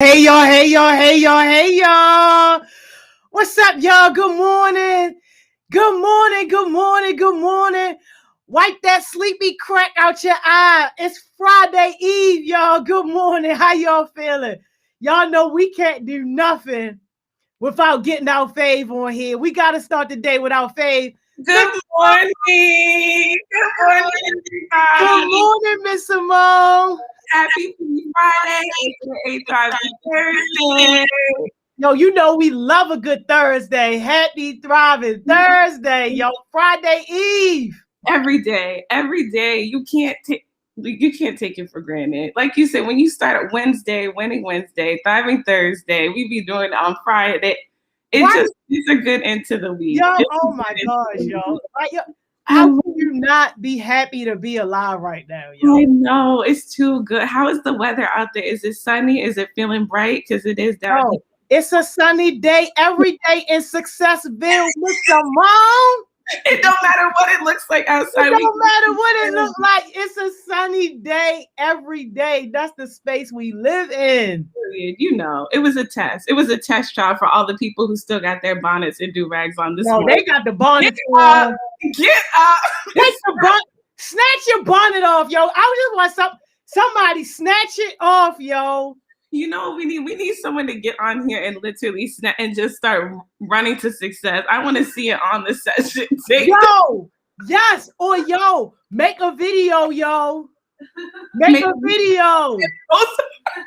Hey y'all, hey y'all, hey y'all, hey y'all. What's up, y'all? Good morning. Good morning, good morning, good morning. Wipe that sleepy crack out your eye. It's Friday Eve, y'all. Good morning. How y'all feeling? Y'all know we can't do nothing without getting our fave on here. We got to start the day with our fave. Good morning. Good morning, everybody. Good morning, Miss Simone. Happy Friday, aka Thriving Thursday. Yo, you know we love a good Thursday. Happy Thriving Thursday, yo. Friday Eve. Every day, you can't take it for granted. Like you said, when you start at Wednesday, Winning Wednesday, Thriving Thursday, we be doing it on Friday. It's a good end to the week. Yo, oh my gosh, yo. How can you not be happy to be alive right now, yo? I know, it's too good. How is the weather out there? Is it sunny? Is it feeling bright? Because it is down here. It's a sunny day every day in Successville, Miss Simone. It don't matter what it looks like outside. It don't matter what it looks like. It's a sunny day every day. That's the space we live in. You know, it was a test. It was a test trial for all the people who still got their bonnets and do-rags on this morning. They got the bonnets on. Get up. Snatch your bonnet off, yo. I just want somebody snatch it off, yo. You know, we need someone to get on here and literally and just start running to success. I want to see it on the session. Yo, yes, or yo, make a video, yo. Make a video.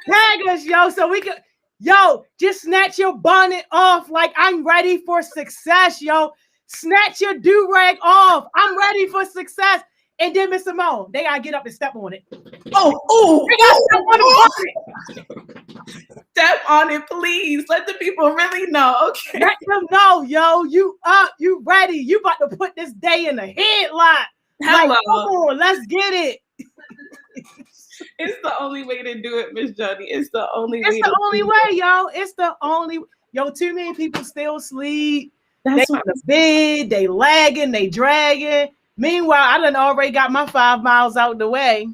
Tag us, yo, so we can, yo, just snatch your bonnet off like I'm ready for success, yo. Snatch your do-rag off. I'm ready for success. And then Miss Simone, they gotta get up and step on it. Step on it, please. Let the people really know. Okay. Let them know, yo. You up, you ready. You about to put this day in a headlock. Hello. Like, come on, let's get it. It's the only way to do it, Miss Jody. It's the only way. It's the only way, yo. It's the only. Yo, too many people still sleep. They in the bed, they lagging, they dragging. Meanwhile, I done already got my 5 miles out the way.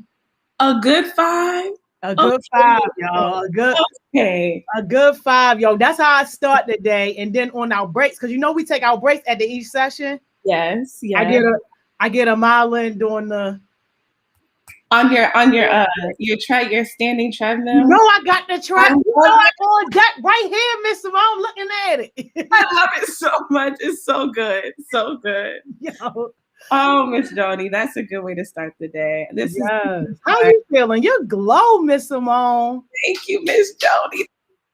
A good 5? A good 5, y'all. A good 5, yo. That's how I start the day. And then on our breaks, because you know we take our breaks at each session. Yes. I get a mile in doing the on your standing treadmill. You know I got the track. You know I'm on deck right here, Miss Simone. I'm looking at it. I love it so much. It's so good. So good. Yo. Oh, Miss Jody, that's a good way to start the day. How you feeling? You glow, Miss Simone. Thank you, Miss Jody. Thank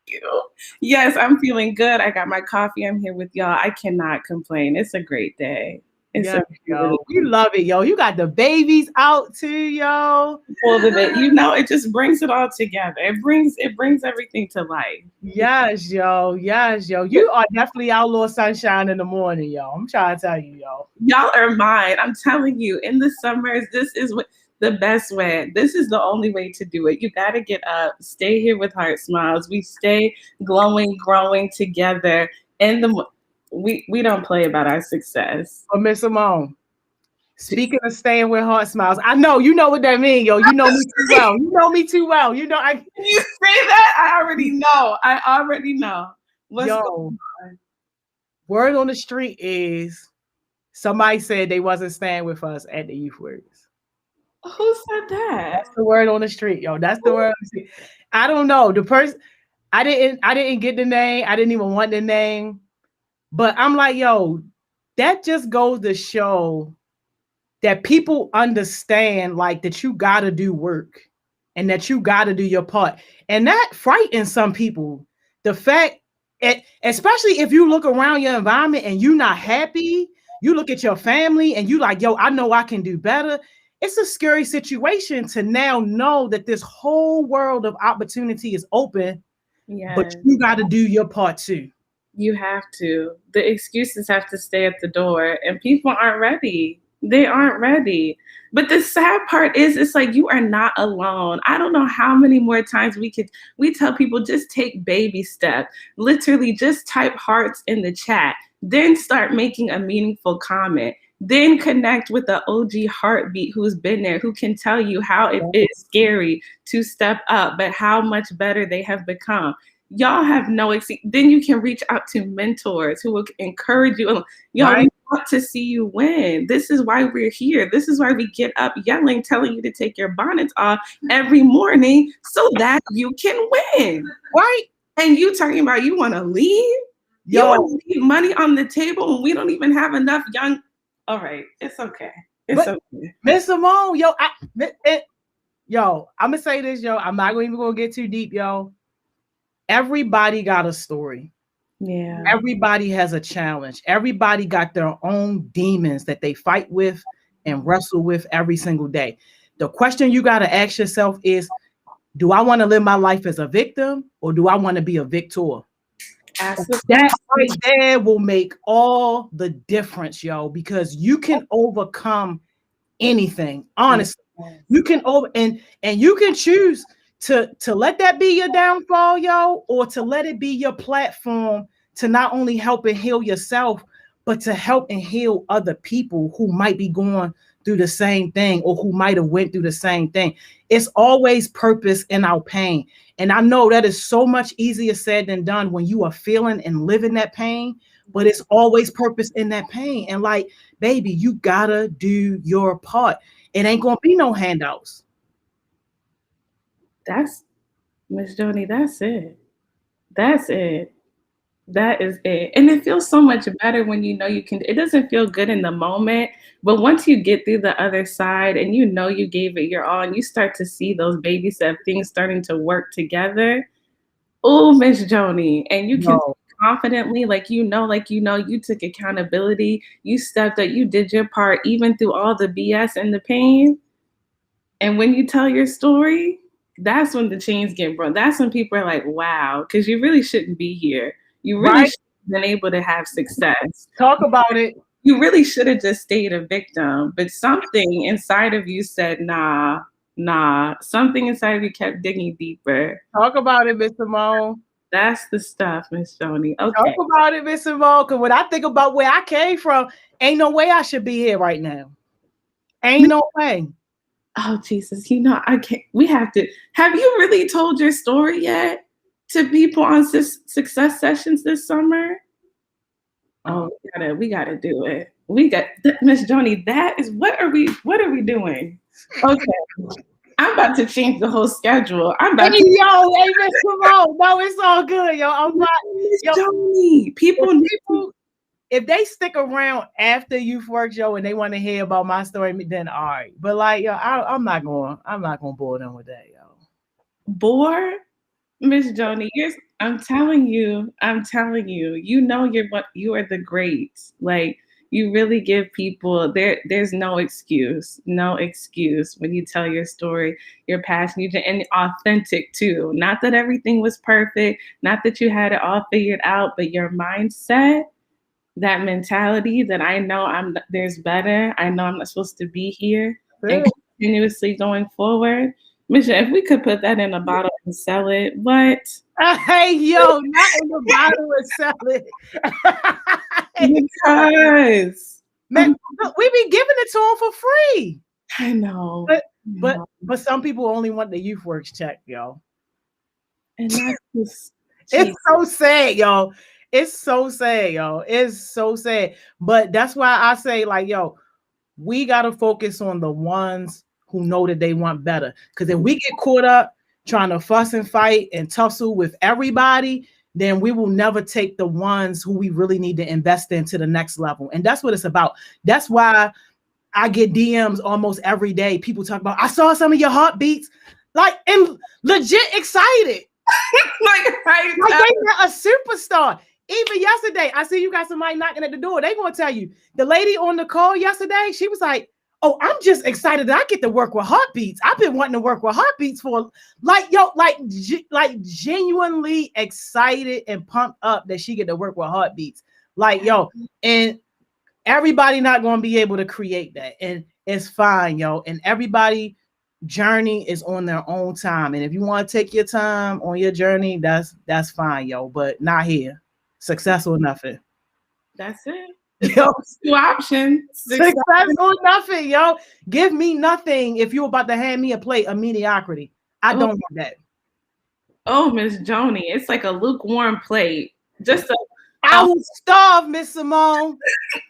you. Yes, I'm feeling good. I got my coffee. I'm here with y'all. I cannot complain. It's a great day. Yo. You love it, yo. You got the babies out too, yo. You know, it just brings it all together. It brings everything to life. Yes, yo. Yes, yo. You are definitely our little sunshine in the morning, yo. I'm trying to tell you, yo. Y'all are mine. I'm telling you, in the summers, this is what the best way. This is the only way to do it. You got to get up, stay here with heart smiles. We stay glowing, growing together. We don't play about our success. Oh, Miss Simone, speaking of staying with heart smiles, I know you know what that means, yo. You know me too well. You know me too well. You know You say that? I already know. What's going on? Word on the street is somebody said they wasn't staying with us at the Youth Works. Who said that? That's the word on the street, yo. That's the word on the street. I don't know. The person I didn't get the name. I didn't even want the name. But I'm like, yo, that just goes to show that people understand like that you got to do work and that you got to do your part. And that frightens some people. The fact, especially if you look around your environment and you're not happy, you look at your family and you like, yo, I know I can do better. It's a scary situation to now know that this whole world of opportunity is open, but you got to do your part too. You have to. The excuses have to stay at the door, and people aren't ready. They aren't ready. But the sad part is, it's like you are not alone. I don't know how many more times we tell people just take baby steps. Literally just type hearts in the chat, then start making a meaningful comment. Then connect with the OG heartbeat who's been there, who can tell you how it is scary to step up, but how much better they have become. Y'all have no then you can reach out to mentors who will encourage you. Y'all, we want to see you win. This is why we're here. This is why we get up yelling, telling you to take your bonnets off every morning so that you can win. Right? And you talking about you want to leave? You want to leave money on the table and we don't even have enough young. All right, it's okay. It's okay. Miss Simone, I'm gonna say this, yo. I'm not even gonna get too deep, yo. Everybody got a story. Yeah. Everybody has a challenge. Everybody got their own demons that they fight with and wrestle with every single day. The question you got to ask yourself is, do I want to live my life as a victim or do I want to be a victor? That right there will make all the difference, yo, because you can overcome anything. Honestly, you can and you can choose to let that be your downfall, yo, or to let it be your platform to not only help and heal yourself, but to help and heal other people who might be going through the same thing or who might have went through the same thing. It's always purpose in our pain. And I know that is so much easier said than done when you are feeling and living that pain, but it's always purpose in that pain. And like, baby, you gotta do your part. It ain't gonna be no handouts. That's Miss Joni, that's it. That's it. That is it. And it feels so much better when you know you can. It doesn't feel good in the moment, but once you get through the other side and you know you gave it your all and you start to see those baby step things starting to work together. Oh, Miss Joni. And you can confidently, like you took accountability, you stepped up, you did your part, even through all the BS and the pain. And when you tell your story, that's when the chains get broken. That's when people are like, wow, because you really shouldn't be here. You really should have been able to have success. Talk about it. You really should have just stayed a victim. But something inside of you said, nah. Something inside of you kept digging deeper. Talk about it, Miss Simone. That's the stuff, Miss Joni. Okay. Talk about it, Miss Simone. Because when I think about where I came from, ain't no way I should be here right now. Ain't no way. Oh, Jesus. I can't. We have to. Have you really told your story yet to people on success sessions this summer? Oh, we gotta do it. We got Miss Joni. That is what are we doing? Okay. I'm about to change the whole schedule. Hey, Miss Simone. No, it's all good, yo. I'm not. Miss Joni. People, if they stick around after you've worked, yo, and they want to hear about my story, then all right. But like, yo, I'm not going to bore them with that, yo. Bore? Miss Joni, I'm telling you, you are the great. Like, you really give people there's no excuse when you tell your story, your passion, and authentic too. Not that everything was perfect, not that you had it all figured out, but your mindset, that mentality that I know there's better. I know I'm not supposed to be here, and continuously going forward. Misha, if we could put that in a bottle and sell it, what? Hey, yo, not in the bottle and sell it. Because man, we be giving it to them for free. I know. But some people only want the Youth Works check, yo. And that's just it's so sad, yo. It's so sad, yo. It's so sad. But that's why I say, like, yo, we gotta focus on the ones who know that they want better. Because if we get caught up trying to fuss and fight and tussle with everybody, then we will never take the ones who we really need to invest in to the next level. And that's what it's about. That's why I get DMs almost every day. People talk about, I saw some of your heartbeats, like, and legit excited. like they're a superstar. Even yesterday, I see you got somebody knocking at the door. They gonna tell you, the lady on the call yesterday, she was like, oh, I'm just excited that I get to work with Heartbeats. I've been wanting to work with Heartbeats for like genuinely excited and pumped up that she get to work with Heartbeats. Like, yo, and everybody not going to be able to create that. And it's fine, yo. And everybody journey is on their own time. And if you want to take your time on your journey, that's fine, yo. But not here. Success or nothing. That's it. Yo, Two options. success or nothing, yo. Give me nothing if you're about to hand me a plate of mediocrity. I don't want that. Oh, Miss Joni, it's like a lukewarm plate. I will starve, Miss Simone.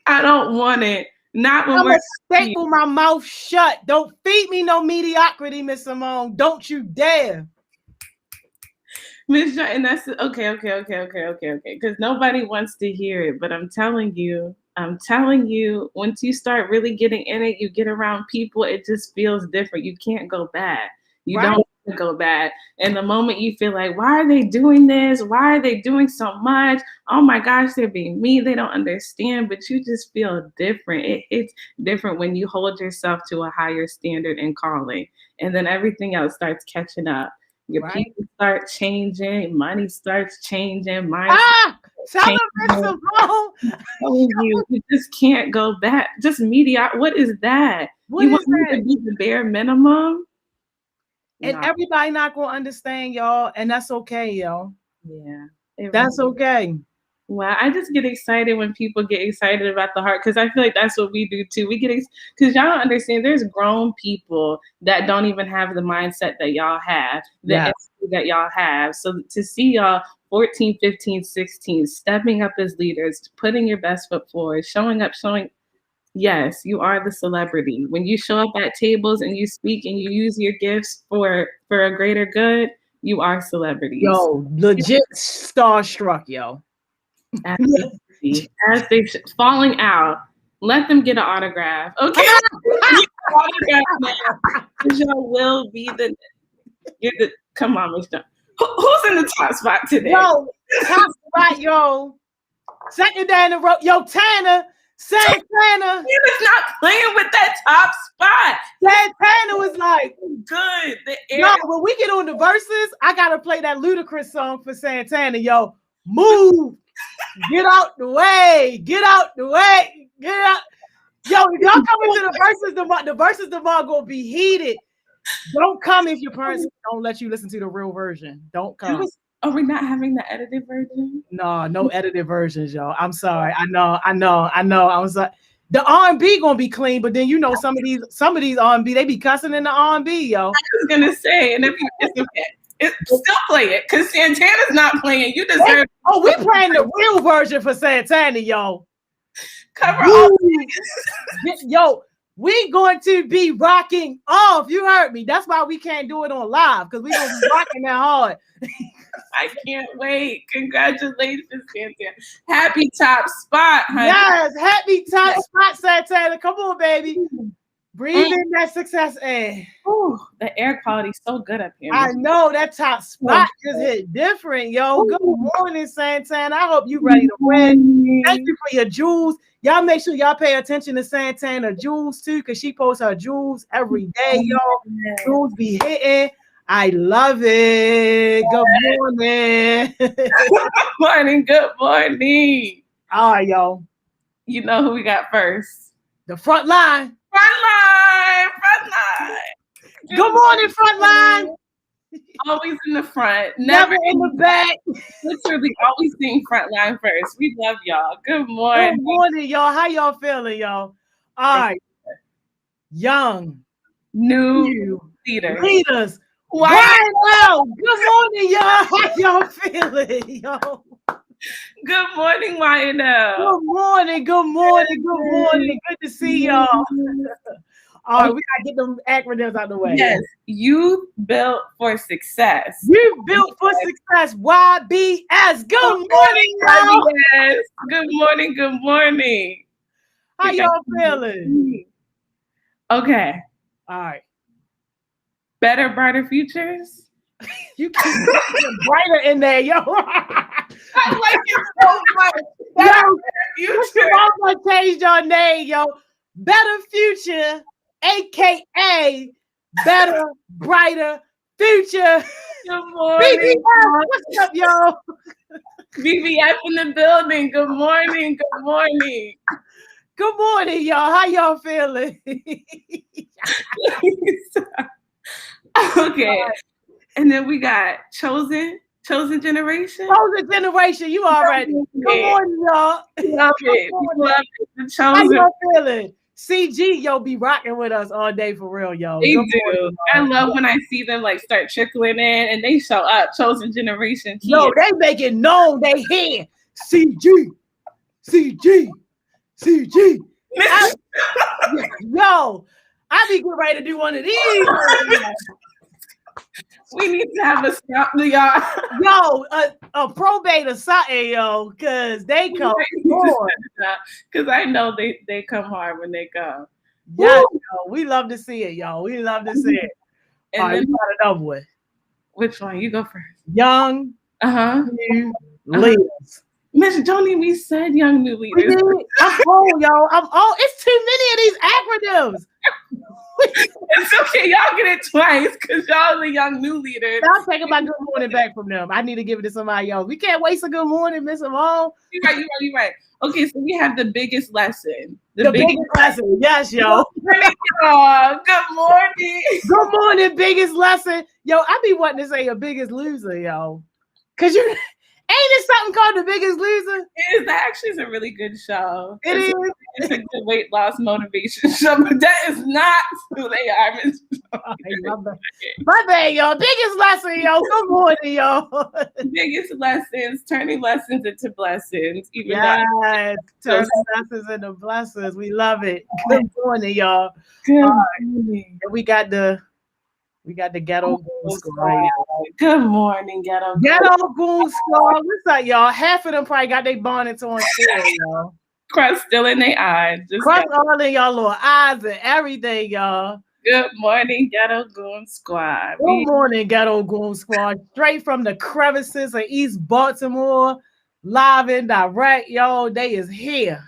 I don't want it. Not when I'm we're staple my mouth shut. Don't feed me no mediocrity, Miss Simone. Don't you dare. Miss Joni, and that's okay. Because nobody wants to hear it, but I'm telling you, once you start really getting in it, you get around people, it just feels different. You can't go back. You don't go back. And the moment you feel like, why are they doing this? Why are they doing so much? Oh my gosh, they're being mean. They don't understand, but you just feel different. It's different when you hold yourself to a higher standard and calling, and then everything else starts catching up. Your people start changing, money starts changing, you just can't go back. Just media. What is that? You want me to be the bare minimum? And everybody not gonna understand, y'all, and that's okay, yo. Yeah, that's okay. Well, I just get excited when people get excited about the heart, because I feel like that's what we do too. We get because y'all don't understand. There's grown people that don't even have the mindset that y'all have, that y'all have. So to see y'all 14, 15, 16 stepping up as leaders, putting your best foot forward, showing up, yes, you are the celebrity. When you show up at tables and you speak and you use your gifts for a greater good, you are celebrities. Yo, legit starstruck, yo. Absolutely. As they falling out, let them get an autograph. Okay. Autograph now. Y'all will be come on, Mr. Who's in the top spot today? Yo, top spot, yo. Second day in the row. Yo, Tanner. Santana. He was not playing with that top spot. Santana was like, good. Yo, when we get on the verses, I gotta play that Ludacris song for Santana. Yo, move. Get out the way. Get out the way. Get out. Yo, if y'all come into the verses tomorrow gonna be heated. Don't come if your parents don't let you listen to the real version. Don't come. Are we not having the edited version? No edited versions, y'all. I'm sorry. I know. I was like, the R&B gonna be clean, but then some of these R&B, they be cussing in the R&B, yo. I was gonna say, and it's okay. Still play it, because Santana's not playing. You deserve. We playing the real version for Santana, yo. Cover all. Yo, we going to be rocking off. You heard me. That's why we can't do it on live, because we gonna be rocking that hard. I can't wait. Congratulations, Santana. Happy top spot, honey. Yes, happy top spot, Santana. Come on, baby. Breathe in that success air. Ooh, the air quality is so good up here. I know that top spot just hit different, yo. Good morning, Santana. I hope you ready to win. Thank you for your jewels. Y'all make sure y'all pay attention to Santana jewels too, because she posts her jewels every day, yo. Jewels be hitting. I love it. Good morning. Good morning. All right, yo. You know who we got first? The front line. Front line. Good morning, front line. Always in the front, never in the back. Literally always being front line first. We love y'all. Good morning. Good morning, y'all. How y'all feeling, y'all? All right. Young. New leaders. Wow. Good morning, y'all. How y'all feeling, yo? Good morning, YNL. Good morning. Good to see y'all. All right, we gotta get them acronyms out the way. Yes, you built for success. You built for success. YBS. Good morning, y'all. YBS. Good morning. How y'all feeling? Okay. All right. Better, brighter futures. You keep brighter in there, yo. I like it so much. I'm gonna change your name, yo. Better Future, aka Better Brighter Future. Good morning. BBF, what's up, yo? BBF in the building. Good morning. Good morning, y'all. How y'all feeling? Okay. And then we got Chosen. Chosen Generation. Chosen Generation, you already. Good morning, y'all. Love it. Love it. The How Chosen. y'all feeling? CG, yo, be rocking with us all day for real, yo. They Good do. morning, I love when I see them like start trickling in and they show up. Chosen Generation. Yo, they make it known they here. CG. Yo, I be getting ready to do one of these. We need to have a stop, y'all. Yo, a probate or something, yo, because they come hard. Because I know they come hard when they come. Yeah, yo, we love to see it, yo. We love to see it. And all right, then we got another one. Which one? You go first. Young new leaders. Miss Joni, we said young new leaders. I'm old, yo. I'm old. It's too many of these acronyms. It's okay, y'all get it twice because y'all the young new leaders. I'll take my good morning back from them. I need to give it to somebody else. We can't waste a good morning, Miss Simone. You're right. Okay, so we have the biggest lesson. The biggest lesson. Yes, yo. Good morning. Good morning, biggest lesson. Yo, I be wanting to say a biggest loser, yo. Cause you ain't it something called The Biggest Loser? It is actually a really good show. It's a good weight loss motivation show, but that is not who they are. My bad, y'all. Biggest lesson, yo. Good morning, yo. Biggest lessons, turning lessons into blessings. Turning lessons into blessings. We love it. Good morning, y'all. Good morning. We got the Ghetto Goon Squad. Good morning, Ghetto Goon Squad. What's up, y'all? Half of them probably got their bonnets on still, y'all. Crust still in their eyes. Crust all in y'all little eyes and everything, y'all. Good morning, Ghetto Goon Squad. Good morning, Ghetto Goon Squad. Straight from the crevices of East Baltimore, live and direct, y'all. They is here.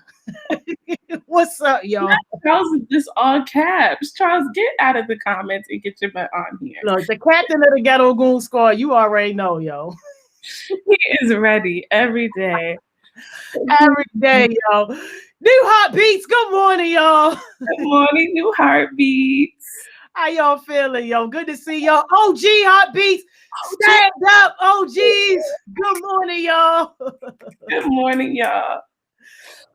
What's up, y'all? Charles is just all caps. Charles, get out of the comments and get your butt on here. Look, the captain of the Ghetto Goon Squad, you already know, yo. He is ready every day. Every day, yo. New Heartbeats. Good morning, y'all. Good morning, New Heartbeats. How y'all feeling, yo? Good to see y'all. OG Heartbeats. Stand up, OGs. Good morning, y'all. Good morning, y'all.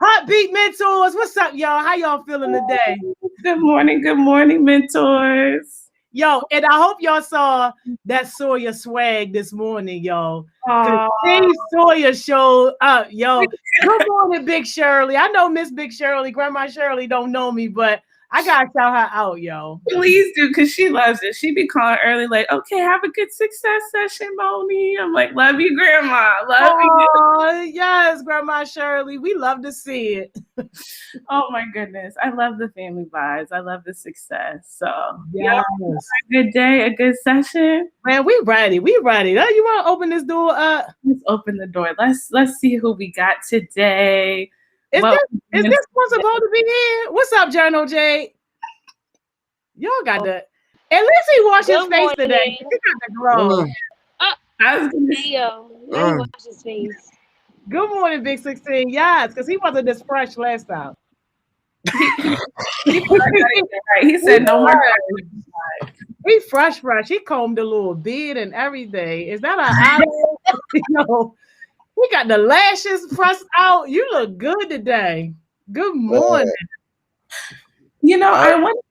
Heartbeat Mentors. What's up, y'all? How y'all feeling today? Good morning, mentors. Yo, and I hope y'all saw that Sawyer swag this morning, yo. Steve Sawyer showed up, yo. Good morning, Big Shirley. I know Miss Big Shirley, Grandma Shirley don't know me, but I gotta shout her out, yo. Please do, because she loves it. She be calling early, like, okay, have a good success session, Moni. I'm like, love you, Grandma. Love you. Yes, Grandma Shirley. We love to see it. Oh my goodness. I love the family vibes. I love the success. So yes. A good day, a good session. Man, we ready. We ready. Now you want to open this door up? Let's open the door. Let's see who we got today. Is this one supposed to be here? What's up, Journal Jade? Y'all got the. At least he washed his face today. He got the glow. I was gonna say, yo, let me wash his face. Good morning, Big 16. Yes, because he wasn't this fresh last time. He said no more. He fresh. He combed a little beard and everything. Is that an eye? No. He got the lashes pressed out. You look good today. Good morning. You know, I want.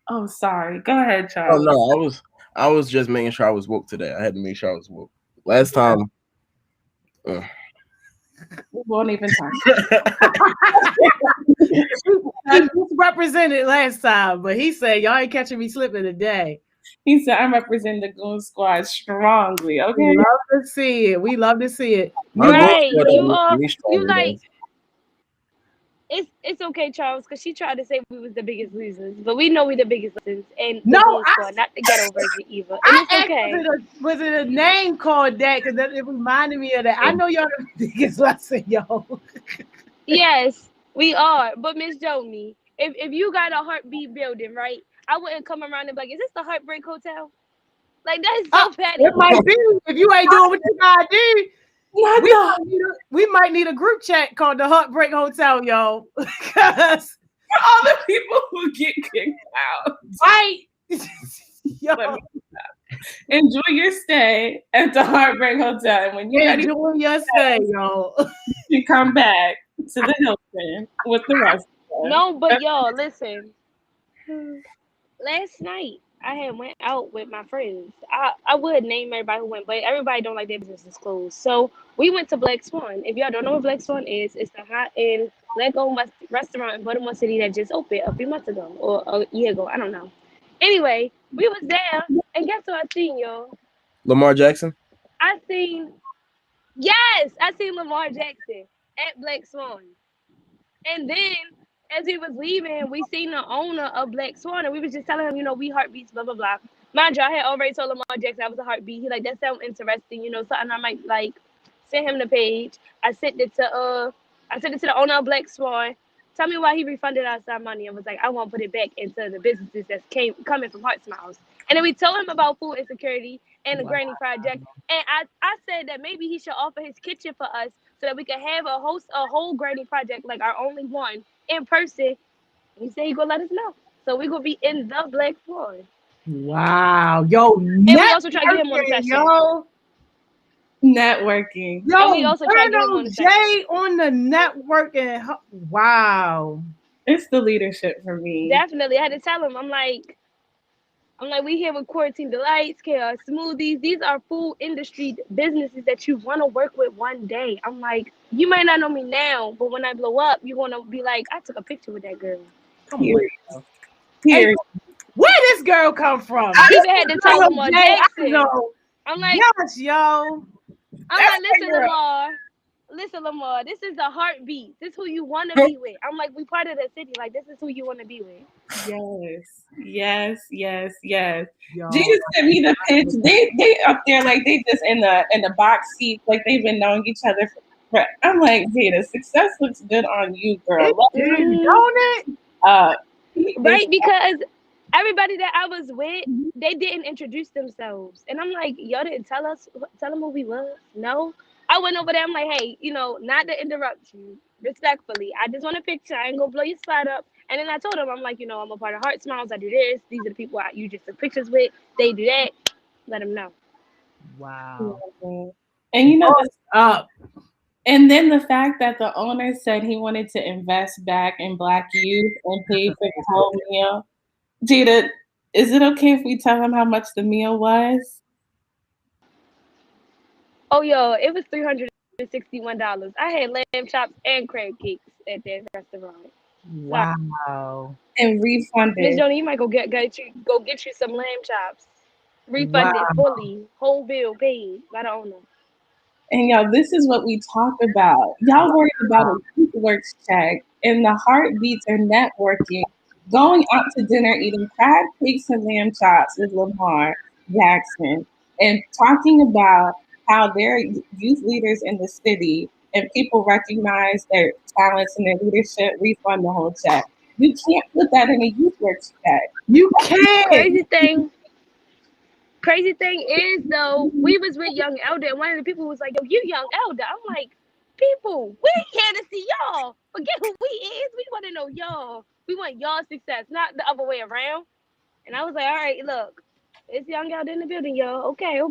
Oh, sorry. Go ahead, Charles. Oh no, I was just making sure I was woke today. I had to make sure I was woke. Last time. We won't even talk. He represented last time, but he said y'all ain't catching me slipping today. He said I'm representing the Goon Squad strongly. Okay, we love to see it. We love to see it. Right, you like. It's okay, Charles, because she tried to say we was the biggest losers, but we know we the biggest losers, and the Goon Squad, not the ghetto version either. And it's okay. Was it a name called that? Because it reminded me of that. I know y'all the biggest lesson, yo. Yes, we are. But Miss Joni, if you got a Heartbeat building, right? I wouldn't come around and be like, is this the Heartbreak Hotel? Like, that is so petty. It might be if you ain't doing what you gotta do. We might need a group chat called the Heartbreak Hotel, yo. Because all the people who get kicked out. Right. Yo. Enjoy your stay at the Heartbreak Hotel. And when you're ready Enjoy your stay, yo. to come back to the Hilton with the rest of us. No, but y'all, listen. Last night I had went out with my friends. I would name everybody who went, but everybody don't like their business closed. So we went to Black Swan. If y'all don't know what Black Swan is, it's the hot and black owned restaurant in Baltimore City that just opened a few months ago or a year ago. I don't know. Anyway, we was there, and guess what I seen, y'all? Lamar Jackson. I seen I seen Lamar Jackson at Black Swan. And then as we was leaving, we seen the owner of Black Swan, and we was just telling him, we heartbeats, blah blah blah. Mind you, I had already told Lamar Jackson I was a heartbeat. He like, that sounds interesting, something I might like. Send him the page. I sent it to the owner of Black Swan. Tell me why he refunded us our money and was like, I want to put it back into the businesses that's coming from Heart Smiles. And then we told him about food insecurity and the Granny Project. And I said that maybe he should offer his kitchen for us so that we could have a whole Granny Project, like our only one, in person. He said he gonna let us know. So we gonna be in the Black Swan. Wow. Yo, and we also try to get him on the session. Yo. Networking. Yo, and we also try to get him on the Jay session. on the networking. Wow. It's the leadership for me. Definitely. I had to tell him, I'm like, we here with Quarantine Delights, Chaos Smoothies. These are food industry businesses that you want to work with one day. I'm like, you might not know me now, but when I blow up, you're going to be like, I took a picture with that girl. Here. Hey, where this girl come from? I even had to tell Lamar Jackson. I'm like, yes, yo. I'm like, listen, Lamar, this is the heartbeat. This is who you want to be with. I'm like, we part of the city. Like, this is who you want to be with. Yes. Yo. Jesus sent me the pitch. They up there like they just in the box seats, like they've been knowing each other for. I'm like, Jada, success looks good on you, girl. Don't it? Right, because everybody that I was with, they didn't introduce themselves, and I'm like, y'all didn't tell them who we was. No, I went over there. I'm like, hey, not to interrupt you, respectfully. I just want a picture. I ain't gonna blow your spot up. And then I told him, I'm like, I'm a part of Heart Smiles. I do this. These are the people you just took pictures with. They do that. Let them know. Wow. And up. And then the fact that the owner said he wanted to invest back in Black youth and pay for the whole meal. Jada, is it okay if we tell him how much the meal was? Oh, yo, it was $361. I had lamb chops and crab cakes at that restaurant. Wow. And refunded. Miss Joni, you might go get you some lamb chops. Refunded fully, whole bill paid by the owner. And y'all, this is what we talk about. Y'all worried about a works check, and the heartbeats are networking, going out to dinner, eating crab cakes and lamb chops with Lamar Jackson, and talking about how they're youth leaders in the city and people recognize their talents and their leadership, refund the whole check. You can't put that in a youth works check. You can't. Crazy thing is, though, we was with Young Elder, and one of the people was like, yo, you Young Elder. I'm like, people, we here to see y'all. Forget who we is. We want to know y'all. We want y'all success, not the other way around. And I was like, all right, look, it's Young Elder in the building, y'all. Okay.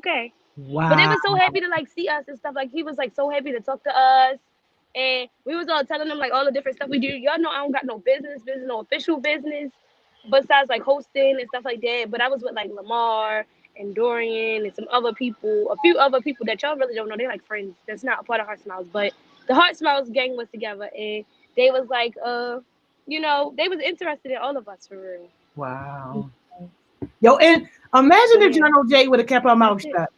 Wow. But they were so happy to, like, see us and stuff. Like, he was, like, so happy to talk to us. And we was all telling them, like, all the different stuff we do. Y'all know I don't got no business, no official business, besides, like, hosting and stuff like that. But I was with, like, Lamar and Dorian and a few other people that y'all really don't know. They're like friends. That's not a part of Heart Smiles. But the Heart Smiles gang was together, and they was like, they was interested in all of us for real. Wow. Yo, and imagine if Jono J would have kept her mouth shut.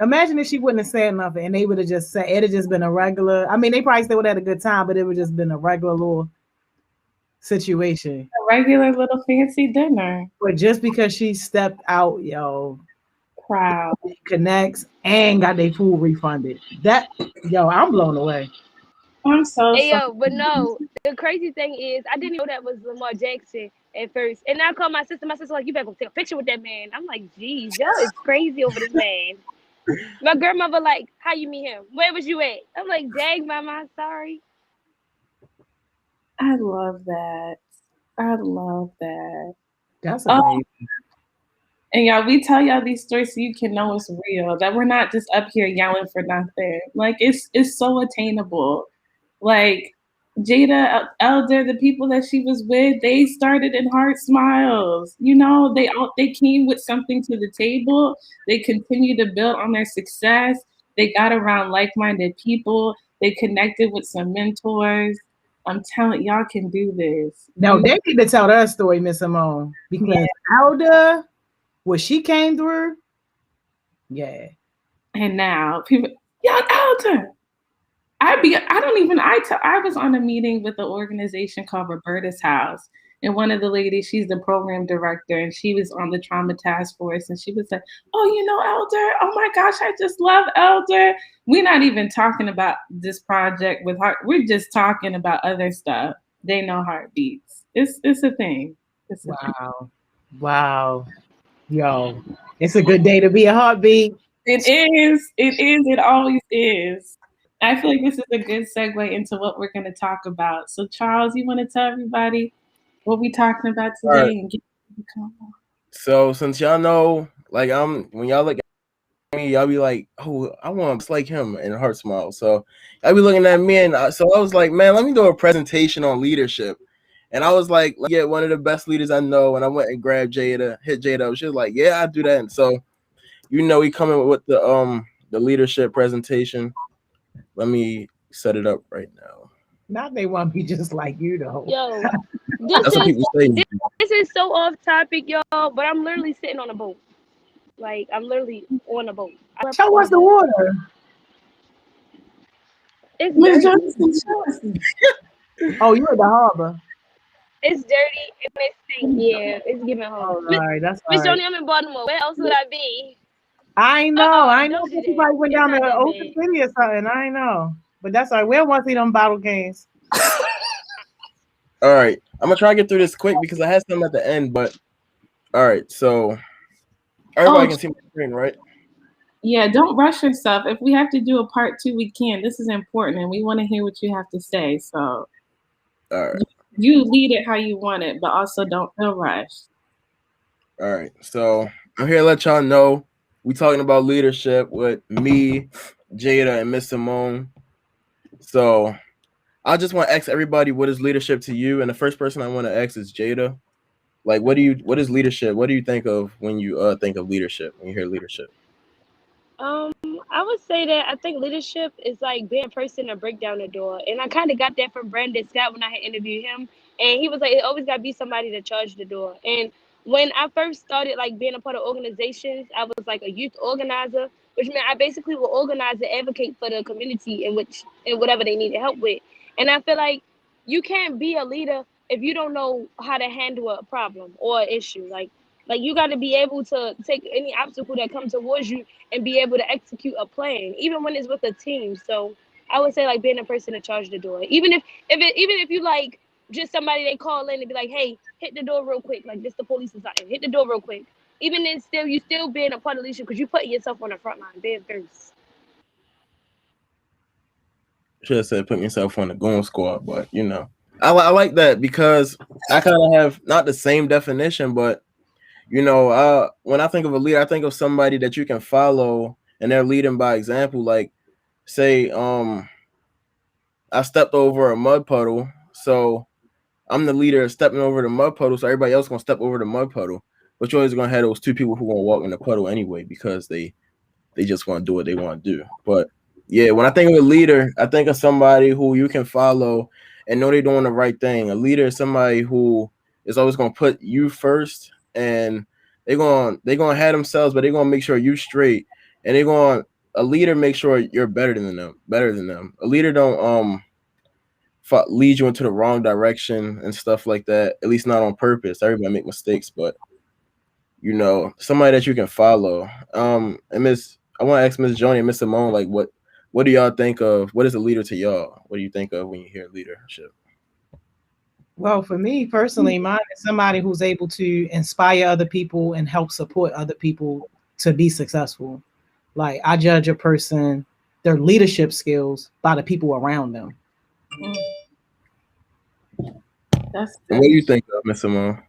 Imagine if she wouldn't have said nothing, and they would have just said, it'd have just been a regular. I mean, they probably still would have had a good time, but it would have just been a regular little situation. A regular little fancy dinner. But just because she stepped out, yo, proud, connects and got their food refunded. I'm blown away. I'm so hey, yo, but no, the crazy thing is, I didn't know that was Lamar Jackson at first. And I called my sister. My sister like, you better go take a picture with that man. I'm like, geez, yo, it's crazy over this man. My grandmother like, how you meet him? Where was you at? I'm like, dang, mama, sorry. I love that. That's amazing. And y'all, we tell y'all these stories so you can know it's real. That we're not just up here yelling for nothing. Like it's so attainable. Like Jada Elder, the people that she was with, they started in Heart Smiles. You know, they came with something to the table. They continue to build on their success. They got around like-minded people. They connected with some mentors. I'm telling y'all can do this. No, they need to tell their story, Miss Simone, because Elder, what she came through, yeah. And now people, young Elder. I was on a meeting with an organization called Roberta's House. And one of the ladies, she's the program director, and she was on the trauma task force. And she was like, oh, you know, Elder, oh my gosh, I just love Elder. We're not even talking about this project with Heart. We're just talking about other stuff. They know Heartbeats. It's a thing. It's a thing. Wow. Yo, it's a good day to be a Heartbeat. It is. It always is. I feel like this is a good segue into what we're going to talk about. So, Charles, you want to tell everybody what we're talking about today? Right. And get So since y'all know, like when y'all look at me, y'all be like, oh, I want to like him and Heart Smile. So y'all be looking at me, and so I was like, man, let me do a presentation on leadership. And I was like, let's get one of the best leaders I know. And I went and grabbed Jada, hit Jada. She was like, yeah, I do that. And so, you know, we coming with the leadership presentation. Let me set it up right now. Now they want to be just like you, though. Yo, That's what people say. this is so off topic, y'all, but I'm literally sitting on a boat. Like, I'm literally on a boat. Show us the water. It's Miss dirty. Johnson, show us. Oh, you're at the harbor. It's dirty and it's stinky. Yeah, it's giving home. All right, that's all Miss right. Joni, I'm in Baltimore. Where else would I be? I know. I know. don't do You that. probably went It's down not to that Ocean bad. City or something. I know. But that's all right. We don't want to see them bottle games. All right, I'm gonna try to get through this quick because I had some at the end. But all right, so everybody can see my screen, right? Yeah, don't rush yourself. If we have to do a part 2, we can. This is important, and we want to hear what you have to say. So, All right. You lead it how you want it, but also don't feel rushed. All right, so I'm here to let y'all know we talking about leadership with me, Jada, and Miss Simone. So I just want to ask everybody, what is leadership to you? And the first person I want to ask is Jada. Like, what is leadership? What do you think of when you think of leadership, when you hear leadership? I would say that I think leadership is like being a person to break down the door. And I kind of got that from Brandon Scott when I had interviewed him. And he was like, it always got to be somebody to charge the door. And when I first started like being a part of organizations, I was like a youth organizer, which meant I basically would organize and advocate for the community in whatever they needed help with. And I feel like you can't be a leader if you don't know how to handle a problem or an issue. Like you got to be able to take any obstacle that comes towards you and be able to execute a plan, even when it's with a team. So I would say like being a person to charge the door, even if you like just somebody they call in and be like, hey, hit the door real quick, like this the police is out, hit the door real quick. Even then, you still being a part of leadership because you put yourself on the front line, being first. Should have said put myself on the goon squad, but you know, I like that because I kind of have not the same definition, but you know, when I think of a leader, I think of somebody that you can follow and they're leading by example. Like, say, I stepped over a mud puddle, so I'm the leader stepping over the mud puddle, so everybody else gonna step over the mud puddle. But you're always gonna have those two people who gonna walk in the puddle anyway because they just want to do what they want to do. But yeah, when I think of a leader, I think of somebody who you can follow and know they're doing the right thing. A leader is somebody who is always gonna put you first, and they're gonna have themselves, but they're gonna make sure you straight, and a leader make sure you're better than them. A leader don't lead you into the wrong direction and stuff like that, at least not on purpose. Everybody make mistakes, but you know, somebody that you can follow. And I want to ask Miss Joni and Miss Simone, like, what do y'all think of? What is a leader to y'all? What do you think of when you hear leadership? Well, for me personally, mine is somebody who's able to inspire other people and help support other people to be successful. Like, I judge a person, their leadership skills by the people around them. That's And what do you think of, Miss Simone?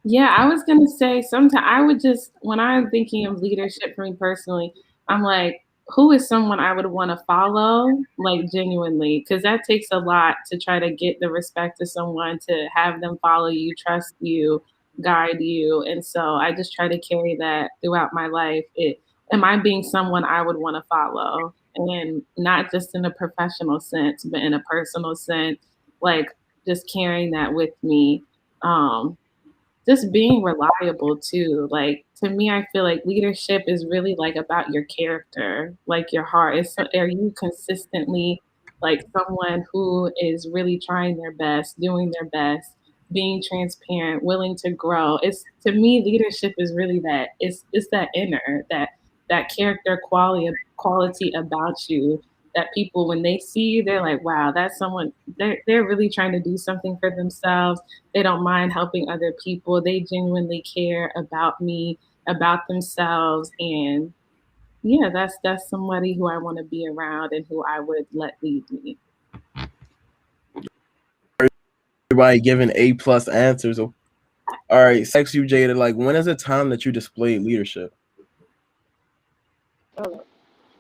Yeah, I was gonna say sometimes I would just when I'm thinking of leadership for me personally, I'm like, who is someone I would want to follow, like genuinely? Because that takes a lot to try to get the respect of someone to have them follow you, trust you, guide you. And so I just try to carry that throughout my life. Am I being someone I would want to follow? And not just in a professional sense, but in a personal sense, like just carrying that with me. Um, just being reliable too. Like to me, I feel like leadership is really like about your character, like your heart. Are you consistently like someone who is really trying their best, doing their best, being transparent, willing to grow? It's to me, leadership is really that. It's that inner that character quality about you that people when they see you, they're like, wow, that's someone they're really trying to do something for themselves. They don't mind helping other people. They genuinely care about me, about themselves. And yeah, that's somebody who I want to be around and who I would let lead me. Everybody giving A+ answers. All right, sex you, Jada. Like, when is the time that you display leadership?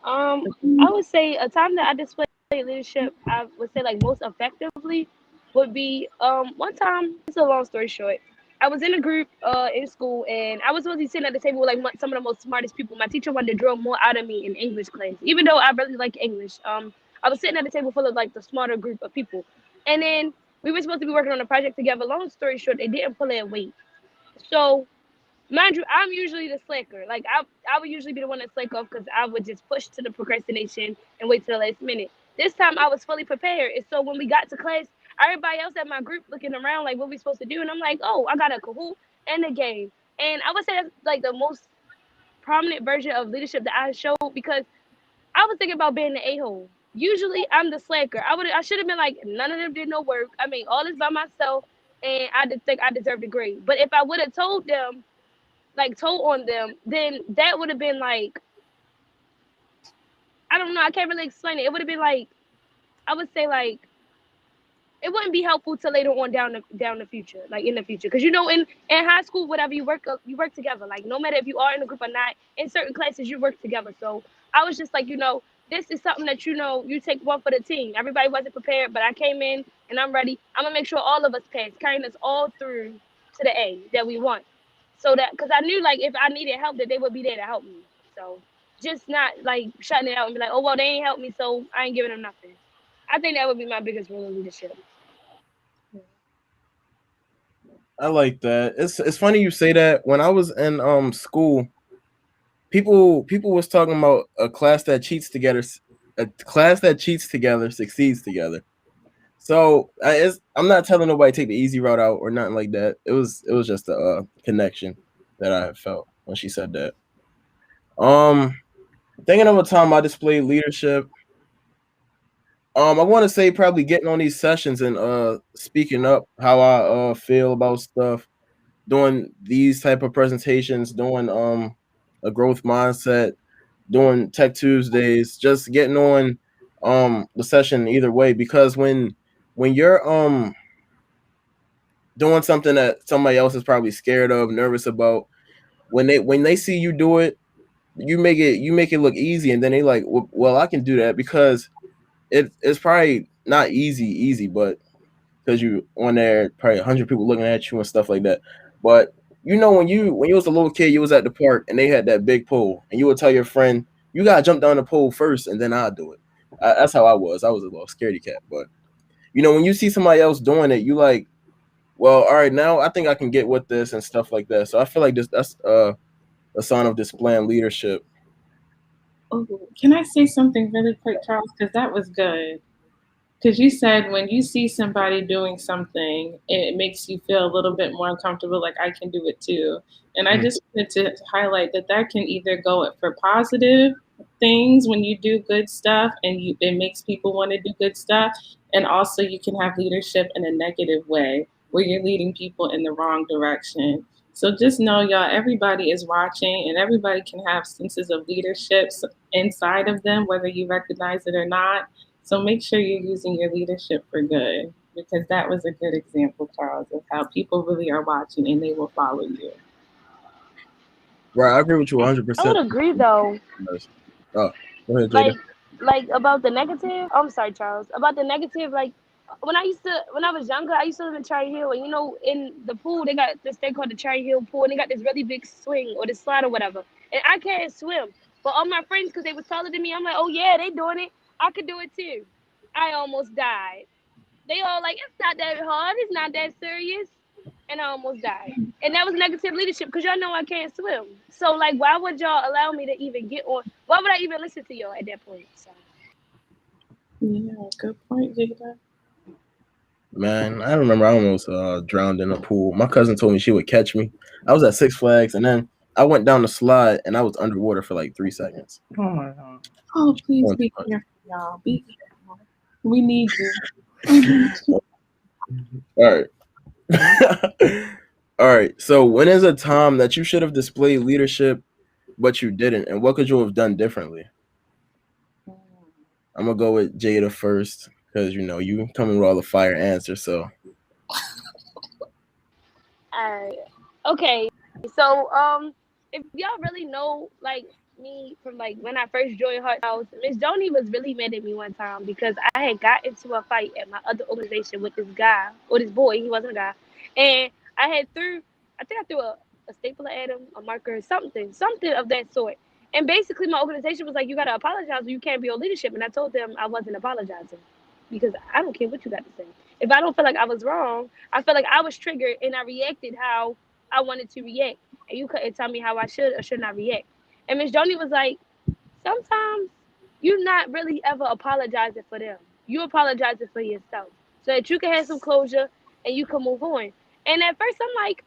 I would say a time that I displayed leadership, I would say like most effectively would be one time. It's a long story short. I was in a group in school, and I was supposed to be sitting at the table with like some of the most smartest people. My teacher wanted to drill more out of me in English class, even though I really like English. I was sitting at the table full of like the smarter group of people, and then we were supposed to be working on a project together. Long story short, they didn't pull their weight, so mind you, I'm usually the slacker. Like I would usually be the one that slack off because I would just push to the procrastination and wait till the last minute. This time I was fully prepared, and so when we got to class, everybody else at my group looking around like what we supposed to do, and I'm like, oh, I got a Kahoot and a game, and I would say that's like the most prominent version of leadership that I showed because I was thinking about being the a-hole. Usually I'm the slacker. I should have been like none of them did no work. I mean all this by myself, and I did think I deserved a grade. But if I would have told them like told on them, then that would have been like I don't know, I can't really explain it. It would have been like I would say like it wouldn't be helpful to later on down the future, like in the future, because you know in high school, whatever you work together. Like no matter if you are in a group or not, in certain classes you work together. So I was just like this is something that you take one for the team. Everybody wasn't prepared, but I came in and I'm ready. I'm gonna make sure all of us pass, carrying us all through to the A that we want. So that because I knew like if I needed help that they would be there to help me. So just not like shutting it out and be like, oh well, they ain't helped me, so I ain't giving them nothing. I think that would be my biggest role in leadership. I like that. It's funny you say that. When I was in school, people was talking about a class that cheats together, a class that cheats together succeeds together. So I'm not telling nobody to take the easy route out or nothing like that. It was just a connection that I felt when she said that. Um, Thinking of a time I displayed leadership. I want to say probably getting on these sessions and speaking up how I feel about stuff, doing these type of presentations, doing a growth mindset, doing Tech Tuesdays, just getting on the session either way. Because when you're doing something that somebody else is probably scared of, nervous about, when they see you do it, you make it look easy, and then they like, well, I can do that because it's probably not easy, but because you on there, probably 100 people looking at you and stuff like that. But when you was a little kid, you was at the park and they had that big pole, and you would tell your friend, you gotta jump down the pole first, and then I'll do it. That's how I was. I was a little scaredy cat, but when you see somebody else doing it, you like, well, all right, now I think I can get with this and stuff like that. So I feel like that's a sign of displaying leadership. Oh, can I say something really quick, Charles? Because that was good. Because you said when you see somebody doing something, it makes you feel a little bit more comfortable, like I can do it too. And I just wanted to highlight that can either go for positive things when you do good stuff and it makes people want to do good stuff. And also you can have leadership in a negative way where you're leading people in the wrong direction. So just know, y'all, everybody is watching and everybody can have senses of leadership inside of them, whether you recognize it or not. So make sure you're using your leadership for good. because that was a good example, Charles, of how people really are watching and they will follow you. Right, I agree with you I 100%. would agree though. Oh, go ahead, Jada. Like about the negative. I'm sorry, Charles. About the negative, like when I was younger, I used to live in Cherry Hill, and you know, in the pool they got this thing called the Cherry Hill pool, and they got this really big swing or the slide or whatever. And I can't swim, but all my friends, because they was taller than me, I'm like, oh yeah, they doing it. I could do it too. I almost died. They all like, it's not that hard. It's not that serious. And I almost died. And that was negative leadership because y'all know I can't swim. So like, why would y'all allow me to even get on? Why would I even listen to y'all at that point? So. Yeah, good point, Jada. Man, I remember I almost drowned in a pool. My cousin told me she would catch me. I was at Six Flags, and then I went down the slide, and I was underwater for like 3 seconds. Oh my God. Oh, please be careful, y'all. Be careful. We need you. All right. All right. So when is a time that you should have displayed leadership, but you didn't? And what could you have done differently? I'm going to go with Jada first because, you know, you coming with all the fire answers. So. Okay. So, if y'all really know, like, me from, like, when I first joined Heart House, Miss Joni was really mad at me one time because I had got into a fight at my other organization with this guy, or this boy, he wasn't a guy, and I think I threw a stapler at him, a marker, something of that sort. And basically my organization was like, you got to apologize or you can't be on leadership. And I told them I wasn't apologizing because I don't care what you got to say. If I don't feel like I was wrong, I feel like I was triggered and I reacted how I wanted to react. And you couldn't tell me how I should or should not react. And Miss Joni was like, sometimes you're not really ever apologizing for them. You're apologizing for yourself so that you can have some closure and you can move on. And at first I'm like,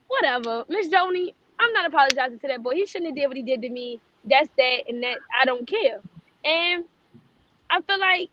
whatever, Miss Joni, I'm not apologizing to that boy. He shouldn't have did what he did to me. That's that, and that I don't care. And I feel like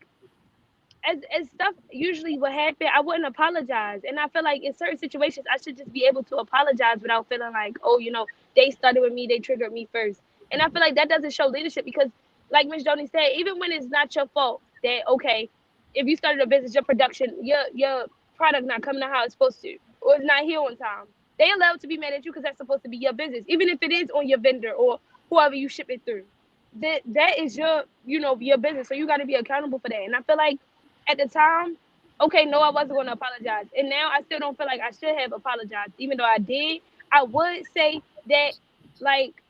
as stuff usually would happen, I wouldn't apologize. And I feel like in certain situations, I should just be able to apologize without feeling like, oh, you know, they started with me, they triggered me first. And I feel like that doesn't show leadership because, like Miss Joni said, even when it's not your fault, that okay, if you started a business, your production, your product not coming out how it's supposed to, or it's not here on time, they allowed to be mad at you because that's supposed to be your business, even if it is on your vendor or whoever you ship it through. That is your, you know, your business. So you got to be accountable for that. And I feel like at the time, okay, no, I wasn't going to apologize. And now I still don't feel like I should have apologized. Even though I did, I would say that, like,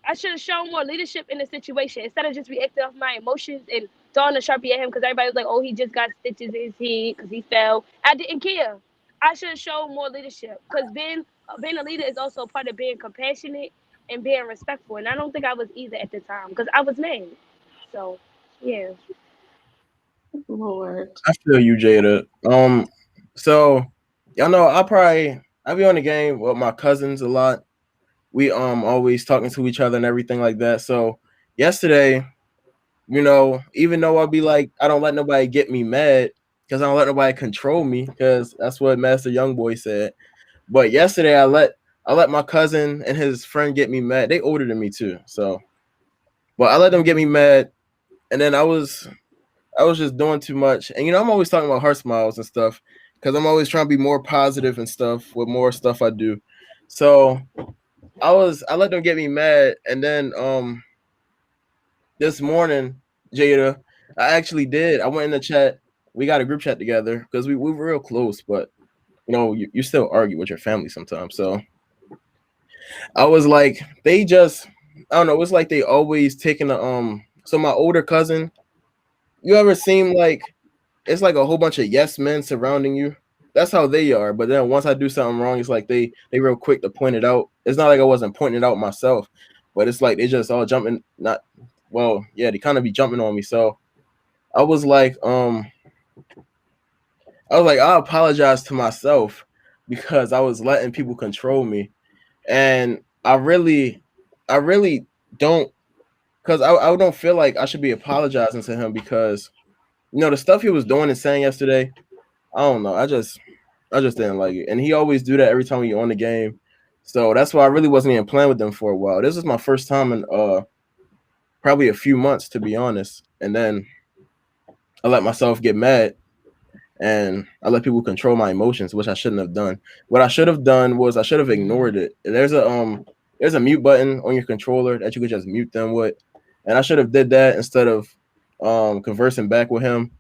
I should have shown more leadership in the situation instead of just reacting off my emotions and throwing a Sharpie at him because everybody was like, oh, he just got stitches in his head because he fell. I didn't care. I should have shown more leadership because being a leader is also a part of being compassionate and being respectful. And I don't think I was either at the time because I was mad. So, yeah. Lord. I feel you, Jada. So y'all know I be on the game with my cousins a lot. We always talking to each other and everything like that. So yesterday, you know, even though I'll be like, I don't let nobody get me mad because I don't let nobody control me because that's what Master Youngboy said. But yesterday I let my cousin and his friend get me mad. They older than me too. So but I let them get me mad, and then I was just doing too much. And, you know, I'm always talking about Heart Smiles and stuff because I'm always trying to be more positive and stuff with more stuff I do. So I let them get me mad. And then this morning, Jada, I actually did. I went in the chat. We got a group chat together because we were real close. But, you know, you still argue with your family sometimes. So I was like, I don't know. It's like they always taking so my older cousin, you ever seem like it's like a whole bunch of yes men surrounding you? That's how they are. But then once I do something wrong, it's like they real quick to point it out. It's not like I wasn't pointing it out myself, but it's like they just all jumping. They kind of be jumping on me. So I was like, I apologize to myself because I was letting people control me, and I really don't. Because I don't feel like I should be apologizing to him because, you know, the stuff he was doing and saying yesterday, I don't know. I just didn't like it. And he always do that every time we on the game. So that's why I really wasn't even playing with them for a while. This is my first time in probably a few months, to be honest. And then I let myself get mad. and I let people control my emotions, which I shouldn't have done. What I should have done was I should have ignored it. There's a mute button on your controller that you could just mute them with, and I should have did that instead of conversing back with him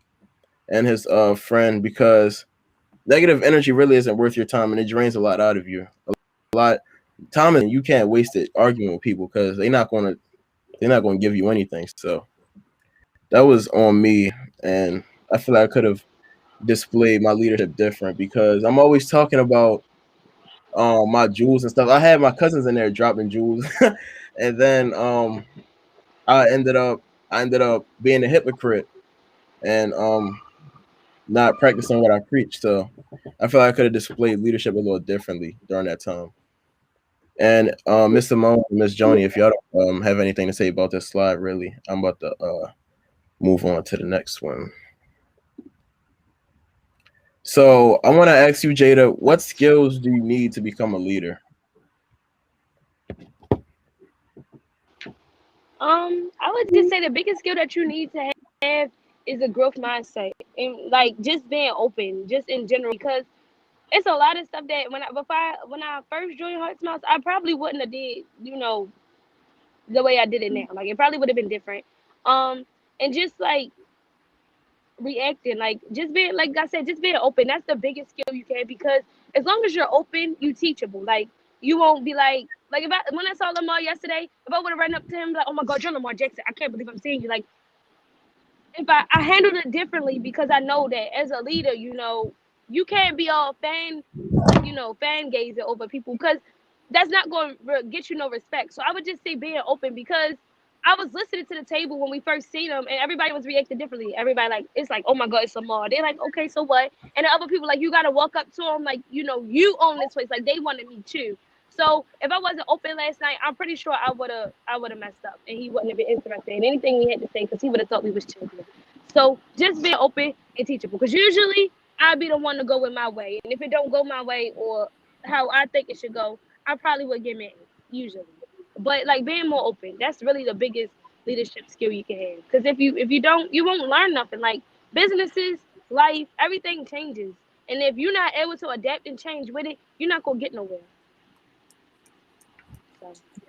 and his friend, because negative energy really isn't worth your time, and it drains a lot out of you. A lot time, and you can't waste it arguing with people because they're not gonna give you anything. So that was on me, and I feel like I could have displayed my leadership different, because I'm always talking about my jewels and stuff. I had my cousins in there dropping jewels, and then I ended up being a hypocrite and not practicing what I preach. So I feel like I could have displayed leadership a little differently during that time. And Miss Simone, Miss Joni, if y'all don't have anything to say about this slide, really, I'm about to move on to the next one. So I want to ask you, Jada, what skills do you need to become a leader? I would just say the biggest skill that you need to have is a growth mindset, and like just being open, just in general, because it's a lot of stuff that when I first joined Heart Smiles, I probably wouldn't have did, the way I did it now. Like it probably would have been different. And just like reacting, like just being, like I said, just being open. That's the biggest skill you can, because as long as you're open, you teachable. Like you won't be like if when I saw Lamar yesterday, if I would have run up to him like, oh my God, you're Lamar Jackson, I can't believe I'm seeing you. Like if I handled it differently, because I know that as a leader, you can't be all fan gazing over people, because that's not going to get you no respect. So I would just say being open, because I was listening to the table when we first seen them, and everybody was reacting differently. Everybody it's like, oh my God, it's Lamar. They're like, okay, so what? And the other people like, you got to walk up to them like, you own this place. Like they wanted me too. So if I wasn't open last night, I'm pretty sure I would have messed up, and he wouldn't have been interested in anything we had to say, because he would have thought we was children. So just being open and teachable, because usually I'd be the one to go with my way, and if it don't go my way or how I think it should go, I probably would get mad usually. But like being more open, that's really the biggest leadership skill you can have. Because if you don't, you won't learn nothing. Like businesses, life, everything changes, and if you're not able to adapt and change with it, you're not gonna get nowhere.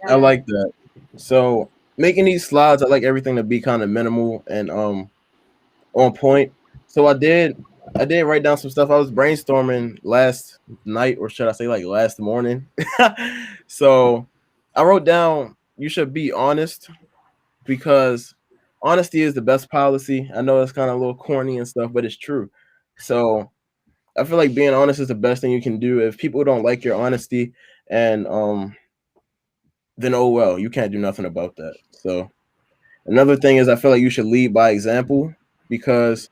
I like that. So making these slides, I like everything to be kind of minimal and on point. So I did write down some stuff. I was brainstorming last night, or should I say like last morning. So I wrote down, you should be honest, because honesty is the best policy. I know it's kind of a little corny and stuff, but it's true. So I feel like being honest is the best thing you can do. If people don't like your honesty, and then oh well, you can't do nothing about that. So another thing is, I feel like you should lead by example, because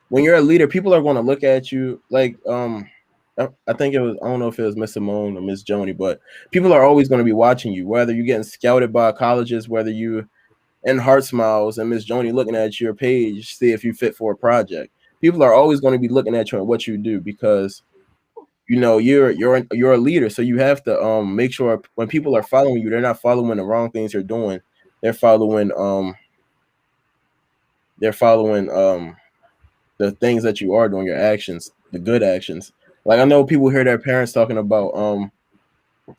when you're a leader, people are going to look at you like I think it was, I don't know if it was Miss Simone or Miss Joni, but people are always going to be watching you, whether you're getting scouted by colleges, whether you in Heart Smiles and Miss Joni looking at your page, see if you fit for a project. People are always going to be looking at you and what you do, because you're a leader, so you have to make sure when people are following you, they're not following the wrong things you're doing. They're following the things that you are doing, your actions, the good actions. Like I know people hear their parents talking about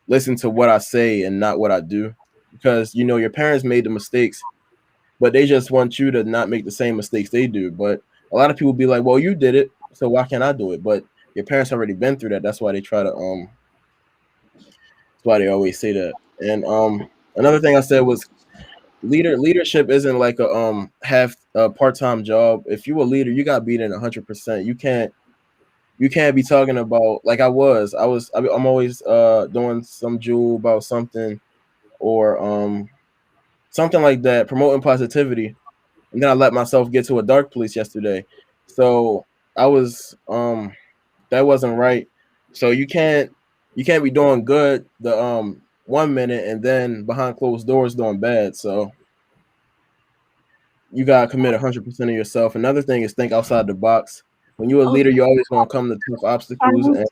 listen to what I say and not what I do, because your parents made the mistakes, but they just want you to not make the same mistakes they do. But a lot of people be like, well, you did it, so why can't I do it? But your parents already been through that. That's why they try to that's why they always say that. And another thing I said was leadership isn't like a half part-time job. If you're a leader, you got to be in 100%. You can't be talking about like I'm always doing some jewel about something, or something like that, promoting positivity, and then I let myself get to a dark place yesterday. So I was that wasn't right. So you can't be doing good the 1 minute and then behind closed doors doing bad. So you gotta commit 100% of yourself. Another thing is think outside the box. When you're a Oh, leader, you always gonna come to tough obstacles. And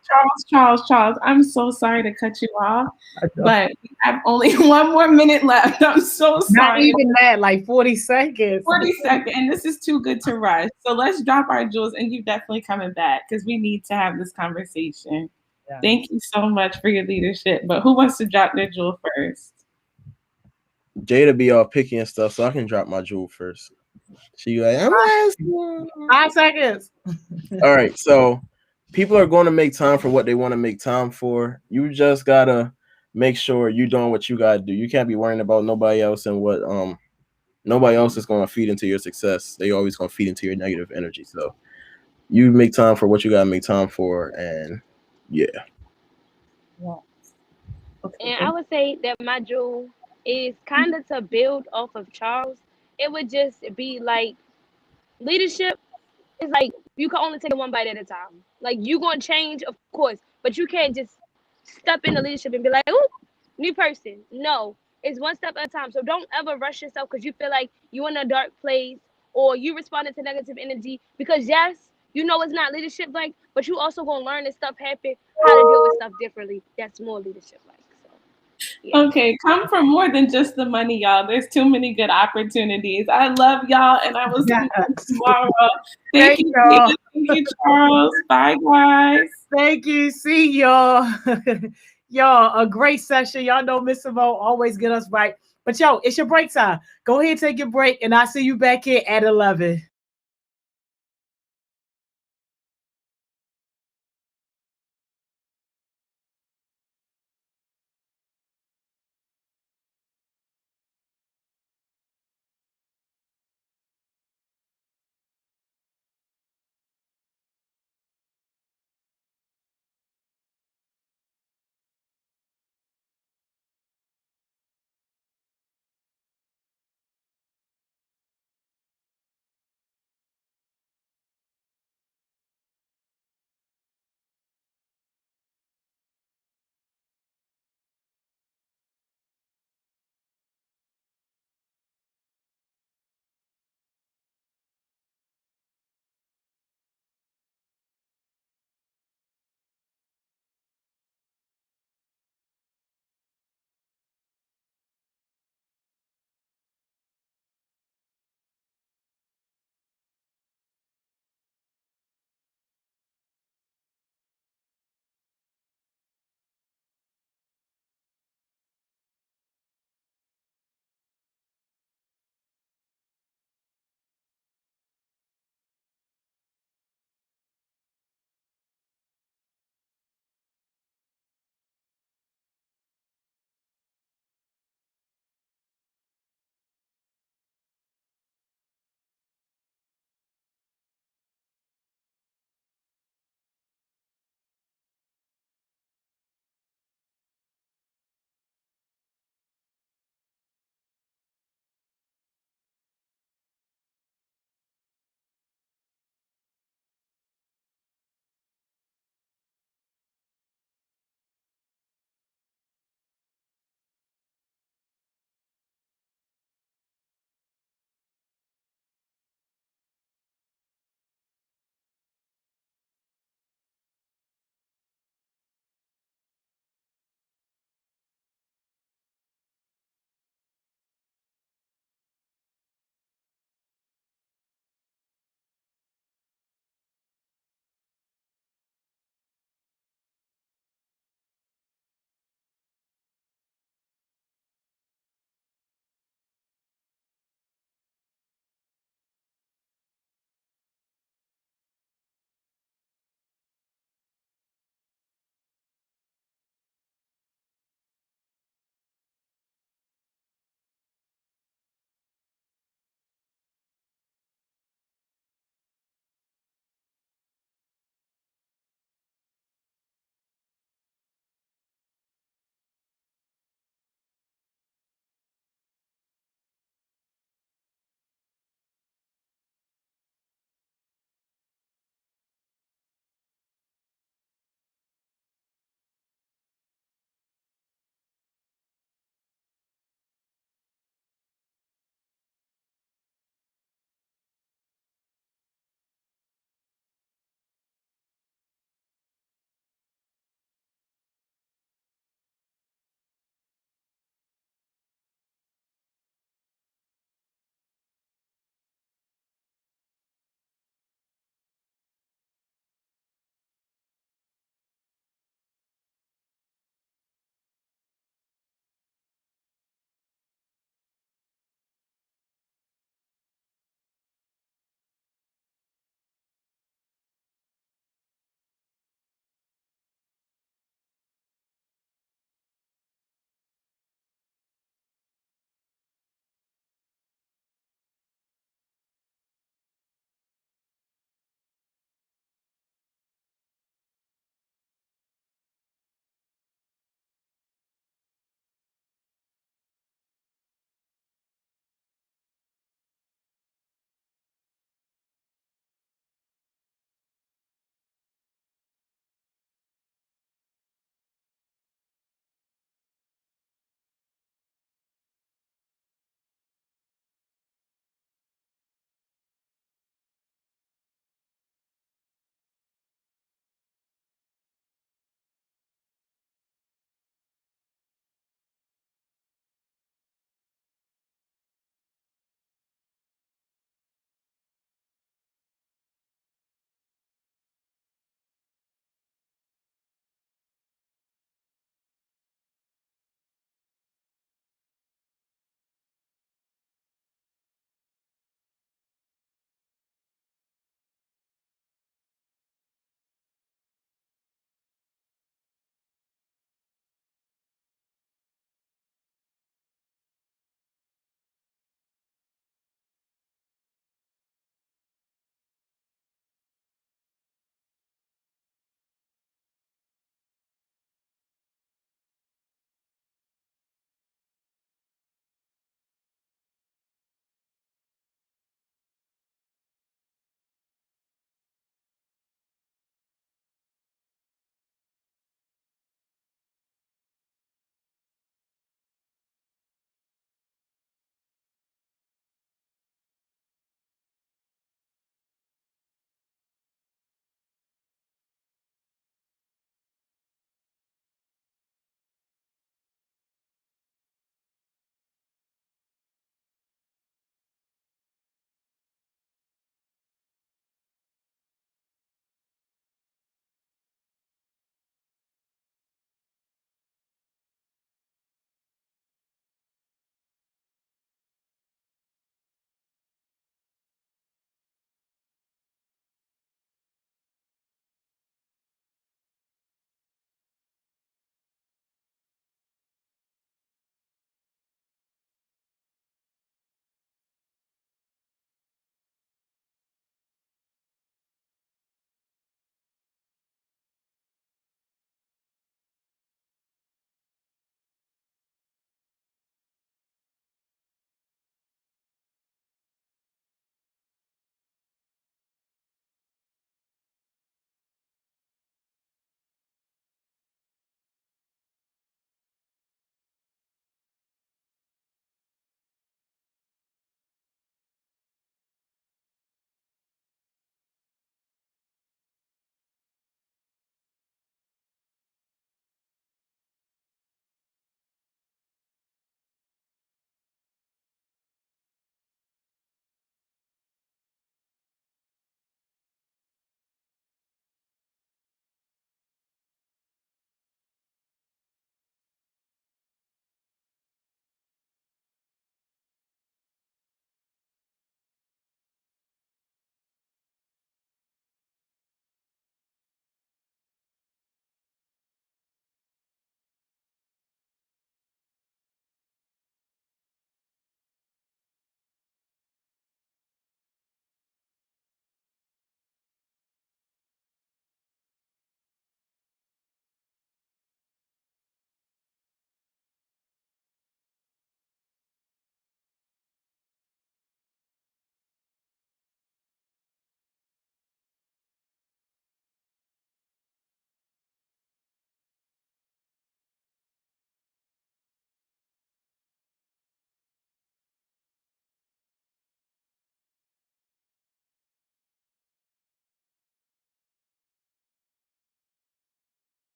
Charles, I'm so sorry to cut you off, but we have only 1 more minute left. I'm so Not sorry. even that, like 40 seconds. 40 seconds, and this is too good to rush. So let's drop our jewels, and you definitely coming back because we need to have this conversation. Yeah. Thank you so much for your leadership. But who wants to drop their jewel first? Jada be all picky and stuff, so I can drop my jewel first. She like, I'm last. 5 seconds. All right, so people are going to make time for what they want to make time for. You just gotta make sure you're doing what you gotta do. You can't be worrying about nobody else and what nobody else is going to feed into your success. They always going to feed into your negative energy. So you make time for what you gotta make time for, and yeah. And I would say that my jewel is kind of to build off of Charles. It would just be like leadership is like you can only take it one bite at a time. Like you gonna change, of course, but you can't just step into leadership and be like, "Ooh, new person." No, it's one step at a time. So don't ever rush yourself because you feel like you're in a dark place or you responded to negative energy. Because yes, you know it's not leadership like, but you also gonna learn as stuff happen how to deal with stuff differently. That's more leadership like. So yeah. Okay, come for more than just the money, y'all. There's too many good opportunities. I love y'all, and I will see you tomorrow. Thank you, y'all. Tia. Thank you, Charles. Bye, guys. Thank you. See y'all. Y'all, a great session. Y'all know Miss Simone always get us right. But yo, it's your break time. Go ahead, take your break, and I'll see you back here at 11.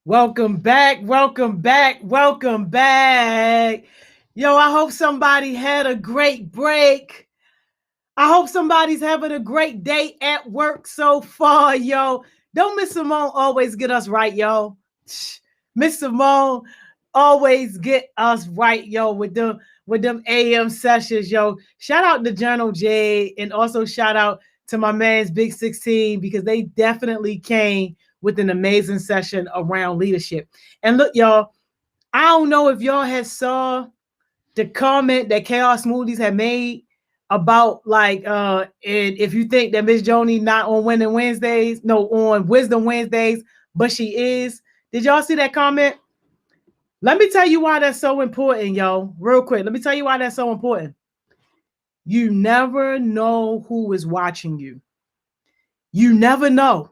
Welcome back. Welcome back. Welcome back. Yo, I hope somebody had a great break. I hope somebody's having a great day at work so far, yo. Don't Miss Simone always get us right, yo. Miss Simone always get us right, yo, with them AM sessions, yo. Shout out to Journal J, and also shout out to my man's Big 16, because they definitely came with an amazing session around leadership. And look, y'all, I don't know if y'all had saw the comment that Chaos Smoothies had made about like and if you think that Miss Joni not on Winning Wednesdays, no, on Wisdom Wednesdays, but she is. Did y'all see that comment? Let me tell you why that's so important, yo. Real quick, let me tell you why that's so important. You never know who is watching you. You never know.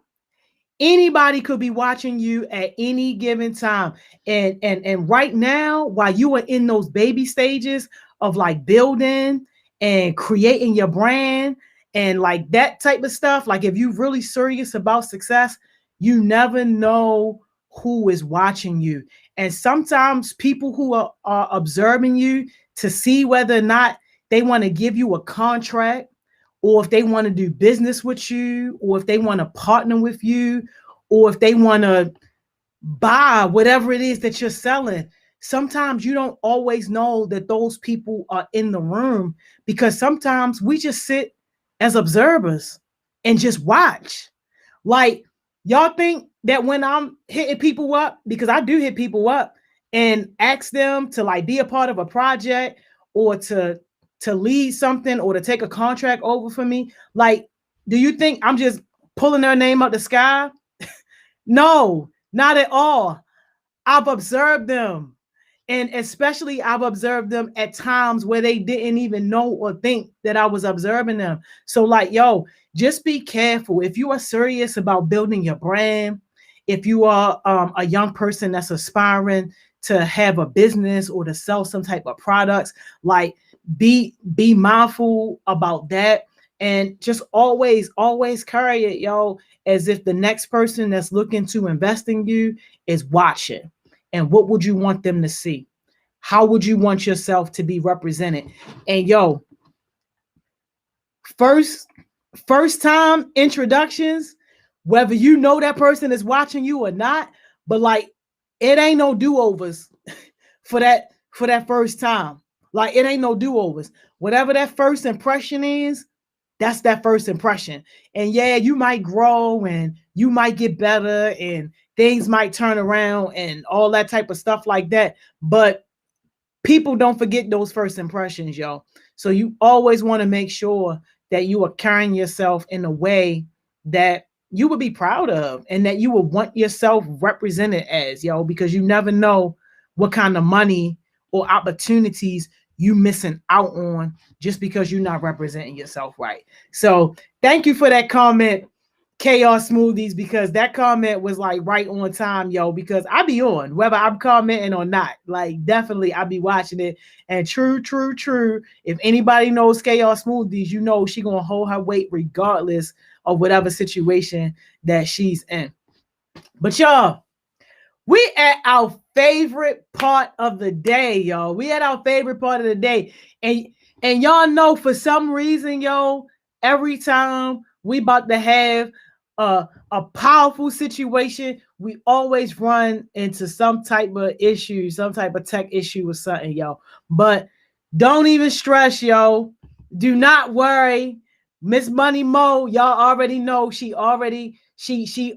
Anybody could be watching you at any given time. And right now, while you are in those baby stages of like building and creating your brand and like that type of stuff, like if you're really serious about success, you never know who is watching you. And sometimes people who are observing you to see whether or not they want to give you a contract, or if they want to do business with you, or if they want to partner with you, or if they want to buy whatever it is that you're selling. Sometimes you don't always know that those people are in the room, because sometimes we just sit as observers and just watch. Like, y'all think that when I'm hitting people up, because I do hit people up and ask them to like be a part of a project, or to lead something, or to take a contract over for me, like, do you think I'm just pulling their name out the sky? No, not at all. I've observed them. And especially I've observed them at times where they didn't even know or think that I was observing them. So like, yo, just be careful. If you are serious about building your brand, if you are a young person that's aspiring to have a business or to sell some type of products, like be mindful about that. And just always carry it, yo, as if the next person that's looking to invest in you is watching. And what would you want them to see? How would you want yourself to be represented? And yo, first time introductions, whether you know that person is watching you or not, but like, it ain't no do-overs for that first time. Like, it ain't no do-overs. Whatever that first impression is, that's that first impression. And yeah, you might grow and you might get better and things might turn around and all that type of stuff like that. But people don't forget those first impressions, yo. So you always want to make sure that you are carrying yourself in a way that you would be proud of and that you would want yourself represented as, yo, because you never know what kind of money or opportunities you missing out on just because you're not representing yourself right. So thank you for that comment, Chaos Smoothies, because that comment was like right on time, yo, because I be on whether I'm commenting or not. Like, definitely I be watching it. And true. If anybody knows Chaos Smoothies, you know she gonna hold her weight regardless of whatever situation that she's in. But y'all, we at our favorite part of the day, y'all. We at our favorite part of the day. And y'all know, for some reason, yo, every time we about to have a powerful situation, we always run into some type of issue, some type of tech issue or something, yo. But don't even stress, yo. Do not worry. Miss Money Mo, y'all already know she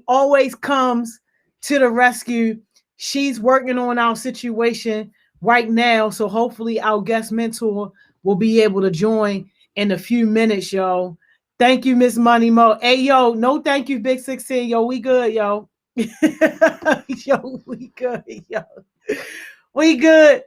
always comes to the rescue. She's working on our situation right now. So hopefully our guest mentor will be able to join in a few minutes, yo. Thank you, Miss Money Mo. Hey, yo, no thank you, Big 16. Yo, we good, yo. Yo, we good, yo. We good.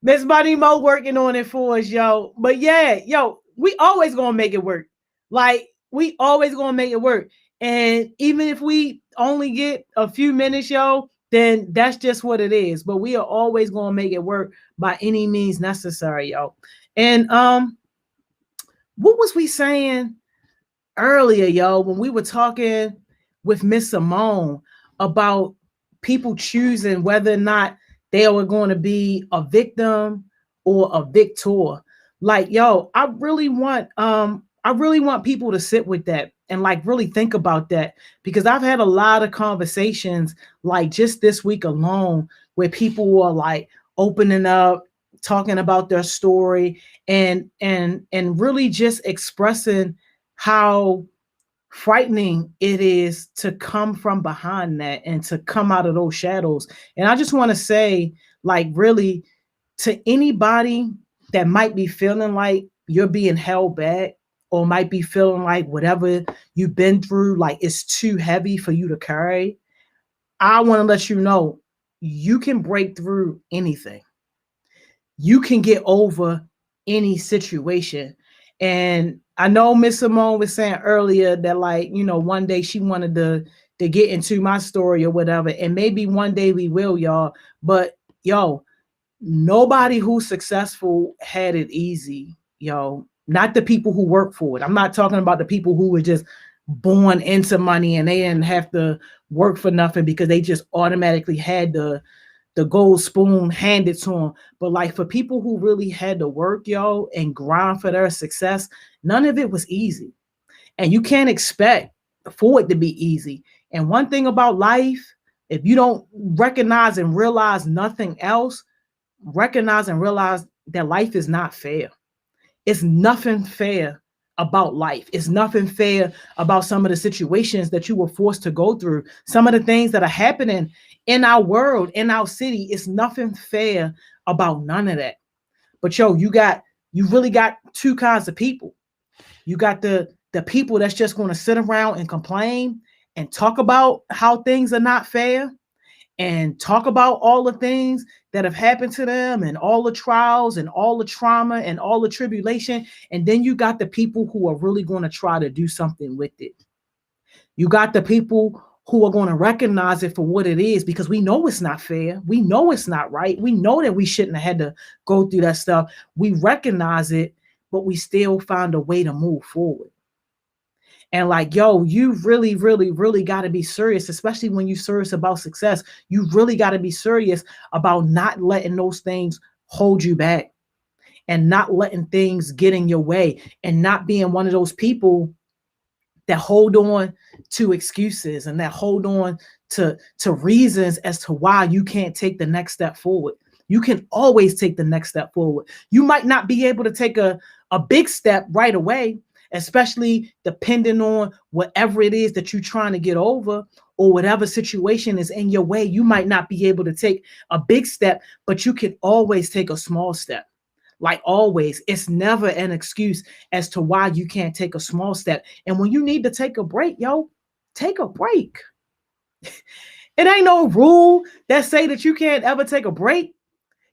Miss Money Mo working on it for us, yo. But yeah, yo, we always gonna make it work. Like, we always gonna make it work. And even if we only get a few minutes, yo, then that's just what it is. But we are always gonna make it work by any means necessary, yo. And what was we saying earlier, yo, when we were talking with Miss Simone about people choosing whether or not they are going to be a victim or a victor. Like, yo, I really want people to sit with that and like really think about that, because I've had a lot of conversations like just this week alone where people were like opening up, talking about their story, and really just expressing how frightening it is to come from behind that and to come out of those shadows. And I just want to say, like, really, to anybody that might be feeling like you're being held back, or might be feeling like whatever you've been through, like it's too heavy for you to carry, I want to let you know you can break through anything. You can get over any situation. And I know Miss Simone was saying earlier that, like, you know, one day she wanted to get into my story or whatever. And maybe one day we will, y'all. But yo, nobody who's successful had it easy, yo. Not the people who work for it. I'm not talking about the people who were just born into money and they didn't have to work for nothing because they just automatically had the gold spoon handed to them. But like for people who really had to work, yo, and grind for their success, none of it was easy. And you can't expect for it to be easy. And one thing about life, if you don't recognize and realize nothing else, recognize and realize that life is not fair. It's nothing fair about life. It's nothing fair about some of the situations that you were forced to go through. Some of the things that are happening in our world, in our city, it's nothing fair about none of that. But yo, you really got two kinds of people. You got the people that's just going to sit around and complain and talk about how things are not fair, and talk about all the things that have happened to them and all the trials and all the trauma and all the tribulation. And then you got the people who are really going to try to do something with it. You got the people who are going to recognize it for what it is, because we know it's not fair. We know it's not right. We know that we shouldn't have had to go through that stuff. We recognize it, but we still find a way to move forward. And like, yo, you really, really, really got to be serious, especially when you're serious about success. You really got to be serious about not letting those things hold you back, and not letting things get in your way, and not being one of those people that hold on to excuses and that hold on to reasons as to why you can't take the next step forward. You can always take the next step forward. You might not be able to take a big step right away, especially depending on whatever it is that you're trying to get over, or whatever situation is in your way. You might not be able to take a big step, but you can always take a small step. Like always, it's never an excuse as to why you can't take a small step. And when you need to take a break, yo, take a break. It ain't no rule that say that you can't ever take a break,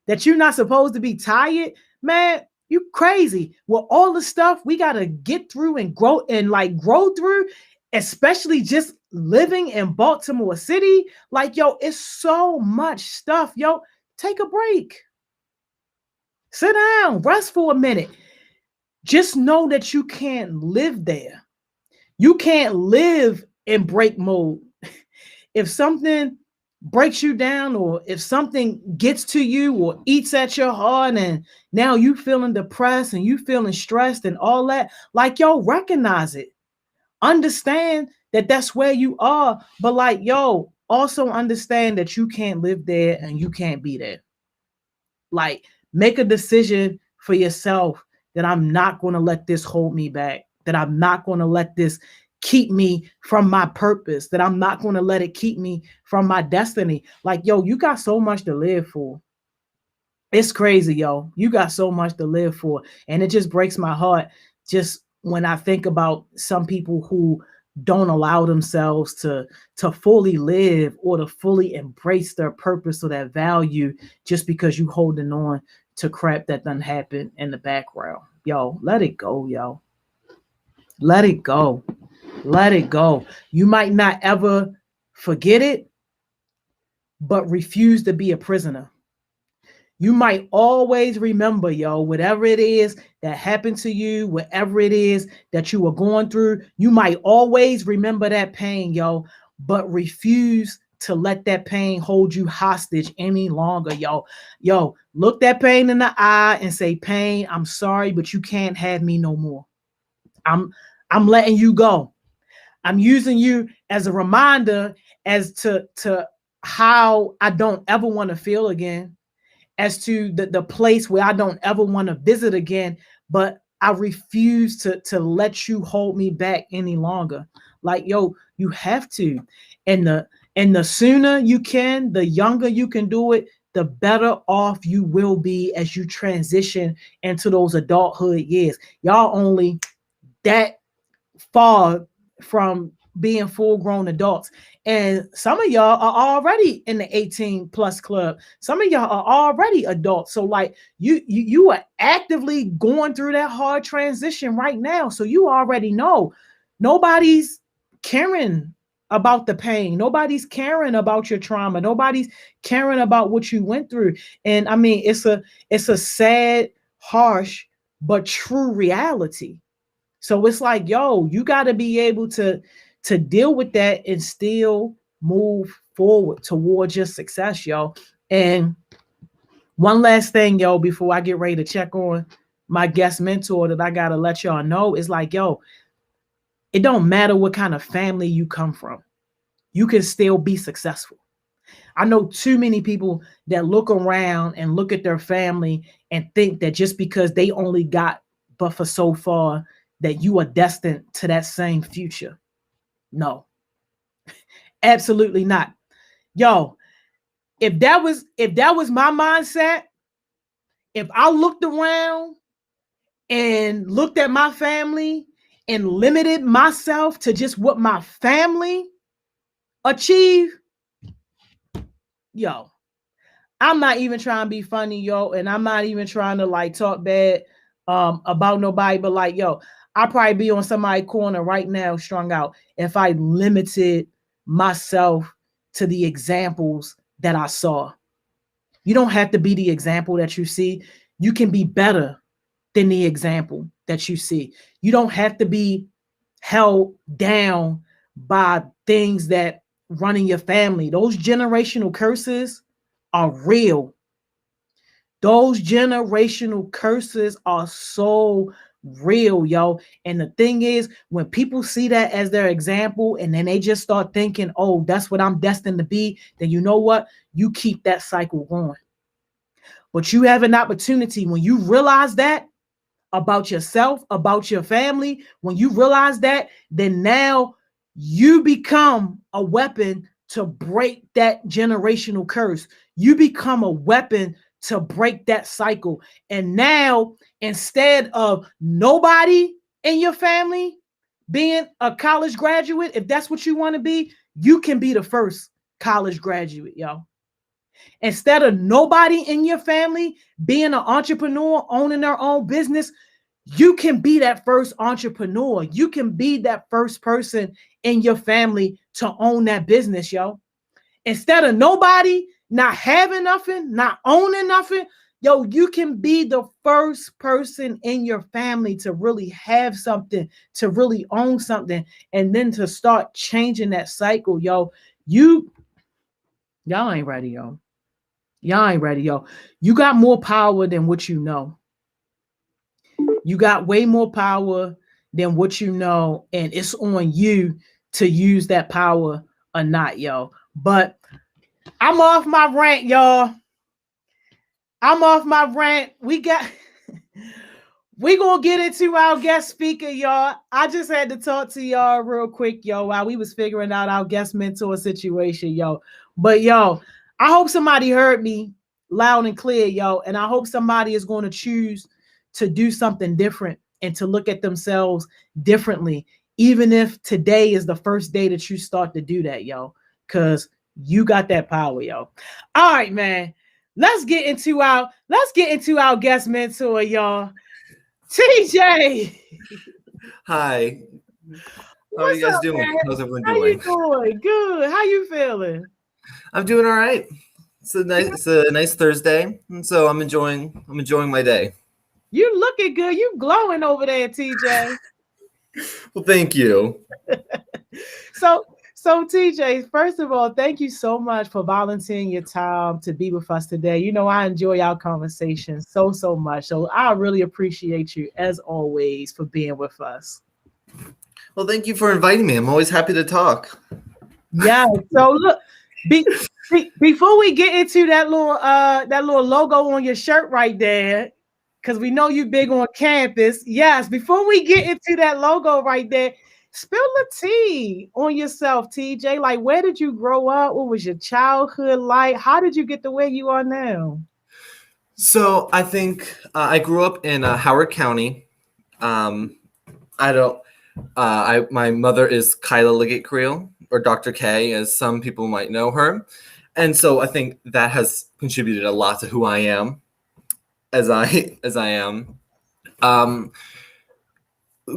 that you're not supposed to be tired. Man, you crazy. Well, all the stuff we got to get through and grow through, especially just living in Baltimore City. Like, yo, it's so much stuff. Yo, take a break. Sit down, rest for a minute. Just know that you can't live there. You can't live in break mode. If something breaks you down, or if something gets to you or eats at your heart, and now you feeling depressed and you feeling stressed and all that, like, yo, recognize it. Understand that that's where you are. But like, yo, also understand that you can't live there and you can't be there. Like, make a decision for yourself that I'm not going to let this hold me back, that I'm not going to let this keep me from my purpose, that I'm not going to let it keep me from my destiny. Like, yo, you got so much to live for. It's crazy, yo. You got so much to live for. And it just breaks my heart just when I think about some people who don't allow themselves to fully live or to fully embrace their purpose or that value, just because you holding on to crap that done happened in the background. Yo, let it go, yo. Let it go. Let it go. You might not ever forget it, but refuse to be a prisoner. You might always remember, yo, whatever it is that happened to you, whatever it is that you were going through, you might always remember that pain, yo, but refuse to let that pain hold you hostage any longer, yo. Yo, look that pain in the eye and say, pain, I'm sorry, but you can't have me no more. I'm letting you go. I'm using you as a reminder as to how I don't ever want to feel again, as to the place where I don't ever want to visit again, but I refuse to let you hold me back any longer. Like, yo, you have to. And the sooner you can, the younger you can do it, the better off you will be as you transition into those adulthood years. Y'all only that far from being full-grown adults, and some of y'all are already in the 18 plus club. Some of y'all are already adults, so like you are actively going through that hard transition right now, so you already know nobody's caring about the pain, nobody's caring about your trauma, nobody's caring about what you went through. And I mean, it's a sad, harsh, but true reality. So it's like, yo, you got to be able to deal with that and still move forward towards your success, yo. And one last thing, yo, before I get ready to check on my guest mentor that I got to let y'all know is like, yo, it don't matter what kind of family you come from. You can still be successful. I know too many people that look around and look at their family and think that just because they only got but for so far, that you are destined to that same future. No, absolutely not. Yo, if that was my mindset, if I looked around and looked at my family and limited myself to just what my family achieved, yo, I'm not even trying to be funny, yo, and I'm not even trying to like talk bad about nobody, but like, yo, I'll probably be on somebody's corner right now, strung out, if I limited myself to the examples that I saw. You don't have to be the example that you see. You can be better than the example that you see. You don't have to be held down by things that run in your family. Those generational curses are real. Those generational curses are so real, yo. And the thing is, when people see that as their example and then they just start thinking, oh, that's what I'm destined to be, then you know what? You keep that cycle going. But you have an opportunity when you realize that about yourself, about your family, when you realize that, then now you become a weapon to break that generational curse. You become a weapon to break that cycle. And now, instead of nobody in your family being a college graduate, if that's what you want to be, you can be the first college graduate, yo. Instead of nobody in your family being an entrepreneur, owning their own business, you can be that first entrepreneur. You can be that first person in your family to own that business, yo. Instead of nobody not having nothing, not owning nothing, yo, you can be the first person in your family to really have something, to really own something, and then to start changing that cycle, yo. Y'all ain't ready, yo. Y'all ain't ready, yo. You got more power than what you know. You got way more power than what you know, and it's on you to use that power or not, yo. But I'm off my rant, y'all. I'm off my rant. We gonna get into our guest speaker, y'all. I just had to talk to y'all real quick, yo, while we was figuring out our guest mentor situation, yo. But yo, I hope somebody heard me loud and clear, yo, and I hope somebody is going to choose to do something different and to look at themselves differently, even if today is the first day that you start to do that, yo, because you got that power, yo. All right, man. Let's get into our guest mentor, y'all. TJ. Hi. How are you guys doing? Man? How's everyone doing? How you doing? Good. How you feeling? I'm doing all right. It's a nice Thursday, and so I'm enjoying my day. You looking good. You glowing over there, TJ. Well, thank you. So So, TJ, first of all, thank you so much for volunteering your time to be with us today. You know, I enjoy our conversation so much. So, I really appreciate you, as always, for being with us. Well, thank you for inviting me. I'm always happy to talk. Yeah. So, look, before we get into that little logo on your shirt right there, because we know you big on campus. Yes. Before we get into that logo right there, spill the tea on yourself, TJ. Like, where did you grow up? What was your childhood like? How did you get the way you are now? So I think I grew up in Howard County. My mother is Kyla Liggett Creel, or Dr. K, as some people might know her. And so I think that has contributed a lot to who I am as I am.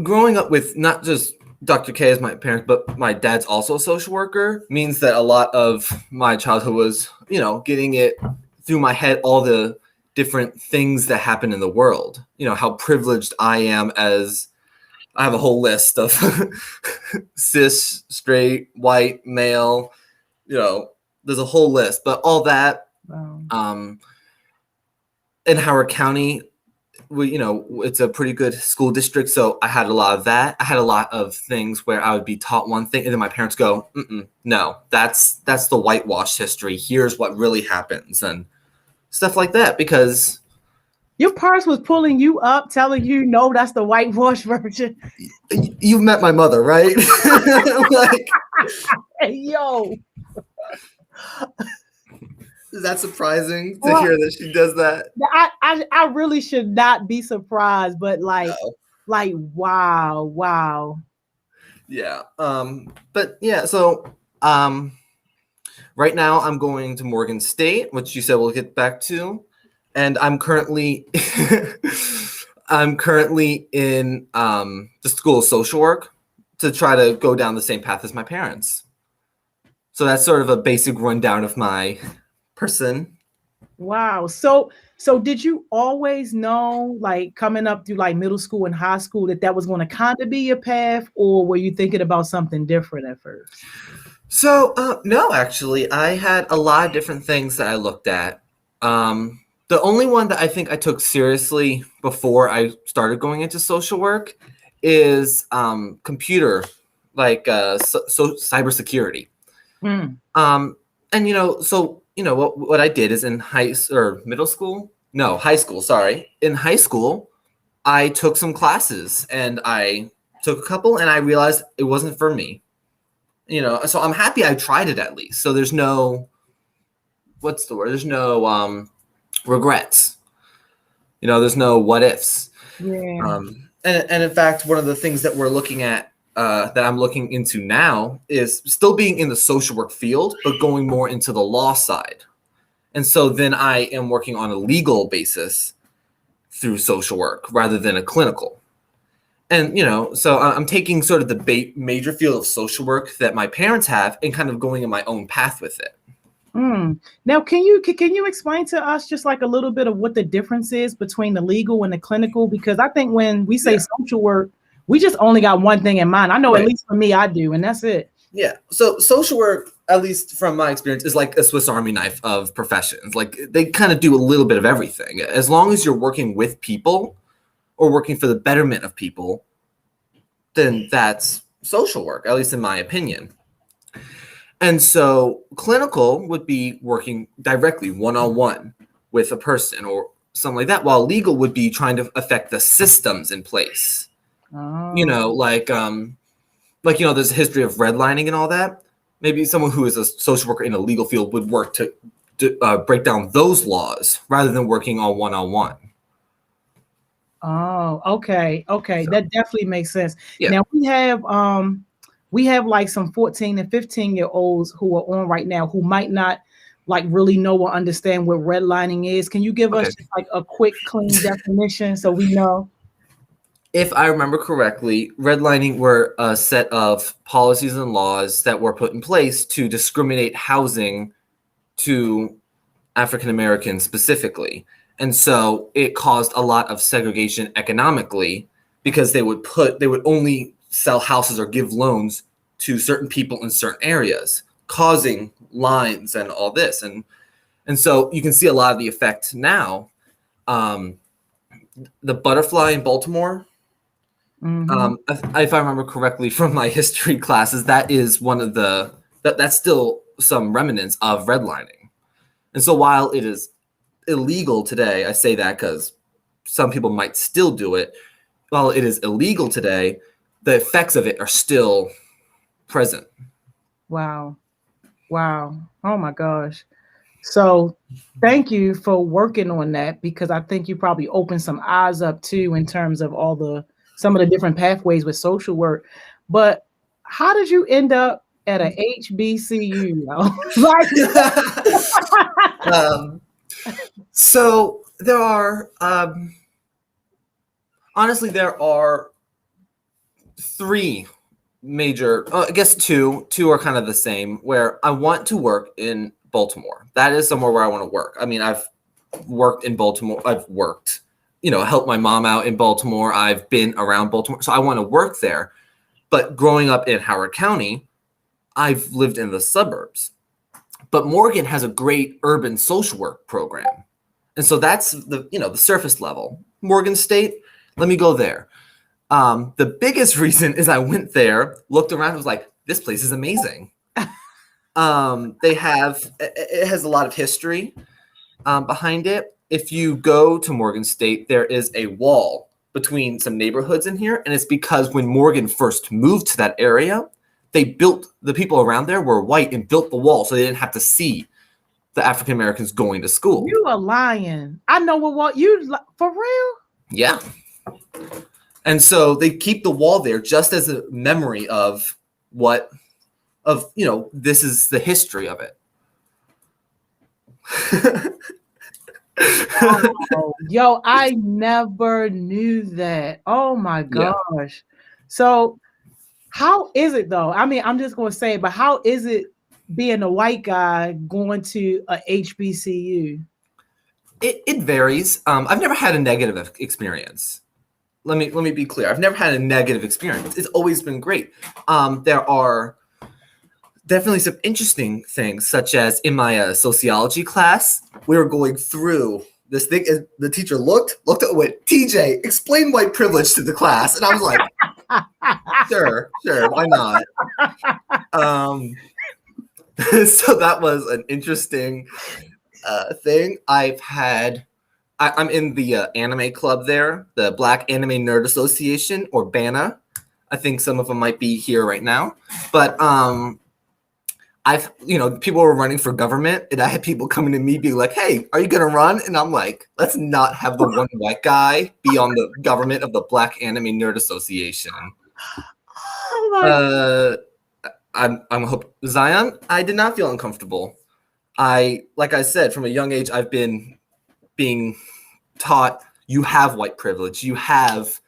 Growing up with not just Dr. K as my parents, but my dad's also a social worker, means that a lot of my childhood was, getting it through my head, all the different things that happen in the world. How privileged I am, as I have a whole list of cis, straight, white, male, there's a whole list, but all that, Wow. In Howard County, it's a pretty good school district. So I had a lot of that. I had a lot of things where I would be taught one thing and then my parents go, no, that's the whitewashed history. Here's what really happens and stuff like that. Because your parents was pulling you up, telling you, no, that's the whitewash version. You've met my mother, right? Like, hey, yo. Is that surprising to hear that she does that? I really should not be surprised, but wow. Yeah. But yeah, so right now I'm going to Morgan State, which you said we'll get back to. And I'm currently in the School of Social Work to try to go down the same path as my parents. So that's sort of a basic rundown of my person. Wow. So did you always know, like coming up through like middle school and high school, that was going to kind of be your path, or were you thinking about something different at first? So no, actually, I had a lot of different things that I looked at. The only one that I think I took seriously before I started going into social work is computer, like so cybersecurity. Mm. And what I did is in high school. Sorry, in high school, I took some classes and I took a couple, and I realized it wasn't for me. So I'm happy I tried it at least. So there's no, what's the word? There's no regrets. There's no what ifs. Yeah. And in fact, one of the things that we're looking at, that I'm looking into now, is still being in the social work field, but going more into the law side. And so then I am working on a legal basis through social work rather than a clinical. And, so I'm taking sort of the major field of social work that my parents have and kind of going in my own path with it. Now, can you explain to us just like a little bit of what the difference is between the legal and the clinical? Because I think when we say social work, we just only got one thing in mind. I know, right. At least for me, I do, and that's it. Yeah. So social work, at least from my experience, is like a Swiss Army knife of professions. Like they kind of do a little bit of everything. As long as you're working with people or working for the betterment of people, then that's social work, at least in my opinion. And so clinical would be working directly one-on-one with a person or something like that, while legal would be trying to affect the systems in place. Oh. There's a history of redlining and all that. Maybe someone who is a social worker in a legal field would work to break down those laws rather than working on one-on-one. Oh, okay. So, that definitely makes sense. Yeah. Now we have like some 14 and 15-year-olds who are on right now who might not like really know or understand what redlining is. Can you give us just like a quick, clean definition so we know? If I remember correctly, redlining were a set of policies and laws that were put in place to discriminate housing to African Americans specifically. And so it caused a lot of segregation economically because they would only sell houses or give loans to certain people in certain areas, causing lines and all this. And so you can see a lot of the effect now. The butterfly in Baltimore, if I remember correctly from my history classes, that is one of that's still some remnants of redlining. And so while it is illegal today, I say that because some people might still do it. While it is illegal today, the effects of it are still present. Wow. Oh my gosh. So thank you for working on that, because I think you probably opened some eyes up too in terms of some of the different pathways with social work. But how did you end up at a HBCU? So there are, honestly, there are three major, I guess two are kind of the same, where I want to work in Baltimore. That is somewhere where I want to work. I mean, I've worked in Baltimore. I've worked, helped my mom out in Baltimore. I've been around Baltimore. So I want to work there. But growing up in Howard County, I've lived in the suburbs. But Morgan has a great urban social work program. And so that's the surface level. Morgan State, let me go there. The biggest reason is I went there, looked around, and was like, this place is amazing. It has a lot of history behind it. If you go to Morgan State, there is a wall between some neighborhoods in here. And it's because when Morgan first moved to that area, the people around there were white and built the wall so they didn't have to see the African Americans going to school. You are lying. I know what you, for real? Yeah. And so they keep the wall there just as a memory of this is the history of it. Oh, yo, I never knew that. Oh my gosh. Yeah. So how is it though? I mean, I'm just going to say, but how is it being a white guy going to a HBCU? It varies. I've never had a negative experience. Let me be clear. I've never had a negative experience. It's always been great. There are definitely some interesting things, such as in my sociology class, we were going through this thing. And the teacher looked at went, TJ, explain white privilege to the class. And I was like, sure, why not? So that was an interesting thing. I'm in the anime club there, the Black Anime Nerd Association, or BANA. I think some of them might be here right now. But people were running for government, and I had people coming to me being like, hey, are you going to run? And I'm like, let's not have the one white guy be on the government of the Black Anime Nerd Association. I'm hope Zion, I did not feel uncomfortable. Like I said, from a young age, I've been being taught you have white privilege, you have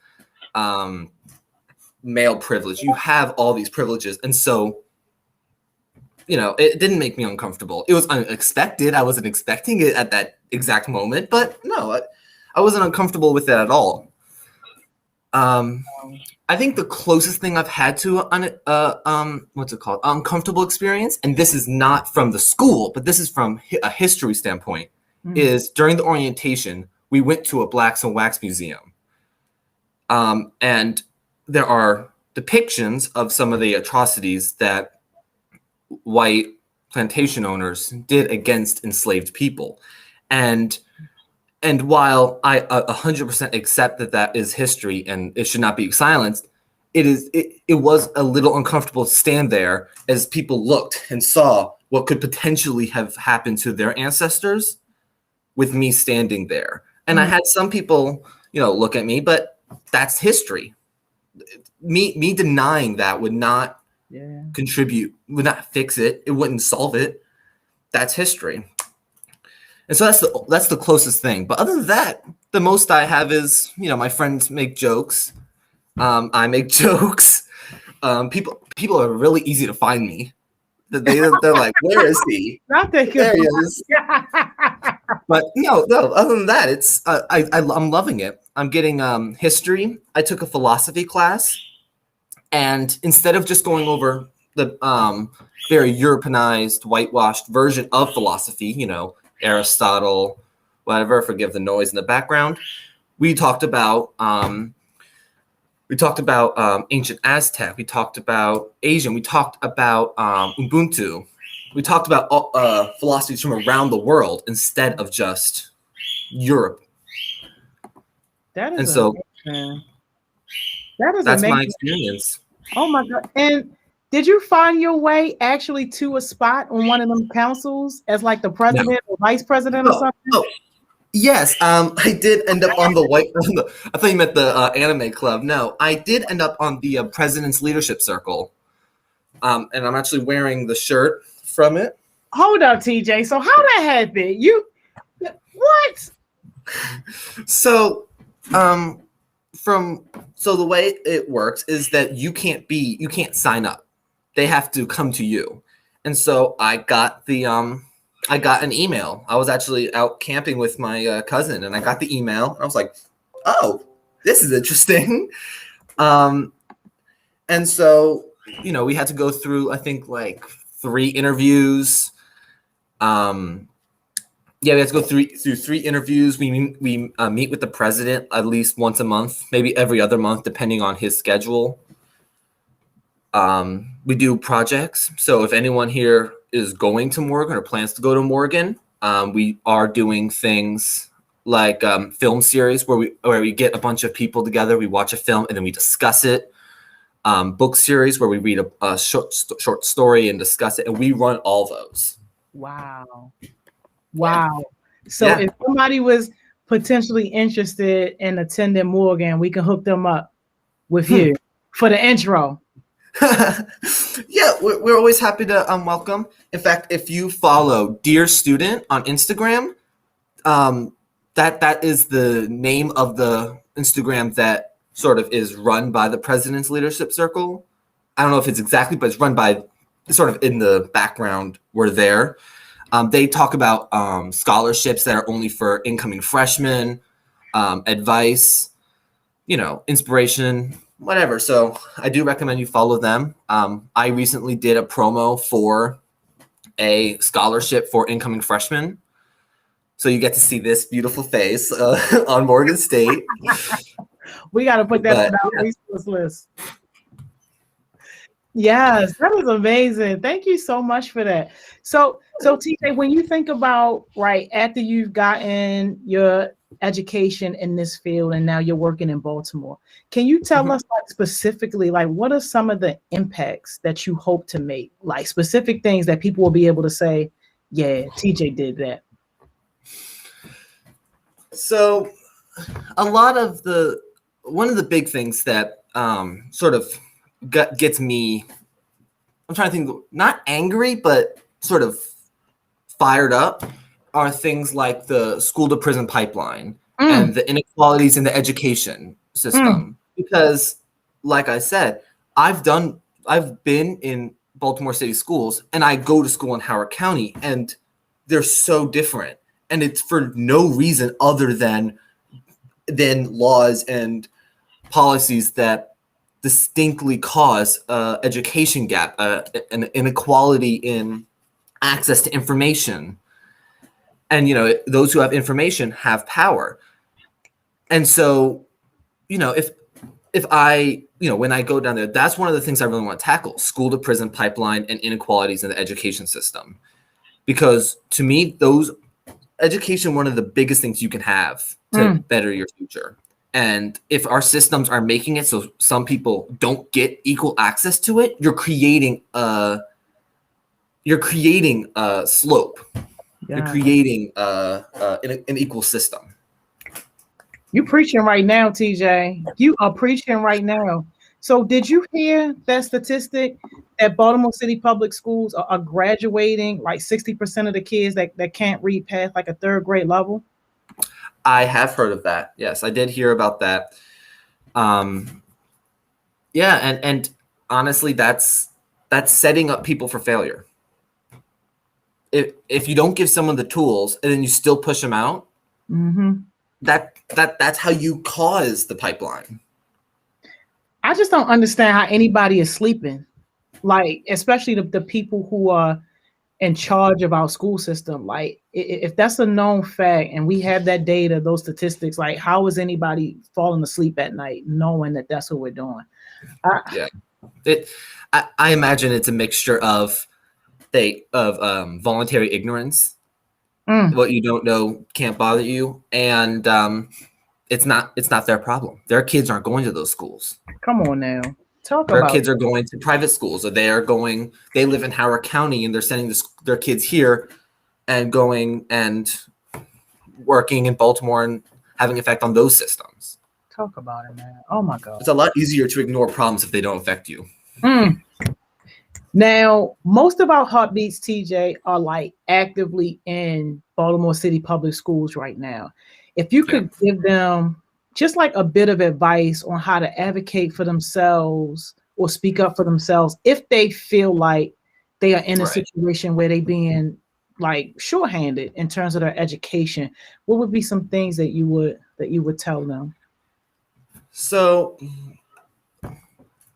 male privilege, you have all these privileges. And so, it didn't make me uncomfortable. It was unexpected. I wasn't expecting it at that exact moment, but no, I wasn't uncomfortable with it at all. I think the closest thing I've had to uncomfortable experience, and this is not from the school, but this is from a history standpoint, is during the orientation, we went to a Blacks and Wax museum. And there are depictions of some of the atrocities that white plantation owners did against enslaved people. And while I 100% accept that is history and it should not be silenced, it was a little uncomfortable to stand there as people looked and saw what could potentially have happened to their ancestors with me standing there. And I had some people, look at me, but that's history. Me denying that would not contribute, would not fix it. It wouldn't solve it. That's history. And so that's the closest thing. But other than that, the most I have is, my friends make jokes. I make jokes. People are really easy to find me. They're like, where is he? There he is. But no. Other than that, it's I'm loving it. I'm getting history. I took a philosophy class, and instead of just going over very Europeanized, whitewashed version of philosophy, you know, Aristotle, whatever, forgive the noise in the background. We talked about ancient Aztec. We talked about Asian. We talked about Ubuntu. We talked about philosophies from around the world instead of just Europe. That is And so amazing. That is that's amazing. my experience. Oh my God. And did you find your way actually to a spot on one of them councils as like the president or vice president or something? Oh, yes. I did end up on the I thought you meant the anime club. No, I did end up on the President's Leadership Circle. And I'm actually wearing the shirt from it. Hold up, TJ. So how that happened? What? So, the way it works is that you can't sign up. They have to come to you. And so I got an email. I was actually out camping with my cousin, and I got the email. I was like, "Oh, this is interesting." And so, you know, we had to go through, I think, like 3 interviews. We had to go through 3 interviews. We meet with the president at least once a month, maybe every other month, depending on his schedule. We do projects. So if anyone here is going to Morgan or plans to go to Morgan, we are doing things like film series where we get a bunch of people together, we watch a film, and then we discuss it. Book series where we read a short story and discuss it, and we run all those. Wow. So if somebody was potentially interested in attending Morgan, we can hook them up with you for the intro. Yeah, we're always happy to welcome. In fact, if you follow Dear Student on Instagram, that is the name of the Instagram that sort of is run by the President's Leadership Circle. I don't know if it's exactly, but it's run by sort of in the background. We're there. They talk about scholarships that are only for incoming freshmen, advice, you know, inspiration, whatever. So I do recommend you follow them. I recently did a promo for a scholarship for incoming freshmen. So you get to see this beautiful face on Morgan State. We got to put that on our resource list. Yes, that is amazing. Thank you so much for that. So TJ, when you think about, right, after you've gotten your education in this field and now you're working in Baltimore, can you tell us like specifically, like what are some of the impacts that you hope to make? Like specific things that people will be able to say, yeah, TJ did that. So one of the big things that sort of gets me, I'm trying to think, not angry, but sort of fired up, are things like the school to prison pipeline and the inequalities in the education system. Because like I said, I've been in Baltimore City schools, and I go to school in Howard County, and they're so different. And it's for no reason other than laws and policies that distinctly cause education gap, an inequality in access to information. And, you know, those who have information have power. And so, you know, if I, you know, when I go down there, that's one of the things I really want to tackle: school to prison pipeline and inequalities in the education system. Because to me, education, one of the biggest things you can have to better your future. And if our systems are making it so some people don't get equal access to it, you're creating a slope. Yeah. You're creating an equal system. You're preaching right now, TJ. You are preaching right now. So did you hear that statistic that Baltimore City Public Schools are graduating like 60% of the kids that can't read past like a 3rd grade level? I have heard of that. Yes, I did hear about that. Yeah, and honestly, that's setting up people for failure. If you don't give someone the tools and then you still push them out, that's how you cause the pipeline. I just don't understand how anybody is sleeping. like especially the people who are in charge of our school system. Like if that's a known fact and we have that data, those statistics, like how is anybody falling asleep at night knowing that that's what we're doing? Yeah, I imagine it's a mixture of voluntary ignorance. What you don't know can't bother you, and it's not their problem. Their kids aren't going to those schools. Come on now. Their kids are going to private schools, or they live in Howard County and they're sending their kids here and going and working in Baltimore and having effect on those systems. Talk about it, man. Oh my God. It's a lot easier to ignore problems if they don't affect you. Now, most of our heartbeats, TJ, are like actively in Baltimore City public schools right now. If you could give them just like a bit of advice on how to advocate for themselves or speak up for themselves if they feel like they are in a situation where they being like shorthanded in terms of their education, what would be some things that you would tell them? So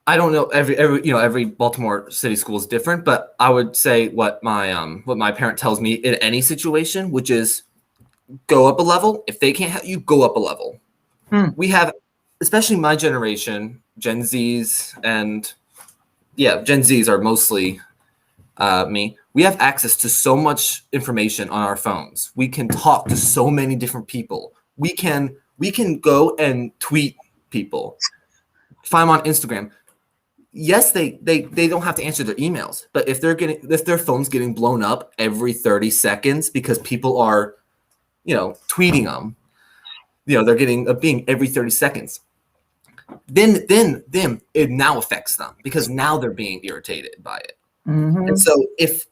I don't know, every Baltimore City school is different, but I would say what my parent tells me in any situation, which is go up a level. If they can't help you, go up a level. We have, especially my generation, Gen Zs, and Gen Zs are mostly me. We have access to so much information on our phones. We can talk to so many different people. We can go and tweet people, find them on Instagram. Yes, they don't have to answer their emails, but if their phone's getting blown up every 30 seconds because people are, tweeting them, they're getting a ping every 30 seconds. Then it now affects them because now they're being irritated by it. And so if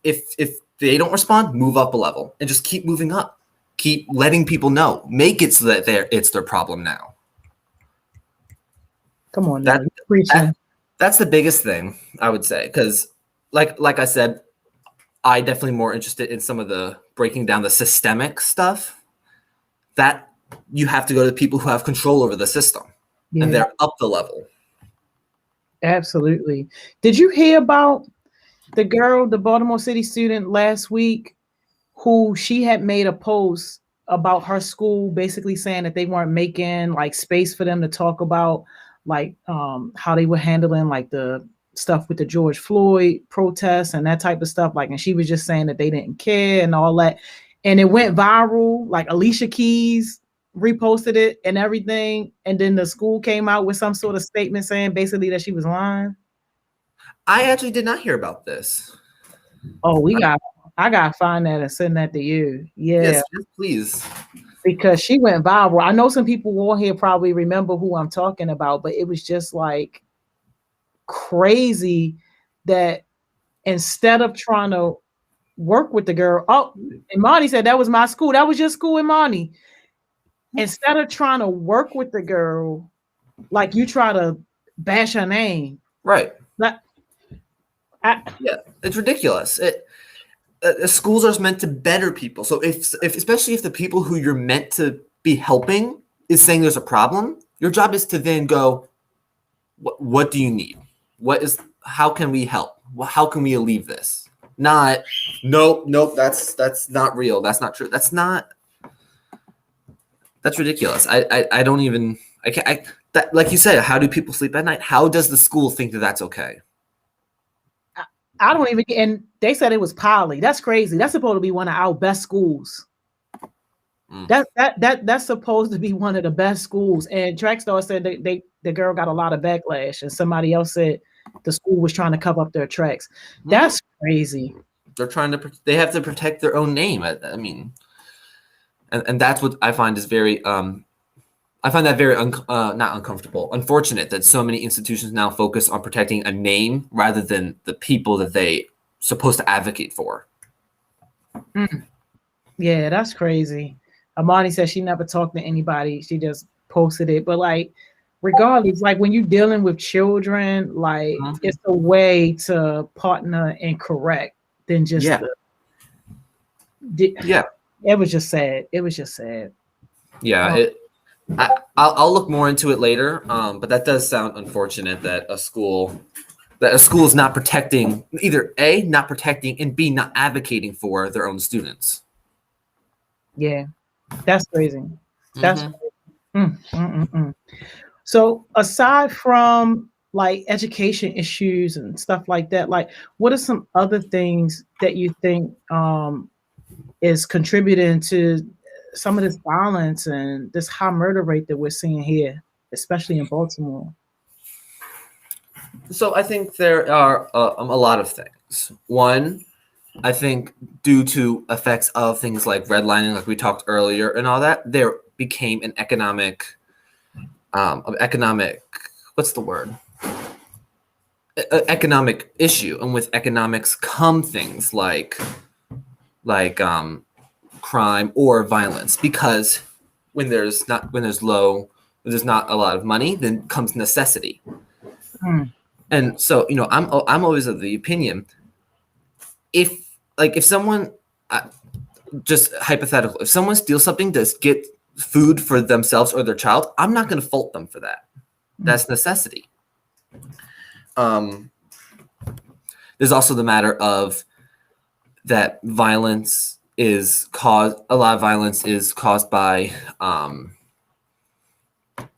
they don't respond, move up a level and just keep moving up. Keep letting people know. Make it so that it's their problem now. Come on, that's the biggest thing I would say, because like I said, I definitely more interested in some of the breaking down the systemic stuff. That you have to go to people who have control over the system, and they're up the level. Absolutely. Did you hear about the Baltimore City student last week, who she had made a post about her school, basically saying that they weren't making like space for them to talk about like how they were handling like the stuff with the George Floyd protests and that type of stuff. Like, and she was just saying that they didn't care and all that. And it went viral, like Alicia Keys reposted it and everything. And then the school came out with some sort of statement saying basically that she was lying. I actually did not hear about this. Oh, I got to find that and send that to you. Yeah. Yes, please. Because she went viral. I know some people on here probably remember who I'm talking about, but it was just like crazy that instead of trying to work with the girl. Oh, Imani said that was my school. That was your school, Imani. Instead of trying to work with the girl, like you try to bash her name. Right. It's ridiculous. Schools are meant to better people. So if especially if the people who you're meant to be helping is saying there's a problem, your job is to then go, what do you need? How can we help? How can we alleviate this? Not, nope, that's not real. That's not true. That's ridiculous. I don't even, that, like you said, how do people sleep at night? How does the school think that that's okay? I don't even, and they said it was Poly. That's crazy. That's supposed to be one of our best schools. That's supposed to be one of the best schools. And Trackstar said the girl got a lot of backlash, and somebody else said the school was trying to cover up their tracks. That's crazy. They have to protect their own name. I mean, and that's what I find is very, I find that very not uncomfortable, unfortunate that so many institutions now focus on protecting a name rather than the people that they supposed to advocate for. Yeah, that's crazy. Amani said she never talked to anybody. She just posted it. But like, regardless, like when you're dealing with children, like it's a way to partner and correct than just It was just sad. It was just sad. Yeah, I'll look more into it later. But that does sound unfortunate that a school that a school is not protecting, either A, not protecting, and B, not advocating for their own students. Yeah, that's crazy. That's Mhm. So aside from like education issues and stuff like that, like what are some other things that you think is contributing to some of this violence and this high murder rate that we're seeing here, especially in Baltimore? So I think there are a lot of things. One, I think due to effects of things like redlining, like we talked earlier, and all that, there became an economic, what's the word? Economic issue, and with economics come things like crime or violence, because when there's not a lot of money, then comes necessity. And so, I'm always of the opinion, if someone, just hypothetical, if someone steals something to get food for themselves or their child, I'm not going to fault them for that. That's necessity. There's also the matter of that a lot of violence is caused by,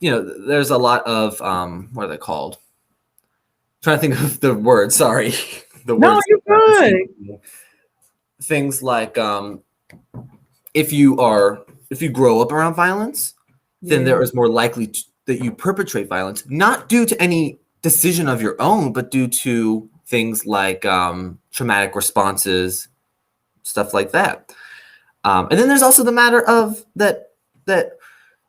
there's a lot of, what are they called? Trying to think of the word. Sorry, No, you're good. Things like if you grow up around violence, then there is more likely that you perpetrate violence, not due to any decision of your own, but due to things like traumatic responses, stuff like that. And then there's also the matter of that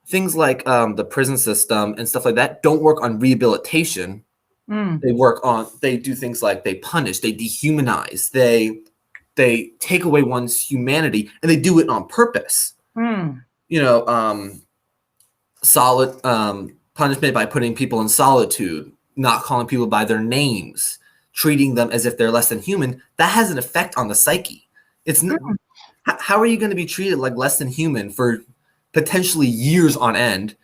things like the prison system and stuff like that don't work on rehabilitation. They do things like they punish, they dehumanize, they take away one's humanity, and they do it on purpose. Solid punishment by putting people in solitude, not calling people by their names, treating them as if they're less than human. That has an effect on the psyche. It's not, how are you going to be treated like less than human for potentially years on end,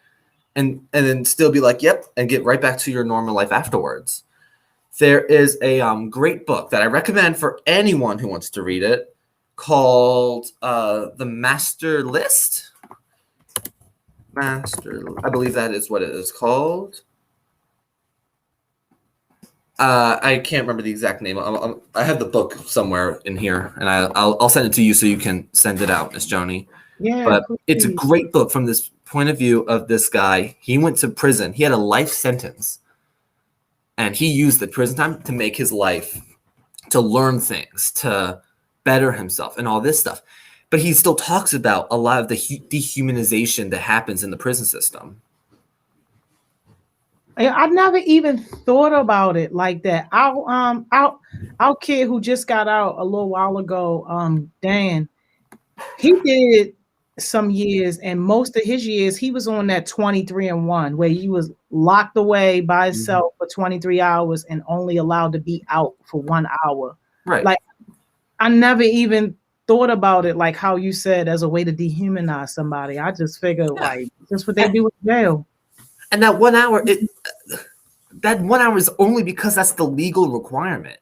and then still be like, yep, and get right back to your normal life afterwards? There is a great book that I recommend for anyone who wants to read it, called The Master List. I believe that is what it is called. I can't remember the exact name. I have the book somewhere in here, and I'll send it to you so you can send it out, Miss Joni. Yeah, but please. It's a great book from this point of view of this guy. He went to prison. He had a life sentence, and he used the prison time to make his life, to learn things, to better himself, and all this stuff. But he still talks about a lot of the dehumanization that happens in the prison system. I never even thought about it like that. Our kid who just got out a little while ago, Dan, he did some years, and most of his years he was on that 23-1, where he was locked away by himself for 23 hours and only allowed to be out for 1 hour. Right. Like, I never even thought about it like how you said, as a way to dehumanize somebody. I just figured like that's what they do with jail. And that 1 hour, that 1 hour is only because that's the legal requirement.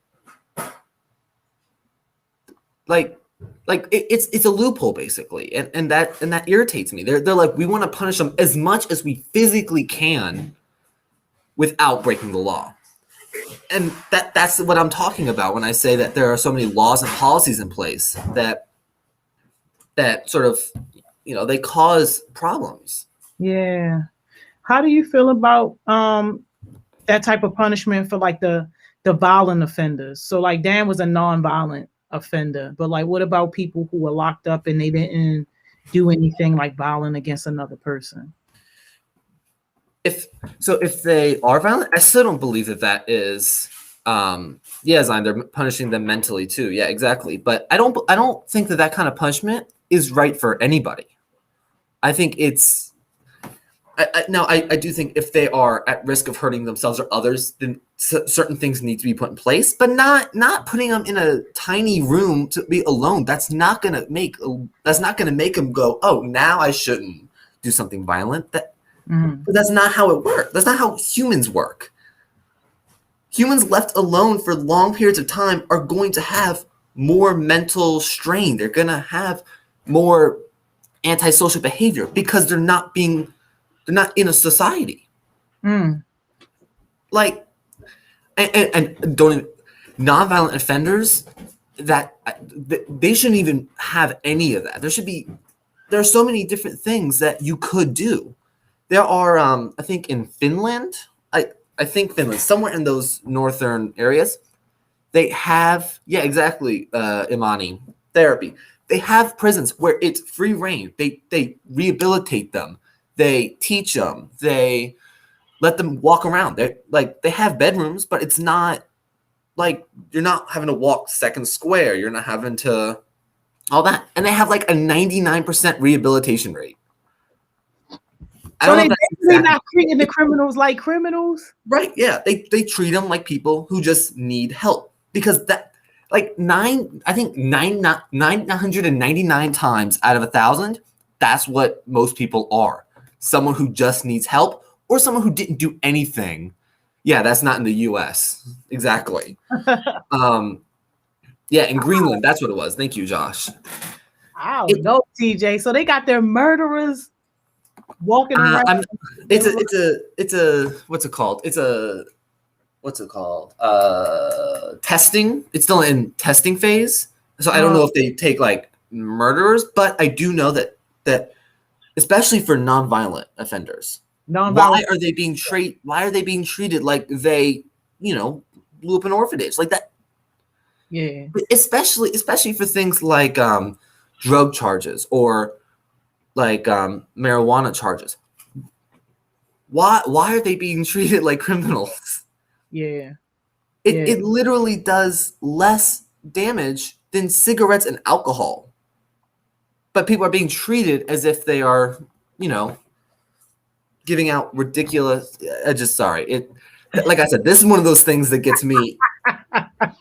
It's a loophole basically, and that irritates me. They're like, we want to punish them as much as we physically can without breaking the law. And that's what I'm talking about when I say that there are so many laws and policies in place that sort of, they cause problems. Yeah. How do you feel about that type of punishment for like the violent offenders? So like Dan was a non-violent offender, but like what about people who were locked up and they didn't do anything like violent against another person? If they are violent, I still don't believe that is Zion, they're punishing them mentally too. Yeah, exactly. But I don't think that kind of punishment is right for anybody. I think it's I do think if they are at risk of hurting themselves or others, then certain things need to be put in place, but not putting them in a tiny room to be alone. That's not gonna make them go, oh, now I shouldn't do something violent. But that's not how it works. That's not how humans work. humans left alone for long periods of time are going to have more mental strain. They're going to have more antisocial behavior because they're not in a society. Like, and don't nonviolent offenders, that they shouldn't even have any of that. There are so many different things that you could do. There are, I think in Finland, I think Finland, somewhere in those northern areas, they have, yeah, exactly, Imani, therapy. They have prisons where it's free reign. They rehabilitate them. They teach them. They let them walk around. They have bedrooms, but it's not like you're not having to walk Second Square. You're not having to all that. And they have like a 99% rehabilitation rate. So they basically not treating the criminals like criminals? Right, yeah. They treat them like people who just need help. Because that, like 999 times out of 1,000, that's what most people are. Someone who just needs help or someone who didn't do anything. Yeah, that's not in the US. Exactly. Yeah, in Greenland, that's what it was. Thank you, Josh. I don't know, TJ. So they got their murderers walking around. It's a what's it called? Testing. It's still in testing phase. So I don't know if they take like murderers, but I do know that especially for nonviolent offenders. Why are they being treated like they, blew up an orphanage like that? Yeah. Especially for things like drug charges or like marijuana charges. Why are they being treated like criminals? Yeah. It literally does less damage than cigarettes and alcohol. But people are being treated as if they are, giving out ridiculous. Like I said, this is one of those things that gets me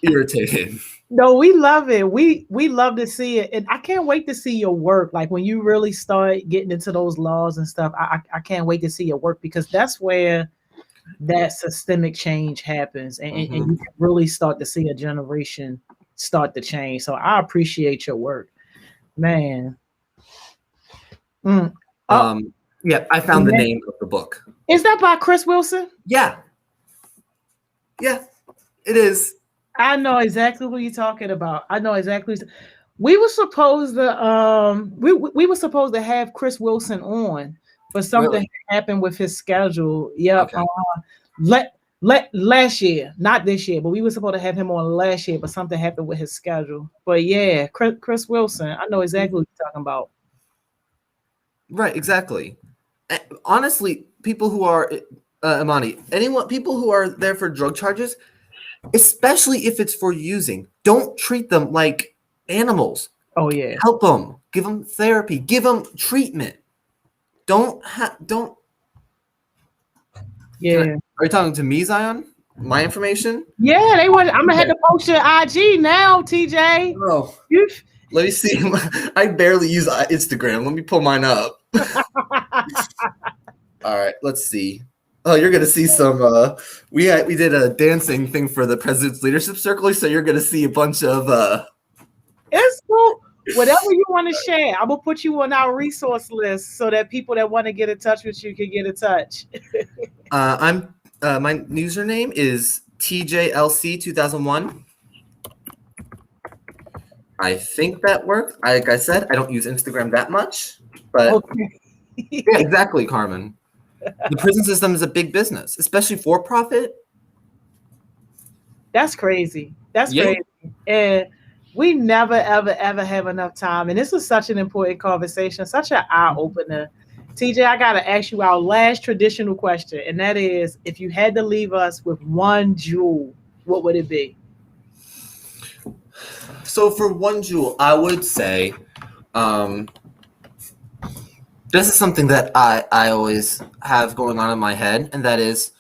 irritated. No, we love it. We love to see it, and I can't wait to see your work. Like when you really start getting into those laws and stuff, I can't wait to see your work because that's where that systemic change happens, and you can really start to see a generation start to change. So I appreciate your work, man. Yeah, I found the name of the book. Is that by Chris Wilson? Yeah, it is. I know exactly who you're talking about. I know exactly. We were supposed to we were supposed to have Chris Wilson on, but something happened with his schedule. Yep. Okay. Last year, not this year, but we were supposed to have him on last year, but something happened with his schedule. But yeah, Chris Wilson, I know exactly what you're talking about. Right, exactly. Honestly, people who are Imani, people who are there for drug charges, especially if it's for using, don't treat them like animals. Oh yeah. Help them. Give them therapy. Give them treatment. Don't. Yeah. Are you talking to me, Zion? My information? Yeah, they want. I'm gonna have to post your IG now, TJ. Oh, let me see. I barely use Instagram. Let me pull mine up. All right, let's see. Oh, you're gonna see some. We did a dancing thing for the President's Leadership Circle, so you're gonna see a bunch of. It's cool. Whatever you want to share, I'm gonna put you on our resource list so that people that want to get in touch with you can get in touch. My username is TJLC2001. I think that worked. Like I said, I don't use Instagram that much, but okay. Yeah, exactly, Carmen. The prison system is a big business, especially for profit. That's crazy. That's crazy. And we never, ever, ever have enough time. And this was such an important conversation, such an eye opener. TJ, I got to ask you our last traditional question. And that is, if you had to leave us with one jewel, what would it be? So for one jewel, I would say, this is something that I always have going on in my head, and that is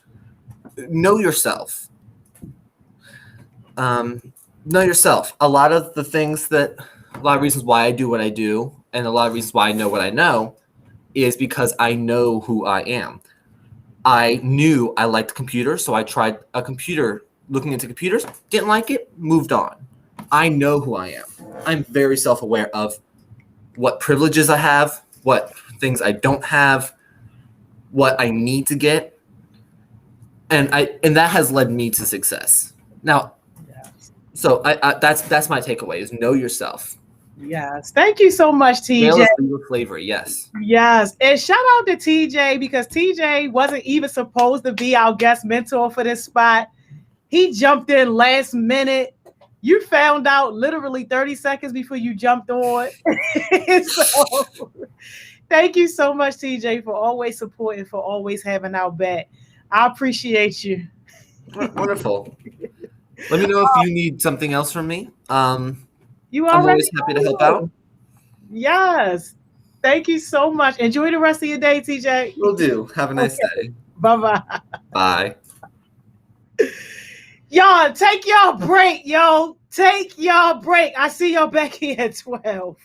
know yourself. Know yourself. A lot of reasons why I do what I do, and a lot of reasons why I know what I know, is because I know who I am. I knew I liked computers, so I tried a computer looking into computers, didn't like it, moved on. I know who I am. I'm very self-aware of what privileges I have, what things I don't have, what I need to get, and that has led me to success. Now, so that's my takeaway: is know yourself. Yes. Thank you so much, TJ. Fearless legal slavery, yes. Yes. And shout out to TJ because TJ wasn't even supposed to be our guest mentor for this spot. He jumped in last minute. You found out literally 30 seconds before you jumped on. So, thank you so much, TJ, for always supporting, for always having our back. I appreciate you. Wonderful. Let me know if you need something else from me. You I'm already always happy to help out. Yes. Thank you so much. Enjoy the rest of your day, TJ. Will do. Have a nice day. Bye-bye. Bye. Y'all, take y'all break, yo. Take y'all break. I see y'all back here at 12.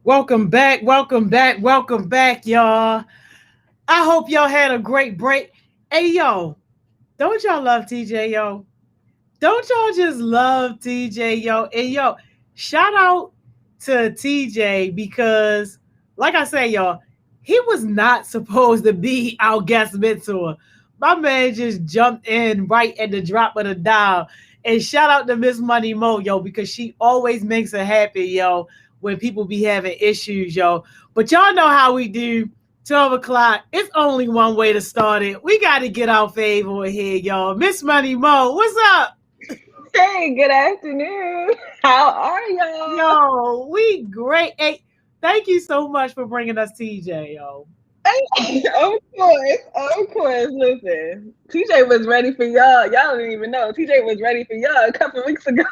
Welcome back, welcome back, welcome back, y'all. I hope y'all had a great break. Hey, yo, don't y'all love TJ, yo? Don't y'all just love TJ, yo? And yo, shout out to TJ because, like I say, y'all, he was not supposed to be our guest mentor. My man just jumped in right at the drop of the dial. And shout out to Miss Money Mo, yo, because she always makes it happen, yo, when people be having issues, yo. But y'all know how we do. 12 o'clock. It's only one way to start it. We got to get our favor here, y'all. Miss Money Mo, what's up? Hey, good afternoon. How are y'all? Yo, we great. Hey, thank you so much for bringing us TJ, yo. Of course. Listen, TJ was ready for y'all. Y'all didn't even know. TJ was ready for y'all a couple of weeks ago.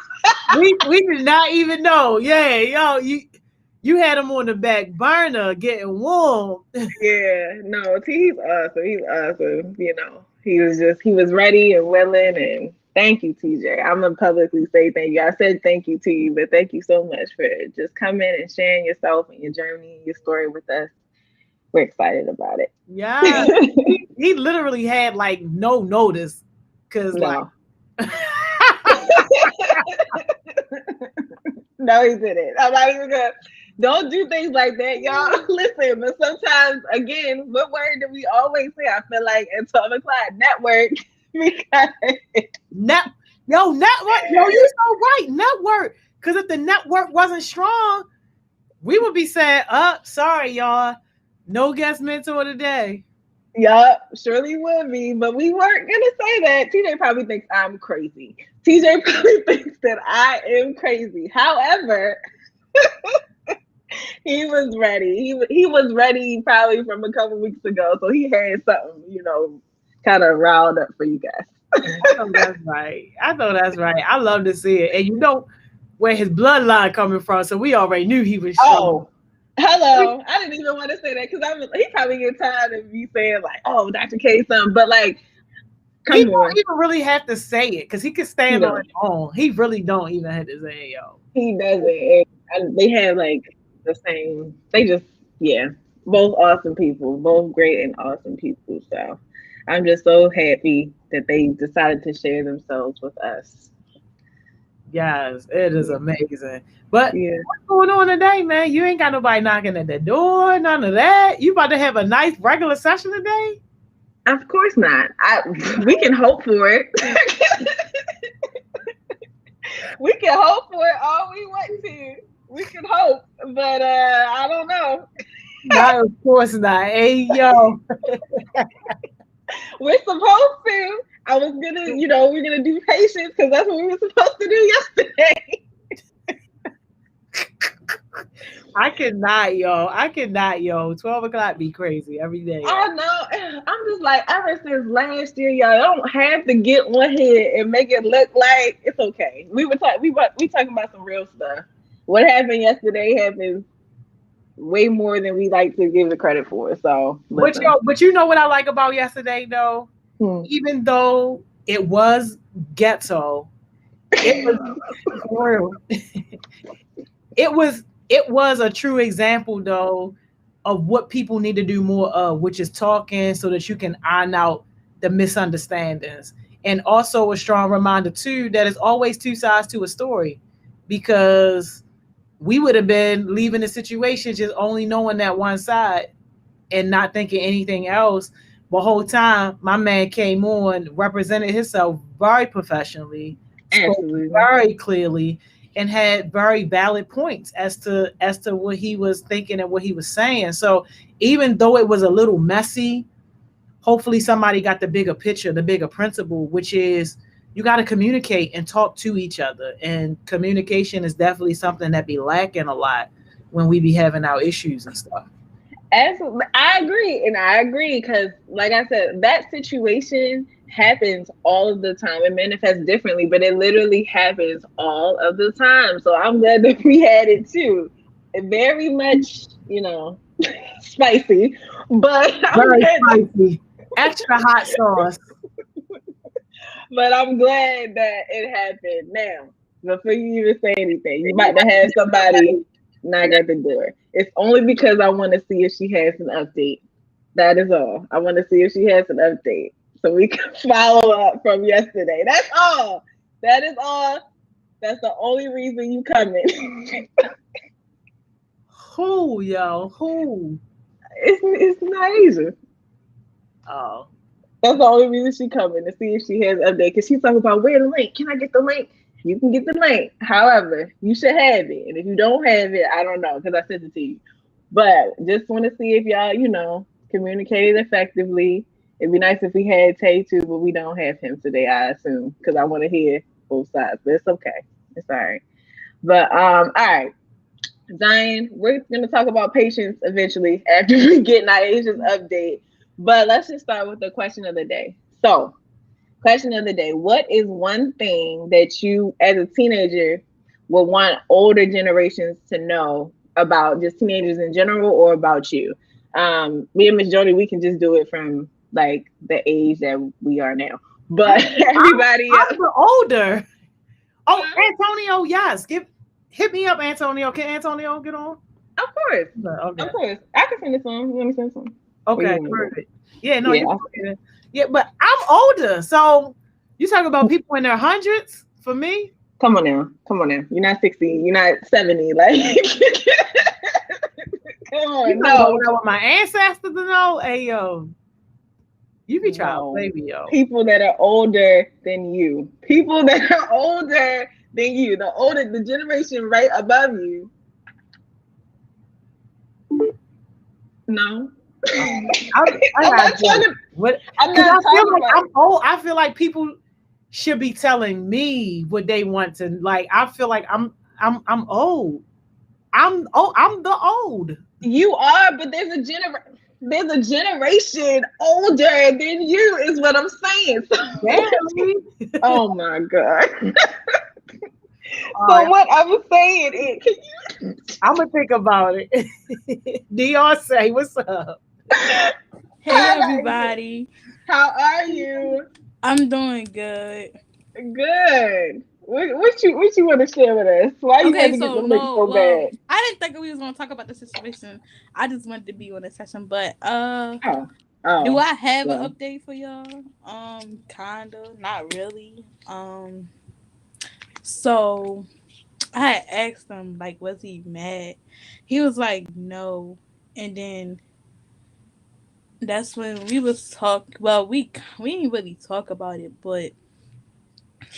we did not even know. Yeah, yo, you had him on the back burner getting warm. Yeah, no, he's awesome. He's awesome. You know, he was ready and willing. And thank you, TJ. I'm gonna publicly say thank you. I said thank you to you, but thank you so much for just coming and sharing yourself and your journey and your story with us. We're excited about it. Yeah, he literally had like no notice because no. No, he didn't. I'm not even gonna. Don't do things like that, y'all. Listen, but sometimes, again, what word do we always say? I feel like at 12 o'clock, network. Network. Yo, you so right. Network. Because if the network wasn't strong, we would be saying, sorry, y'all. No guest mentor today. Yup, surely would be. But we weren't going to say that. TJ probably thinks I'm crazy. TJ probably thinks that I am crazy. However, he was ready. He was ready probably from a couple weeks ago. So he had something, kind of riled up for you guys. I know that's right. I love to see it. And you know where his bloodline coming from. So we already knew he was strong. Oh, hello. I didn't even want to say that because he probably get tired of me saying like, oh, Dr. K something. But like, he don't even really have to say it because he can stand on his own. He really don't even have to say it, yo. He doesn't. And they have like the same. They just, both awesome people, both great and awesome people. So I'm just so happy that they decided to share themselves with us. Yes, it is amazing. But what's going on today, man? You ain't got nobody knocking at the door, none of that. You about to have a nice regular session today? Of course not. We can hope for it. We can hope for it all we want to. We can hope, but I don't know. No, of course not. Hey, yo. We're supposed to. I was gonna, we're gonna do patience because that's what we were supposed to do yesterday. I cannot, yo. 12 o'clock be crazy every day. I know. I'm just like, ever since last year, y'all don't have to get on here and make it look like it's okay. We talking about some real stuff. What happened yesterday happens way more than we like to give it credit for. So, but you know what I like about yesterday, though? Even though it was ghetto, it was a true example, though, of what people need to do more of, which is talking so that you can iron out the misunderstandings. And also a strong reminder, too, that it's always two sides to a story, because we would have been leaving the situation just only knowing that one side and not thinking anything else. The whole time, my man came on, represented himself very professionally, spoke very clearly, and had very valid points as to what he was thinking and what he was saying. So even though it was a little messy, hopefully somebody got the bigger picture, the bigger principle, which is you got to communicate and talk to each other. And communication is definitely something that be lacking a lot when we be having our issues and stuff. Absolutely. I agree because, like I said, that situation happens all of the time. It manifests differently, but it literally happens all of the time. So I'm glad that we had it too. Very much, spicy, but very spicy. Extra hot sauce. But I'm glad that it happened. Now, before you even say anything, you might have somebody Knock at the door. It's only because I want to see if she has an update. That is all. I want to see if she has an update so we can follow up from yesterday. That's all. That is all. That's the only reason you coming. Who, yo? Who? It's Naija. Oh. That's the only reason she coming, to see if she has an update. Because she's talking about, where the link? Can I get the link? You can get the link. However, you should have it. And if you don't have it, I don't know, because I sent it to you. But just want to see if y'all, communicated effectively. It'd be nice if we had Tay too, but we don't have him today, I assume, because I want to hear both sides. But it's okay. It's all right. But all right. Zion, we're gonna talk about patience eventually after we get Naija's update. But let's just start with the question of the day. So, question of the day: what is one thing that you, as a teenager, would want older generations to know about just teenagers in general, or about you? Me and Miss Jody, we can just do it from like the age that we are now. But everybody, I'm the older. Oh, Antonio, yes. Hit me up, Antonio. Can Antonio get on? Of course. Okay. Of course. I can send this on. You want me to send some? Okay, perfect. Yeah, no, yeah, but I'm older. So you talking about people in their hundreds for me? Come on now. You're not 60. You're not 70. Like, come on. You know what I want my ancestors to know? Hey, yo. You be trying to play me, yo. People that are older than you. People that are older than you. The generation right above you. No. I feel like people should be telling me what they want to. Like, I feel like I'm old. I'm the old. You are, but there's a generation older than you, is what I'm saying. Oh my God. So what I was saying is, I'm gonna think about it. Dion, say what's up? Hey everybody. How are you? I'm doing good. Good. What you want to share with us? Why you had to get the link so bad? I didn't think we was gonna talk about the situation. I just wanted to be on the session, but do I have an update for y'all? Kinda, not really. So I had asked him, like, was he mad? He was like, no. And then that's when we was talk. Well, we didn't really talk about it, but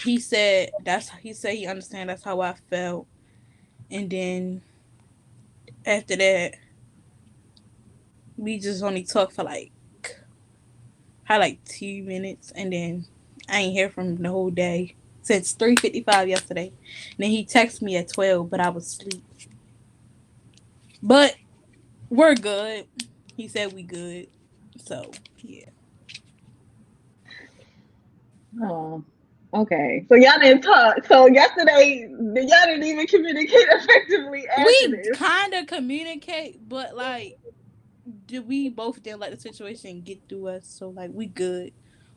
he said he understand that's how I felt. And then after that, we just only talked for like 2 minutes, and then I ain't hear from him the whole day since 3:55 yesterday. And then he texted me at 12, but I was asleep. But we're good. He said we good. So yeah. Oh, okay. So y'all didn't talk. So yesterday, y'all didn't even communicate effectively. We kind of communicate, but like, we both didn't let the situation get through us. So like, we good.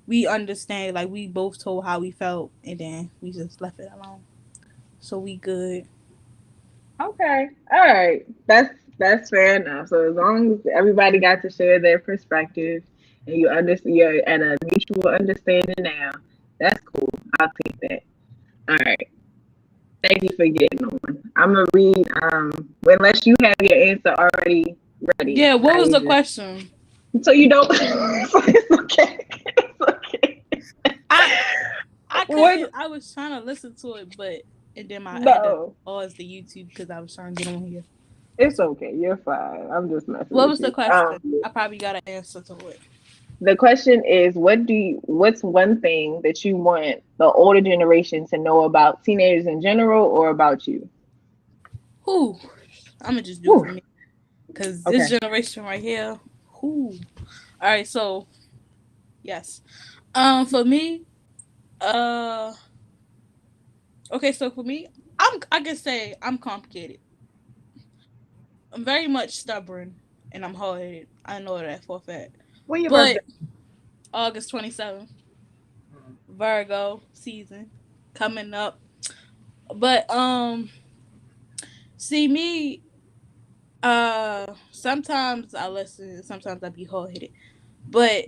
We understand. Like, we both told how we felt, and then we just left it alone. So we good. Okay. All right. That's fair enough. So as long as everybody got to share their perspective and you're at a mutual understanding now, that's cool. I'll take that. All right. Thank you for getting on. I'm gonna read. Unless you have your answer already ready. Yeah. What was the question? So you don't. It's okay. It's okay. I was trying to listen to it, but and then I had to pause the YouTube because I was trying to get on here. It's okay. You're fine. I'm just messing. What was the question? I probably got an answer to it. The question is, what's one thing that you want the older generation to know about teenagers in general, or about you? I'm gonna just do it for me, because this generation right here. All right, so yes, for me, okay, so for me, I can say I'm complicated. I'm very much stubborn, and I'm hard-headed. I know that for a fact. When your birthday? August 27th, Virgo season coming up. But see, me, Sometimes I listen, sometimes I be hard-headed. But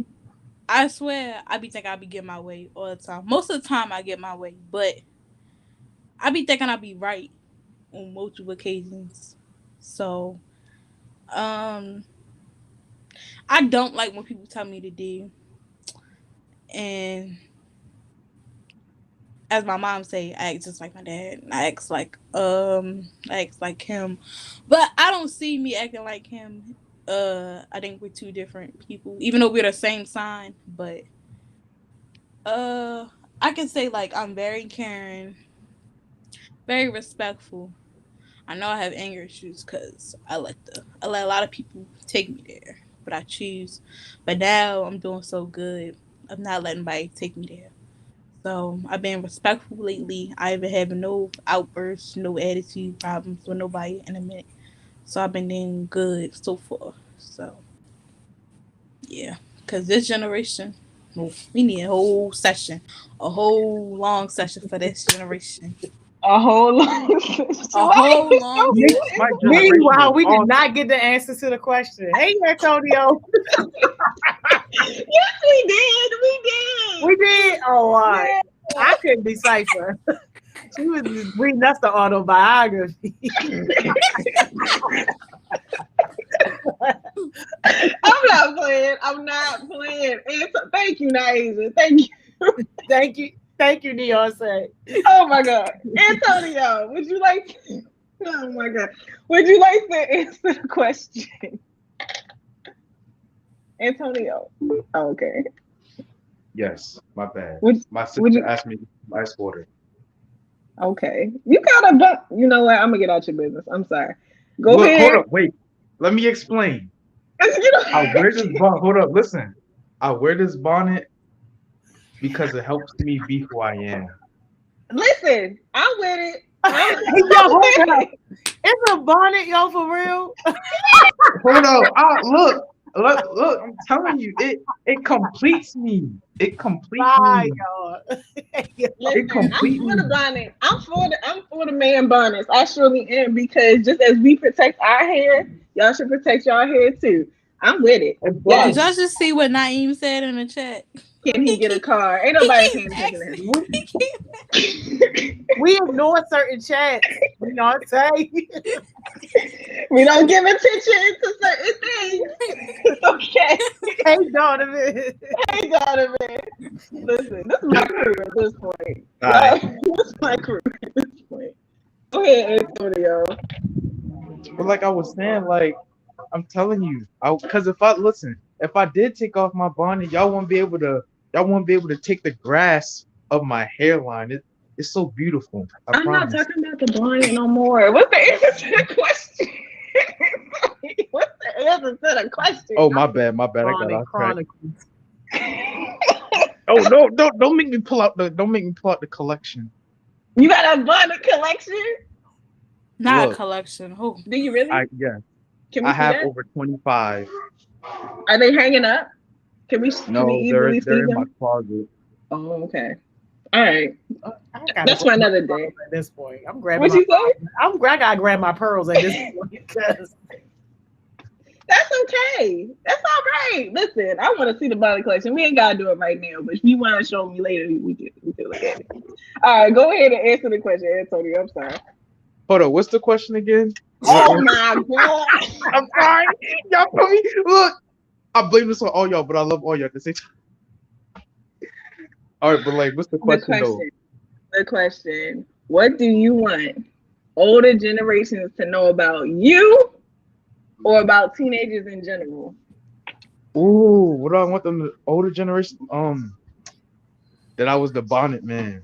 I swear I be thinking I be getting my way all the time. Most of the time I get my way, but I be thinking I be right on multiple occasions. So, um I don't like when people tell me to do, and as my mom say, I act just like my dad. I act like him. But I don't see me acting like him. I think we're two different people. Even though we're the same sign, but I can say like I'm very caring, very respectful. I know I have anger issues because I let a lot of people take me there. But I choose. But now I'm doing so good. I'm not letting anybody take me there. So I've been respectful lately. I've been having no outbursts, no attitude problems with nobody in a minute. So I've been doing good so far. So yeah, because this generation, we need a whole session, a whole long session for this generation. A whole lot. A whole long. My generation Meanwhile, is we did awesome. not get the answer to the question. Hey, Antonio. Yes, we did. We did. We did. Oh, all right. I couldn't decipher. She was just reading us the autobiography. I'm not playing. I'm not playing. Thank you, Naija. Thank you. Thank you. Thank you, Beyonce. Oh my God. Antonio, would you like oh my God. Would you like to answer the question? Antonio. Oh, okay. Yes, my bad. My sister would you- asked me for ice water. Okay. You you know what? I'm gonna get out your business. I'm sorry. Go Look, ahead. hold up, wait. Let me explain. I wear this bonnet. Hold up, listen. I wear this bonnet because it helps me be who I am. Listen, I'm with it. Yo, hold up. It's a bonnet, yo, for real. Hold up. Look, I'm telling you, it completes me. It completes Bye, me. y'all. Listen, completely- I'm for the bonnet. I'm for the man bonnets. I surely am, because just as we protect our hair, y'all should protect y'all hair too. I'm with it. And Did plus, y'all just see what Naeem said in the chat? Can he get a car? Ain't nobody paying attention to him. We ignore certain chats. Beyonce. We don't give attention to certain things. It's okay. Hey, Donovan. Hey, Donovan. Listen, this is my crew at this point. All right. This is my crew at this point. Go ahead, Antonio. but like I was saying, like I'm telling you, because if I did take off my bonnet, y'all won't be able to take the grass of my hairline. It's so beautiful. I I'm promise. not talking about the bonnet no more. What's the answer to the question? What's the answer to the question? Oh, my bad. I got Bonnet off track. Chronicles. Oh no, don't make me pull out the collection. You got a bonnet collection? Not Look. a collection. Oh, Do you really? Yeah, Can we I see have that? over 25. Are they hanging up? Can we No, easily see they're in my them? closet. Oh, okay. All right. I gotta That's go for another day. at this point. I'm grabbing What'd you say? I gotta grab my pearls at this point because That's okay. That's all right. Listen, I want to see the bonnet collection. We ain't gotta do it right now, but if you want to show me later, we can look at it. All right, go ahead and answer the question, Antonio. I'm sorry. Hold on, what's the question again? Oh my God. I'm sorry. Y'all put me. Look, I blame this on all y'all, but I love all y'all at the same time. All right, but like, what's the question though? The question. What do you want older generations to know about you or about teenagers in general? Ooh, what do I want them? The older generation. That I was the bonnet man.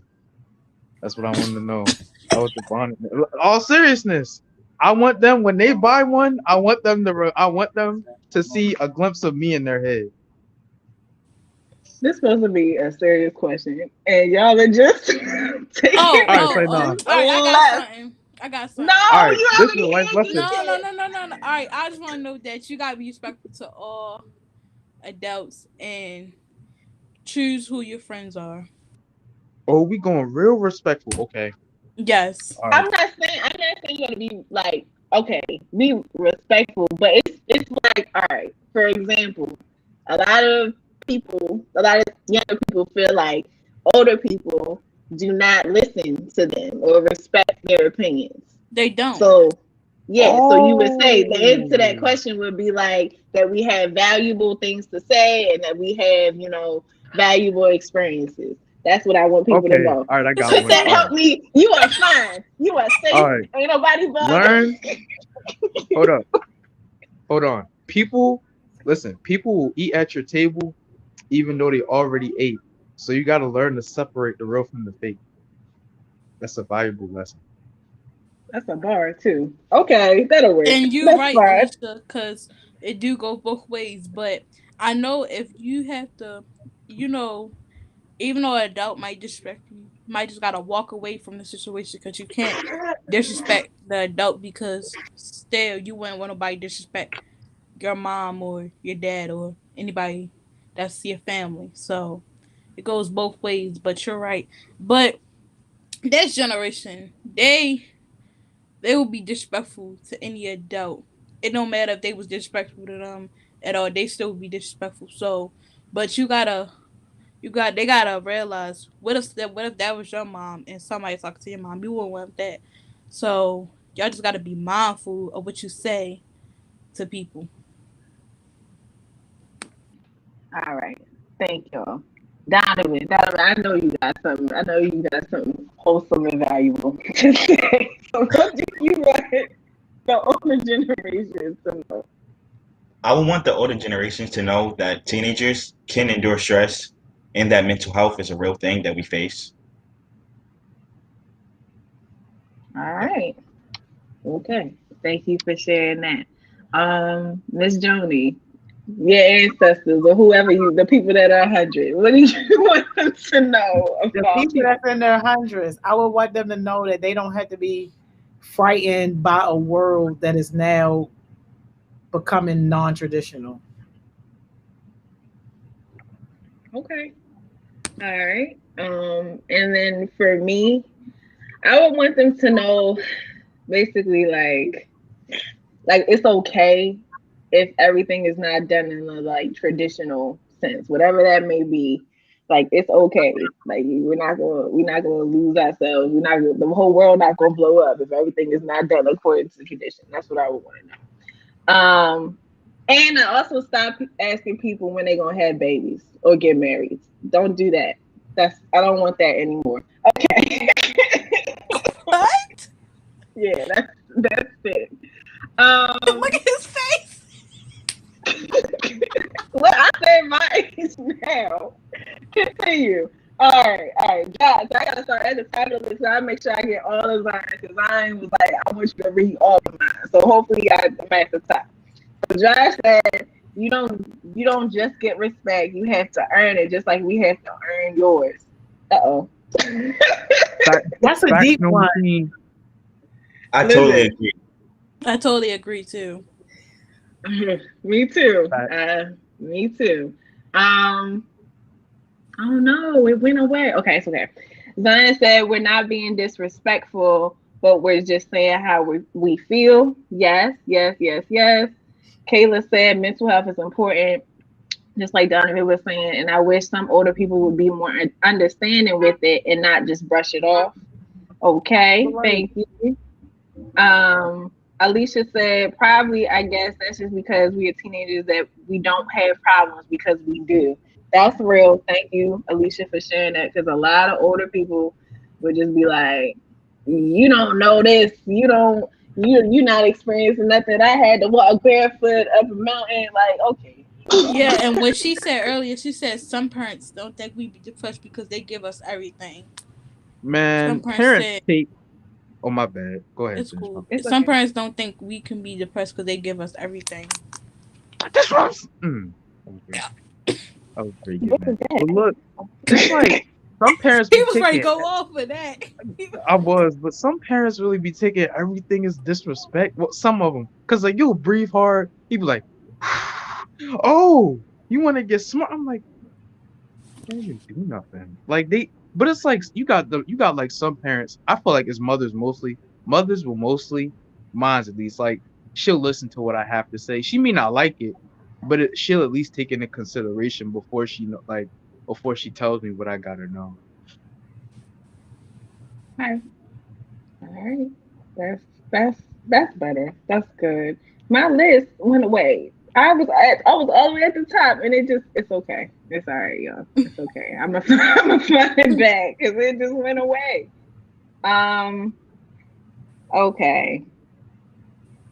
That's what I wanted to know. I was the bonnet man. All seriousness, I want them when they buy one. I want them to see a glimpse of me in their head. This is supposed to be a serious question, and y'all are just taking All right, say no. all right, I got something. No, All right, you this is already a life answered lesson. No. All right, I just want to know that you gotta be respectful to all adults and choose who your friends are. Oh, we going real respectful. Okay. Yes. All right. I'm not saying you gotta be like okay, be respectful, but it's like, all right, for example, a lot of younger people feel like older people do not listen to them or respect their opinions. They don't. So yeah, so you would say the answer to that Oh, question would be like that we have valuable things to say and that we have, valuable experiences. That's what I want people to okay. know. All right, I It's got just one. That like All right, help me. You are fine. You are all safe. right. Ain't nobody bothering. Learn. Hold up. Hold on. People, listen. People will eat at your table, even though they already ate. So you got to learn to separate the real from the fake. That's a valuable lesson. That's a bar too. Okay, that'll work. And you That's right, fine. Alicia, because it do go both ways. But I know if you have to, you know, even though an adult might disrespect you, you might just gotta walk away from the situation because you can't disrespect the adult because still you wouldn't want nobody to disrespect your mom or your dad or anybody that's your family. So it goes both ways. But you're right. But this generation, they will be disrespectful to any adult. It don't matter if they was disrespectful to them at all. They still be disrespectful. So, but they gotta realize what if that was your mom and somebody talking to your mom, you wouldn't want that. So y'all just gotta be mindful of what you say to people. All right. Thank y'all. Donovan, I know you got something. I know you got something wholesome and valuable to say. So what do you want the older generations to know? I would want the older generations to know that teenagers can endure stress and that mental health is a real thing that we face. All right. Okay. Thank you for sharing that. Miss Joni, your ancestors or whoever the people that are 100, what do you want them to know The about people that's in their hundreds, I would want them to know that they don't have to be frightened by a world that is now becoming non-traditional. Okay. All right. And then for me, I would want them to know basically like it's okay if everything is not done in a like traditional sense, whatever that may be. Like it's okay. Like we're not gonna lose ourselves. The whole world not gonna blow up if everything is not done according to tradition. That's what I would want to know. And I also stop asking people when they're gonna have babies or get married. Don't do that. I don't want that anymore. Okay. What? Yeah, that's it. Look at his face. Well, I say my age now. Continue. All right. Josh, I gotta start at the top of the list. So I make sure I get all of mine because I was like, I want you to read all of mine. So hopefully I'm at the top. So Josh said, you don't just get respect. You have to earn it, just like we have to earn yours. Uh-oh. That's a Fact deep number one. 10. I Listen. totally agree. I totally agree too. Me too. Fact. Me too. Oh no, it went away. Okay, it's okay. Zion said we're not being disrespectful, but we're just saying how we feel. Yes. Kayla said mental health is important, just like Donovan was saying, and I wish some older people would be more understanding with it and not just brush it off. Okay, thank you. Alicia said probably, I guess that's just because we are teenagers that we don't have problems because we do. That's real. Thank you, Alicia, for sharing that, because a lot of older people would just be like, you don't know this, you're not experiencing nothing. I had to walk barefoot up a mountain. Like, okay. Yeah, and what she said earlier, she said some parents don't think we be depressed because they give us everything. Man, Some parents parents said take. Oh my bad. Go ahead. it's Finish. cool. It's Some okay. parents don't think we can be depressed because they give us everything. That's what I'm. I was pretty good, What man. is that? But look, it's like some parents He be was ready to taking. go off for that. I was, but some parents really be taking everything as disrespect. Well, some of them, cause like you'll breathe hard. He be like, "Oh, you want to get smart?" I'm like, "I didn't even do nothing." Like but it's like you got like some parents. I feel like it's mothers mostly. Mothers will mostly mine's at least. Like she'll listen to what I have to say. She may not like it, but she'll at least take it into consideration before before she tells me what I gotta know. Okay. All right. That's better. That's good. My list went away. I was all the way at the top, and it's okay. It's all right, y'all. It's okay. I'm gonna find it back because it just went away. Okay.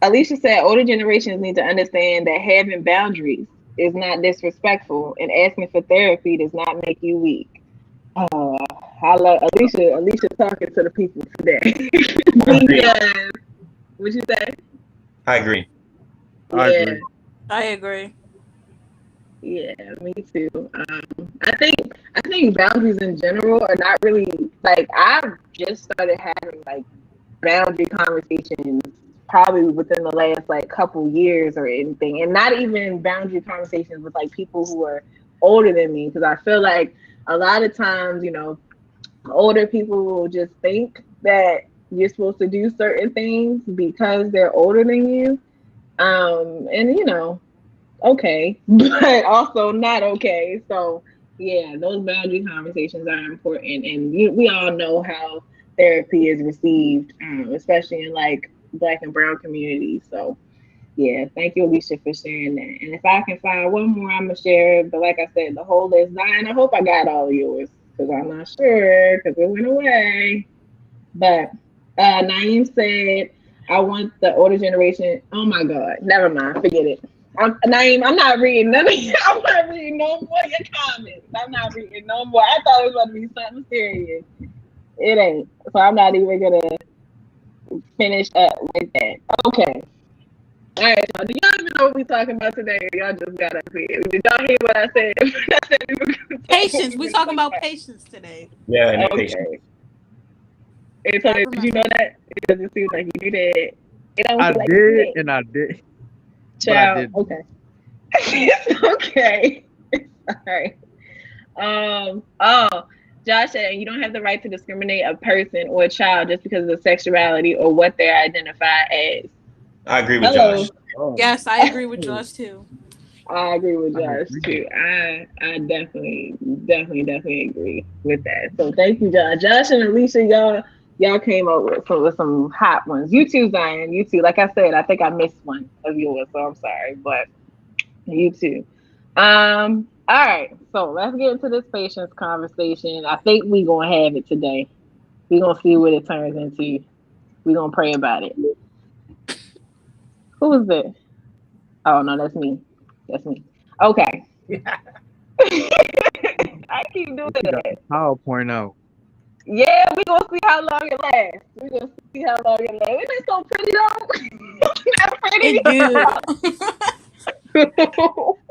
Alicia said older generations need to understand that having boundaries is not disrespectful, and asking for therapy does not make you weak. I love Alicia. Alicia talking to the people today. Because, what you say? I agree. I agree. Yeah, me too. I think boundaries in general are not really like I've just started having like boundary conversations probably within the last like couple years or anything, and not even boundary conversations with like people who are older than me, because I feel like a lot of times, you know, older people will just think that you're supposed to do certain things because they're older than you, and you know, okay, but also not okay. So yeah, those boundary conversations are important, and we all know how therapy is received, especially in like Black and brown communities. So yeah, thank you, Alicia, for sharing that. And if I can find one more, I'm gonna share it. But like I said, the whole list, and I hope I got all of yours because I'm not sure because it went away. But Naeem said, I want the older generation. Oh my God, never mind, forget it. Naeem, I'm not reading none of you. I'm not reading no more of your comments. I'm not reading no more. I thought it was going to be something serious. It ain't. So I'm not even gonna finish up with that. Okay. All right, so do y'all even know what we talking about today? Y'all just got up here. Did y'all hear what I said? I said we were gonna Patience. We're talking about patience today. Yeah, and okay. patience. Hey, Tony, did you know that? It doesn't seem like you knew that. It don't I feel like did, and I did. Child, okay. It's okay. All right. Josh said, you don't have the right to discriminate a person or a child just because of their sexuality or what they identify as. I agree with Josh. Oh. Yes, I agree with Josh too. I agree with Josh too. I definitely agree with that. So thank you, Josh. Josh and Alicia, y'all came up with some hot ones. You too, Zion. You too. Like I said, I think I missed one of yours, so I'm sorry, but you too. All right, so let's get into this patience conversation. I think we're gonna have it today. We're gonna see what it turns into. We're gonna pray about it. Who is it? Oh no, that's me. That's me. Okay. I keep doing that. PowerPoint out. Yeah, we're gonna see how long it lasts. We're gonna see how long it lasts. Isn't it so pretty though? Not pretty. It's good.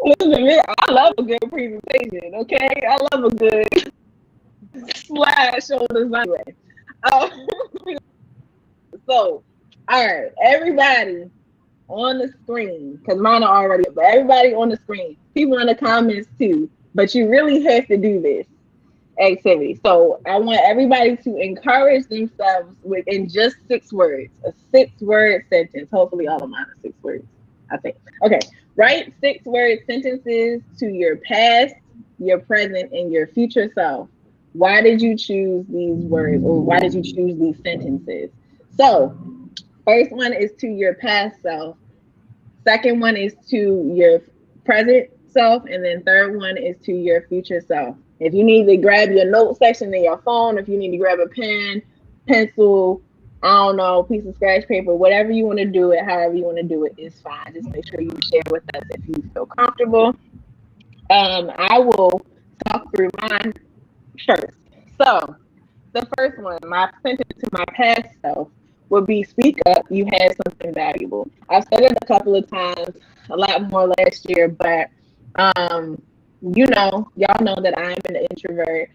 Listen, man, I love a good presentation, okay? I love a good slideshow design. So, all right, everybody on the screen, because mine are already, but everybody on the screen, people in the comments too, but you really have to do this activity. So I want everybody to encourage themselves within just 6 words, a 6-word sentence. Hopefully all of mine are 6 words, I think. Okay, write 6-word sentences to your past, your present, and your future self. Why did you choose these words, or why did you choose these sentences? So first one is to your past self. Second one is to your present self. And then third one is to your future self. If you need to grab your note section in your phone, if you need to grab a pen, pencil, I don't know, piece of scratch paper, whatever you want to do it, however you want to do it is fine. Just make sure you share with us if you feel comfortable. I will talk through mine first. So the first one, my sentence to my past self would be, speak up, you had something valuable. I've said it a couple of times, a lot more last year, but y'all know that I'm an introvert.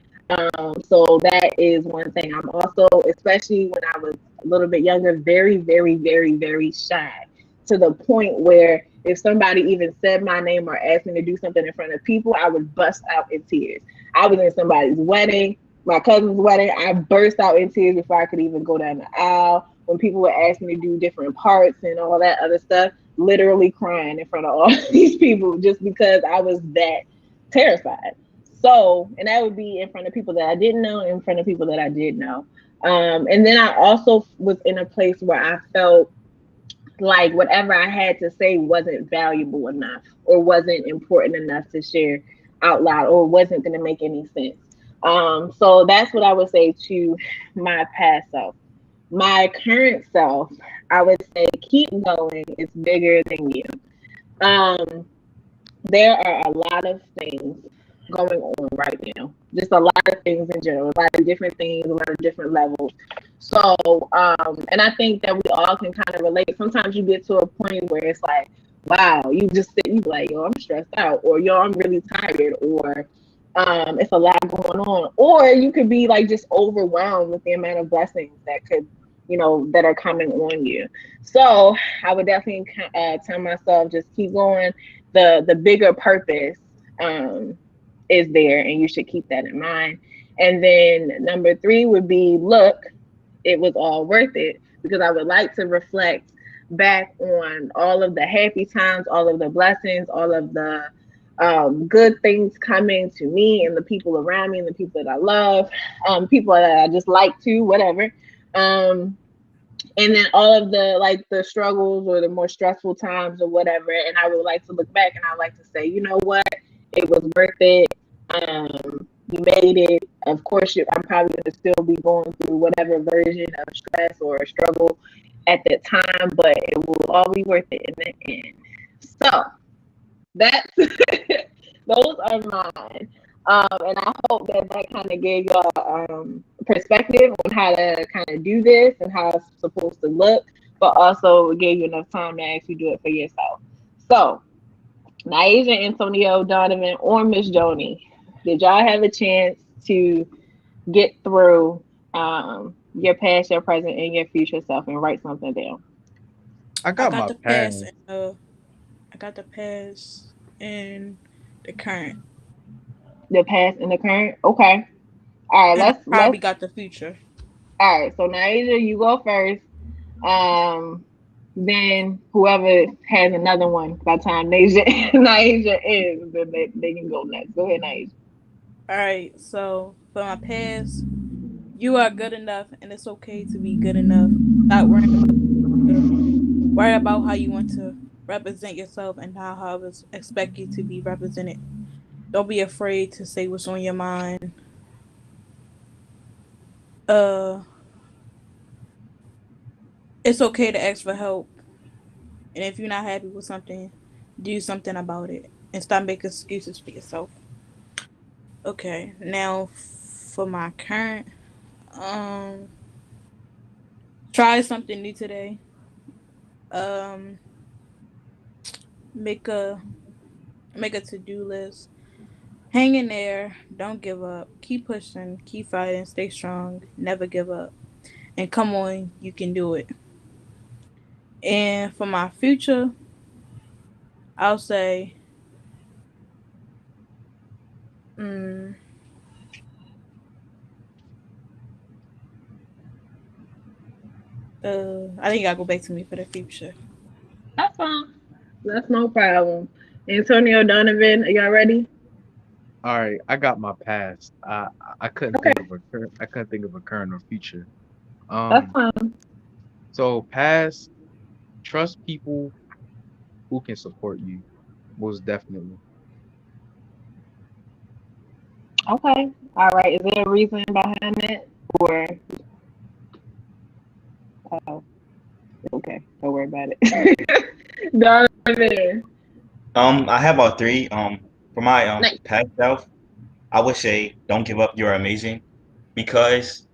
So that is one thing. I'm also, especially when I was a little bit younger, very, very, very, very shy, to the point where if somebody even said my name or asked me to do something in front of people, I would bust out in tears. I was in somebody's wedding, my cousin's wedding. I burst out in tears before I could even go down the aisle. when people would ask me to do different parts and all that other stuff, literally crying in front of all these people just because I was that terrified. So, and that would be in front of people that I didn't know, in front of people that I did know. And then I also was in a place where I felt like whatever I had to say wasn't valuable enough or wasn't important enough to share out loud or wasn't going to make any sense. So that's what I would say to my past self. My current self, I would say keep going. It's bigger than you. There are a lot of things going on right now. Just a lot of things in general, a lot of different things, a lot of different levels. So, and I think that we all can kind of relate. Sometimes you get to a point where it's like, wow, you just sit, you like, yo, I'm stressed out, or yo, I'm really tired, or it's a lot going on. Or you could be like just overwhelmed with the amount of blessings that could, you know, that are coming on you. So I would definitely tell myself, just keep going. The bigger purpose is there, and you should keep that in mind. And then number 3 would be, look, it was all worth it, because I would like to reflect back on all of the happy times, all of the blessings, all of the good things coming to me and the people around me and the people that I love, people that I just like to, whatever. And then all of the like the struggles or the more stressful times or whatever. And I would like to look back and I would like to say, you know what, it was worth it. You made it. Of course, I'm probably going to still be going through whatever version of stress or struggle at that time, but it will all be worth it in the end. So that's those are mine. And I hope that kind of gave y'all perspective on how to kind of do this and how it's supposed to look, but also gave you enough time to actually do it for yourself. So, Naija, Antonio, Donovan, or Miss Joni, did y'all have a chance to get through your past, your present, and your future self and write something down? I got my the past. I got the past and the current. The past and the current. Okay. All right. Let's got the future. All right. So Naija, you go first. Then whoever has another one by the time Naija is, then they can go next. Go ahead, Naija. All right. So for my past, you are good enough, and it's okay to be good enough. Not worry about how you want to represent yourself and how others expect you to be represented. Don't be afraid to say what's on your mind. It's okay to ask for help. And if you're not happy with something, do something about it. And stop making excuses for yourself. Okay, now for my current, try something new today. Make a to-do list. Hang in there. Don't give up. Keep pushing. Keep fighting. Stay strong. Never give up. And come on, you can do it. And for my future, I'll say, I think you gotta go back to me for the future. That's fine. That's no problem. Antonio, Donovan, are y'all ready? All right, I got my past. I couldn't think of a current or future. That's fine. So past, trust people who can support you, most definitely. Okay. All right. Is there a reason behind it, or okay, don't worry about it. Donovan. I have about 3. For my Nice. past self, I would say don't give up. You're amazing, because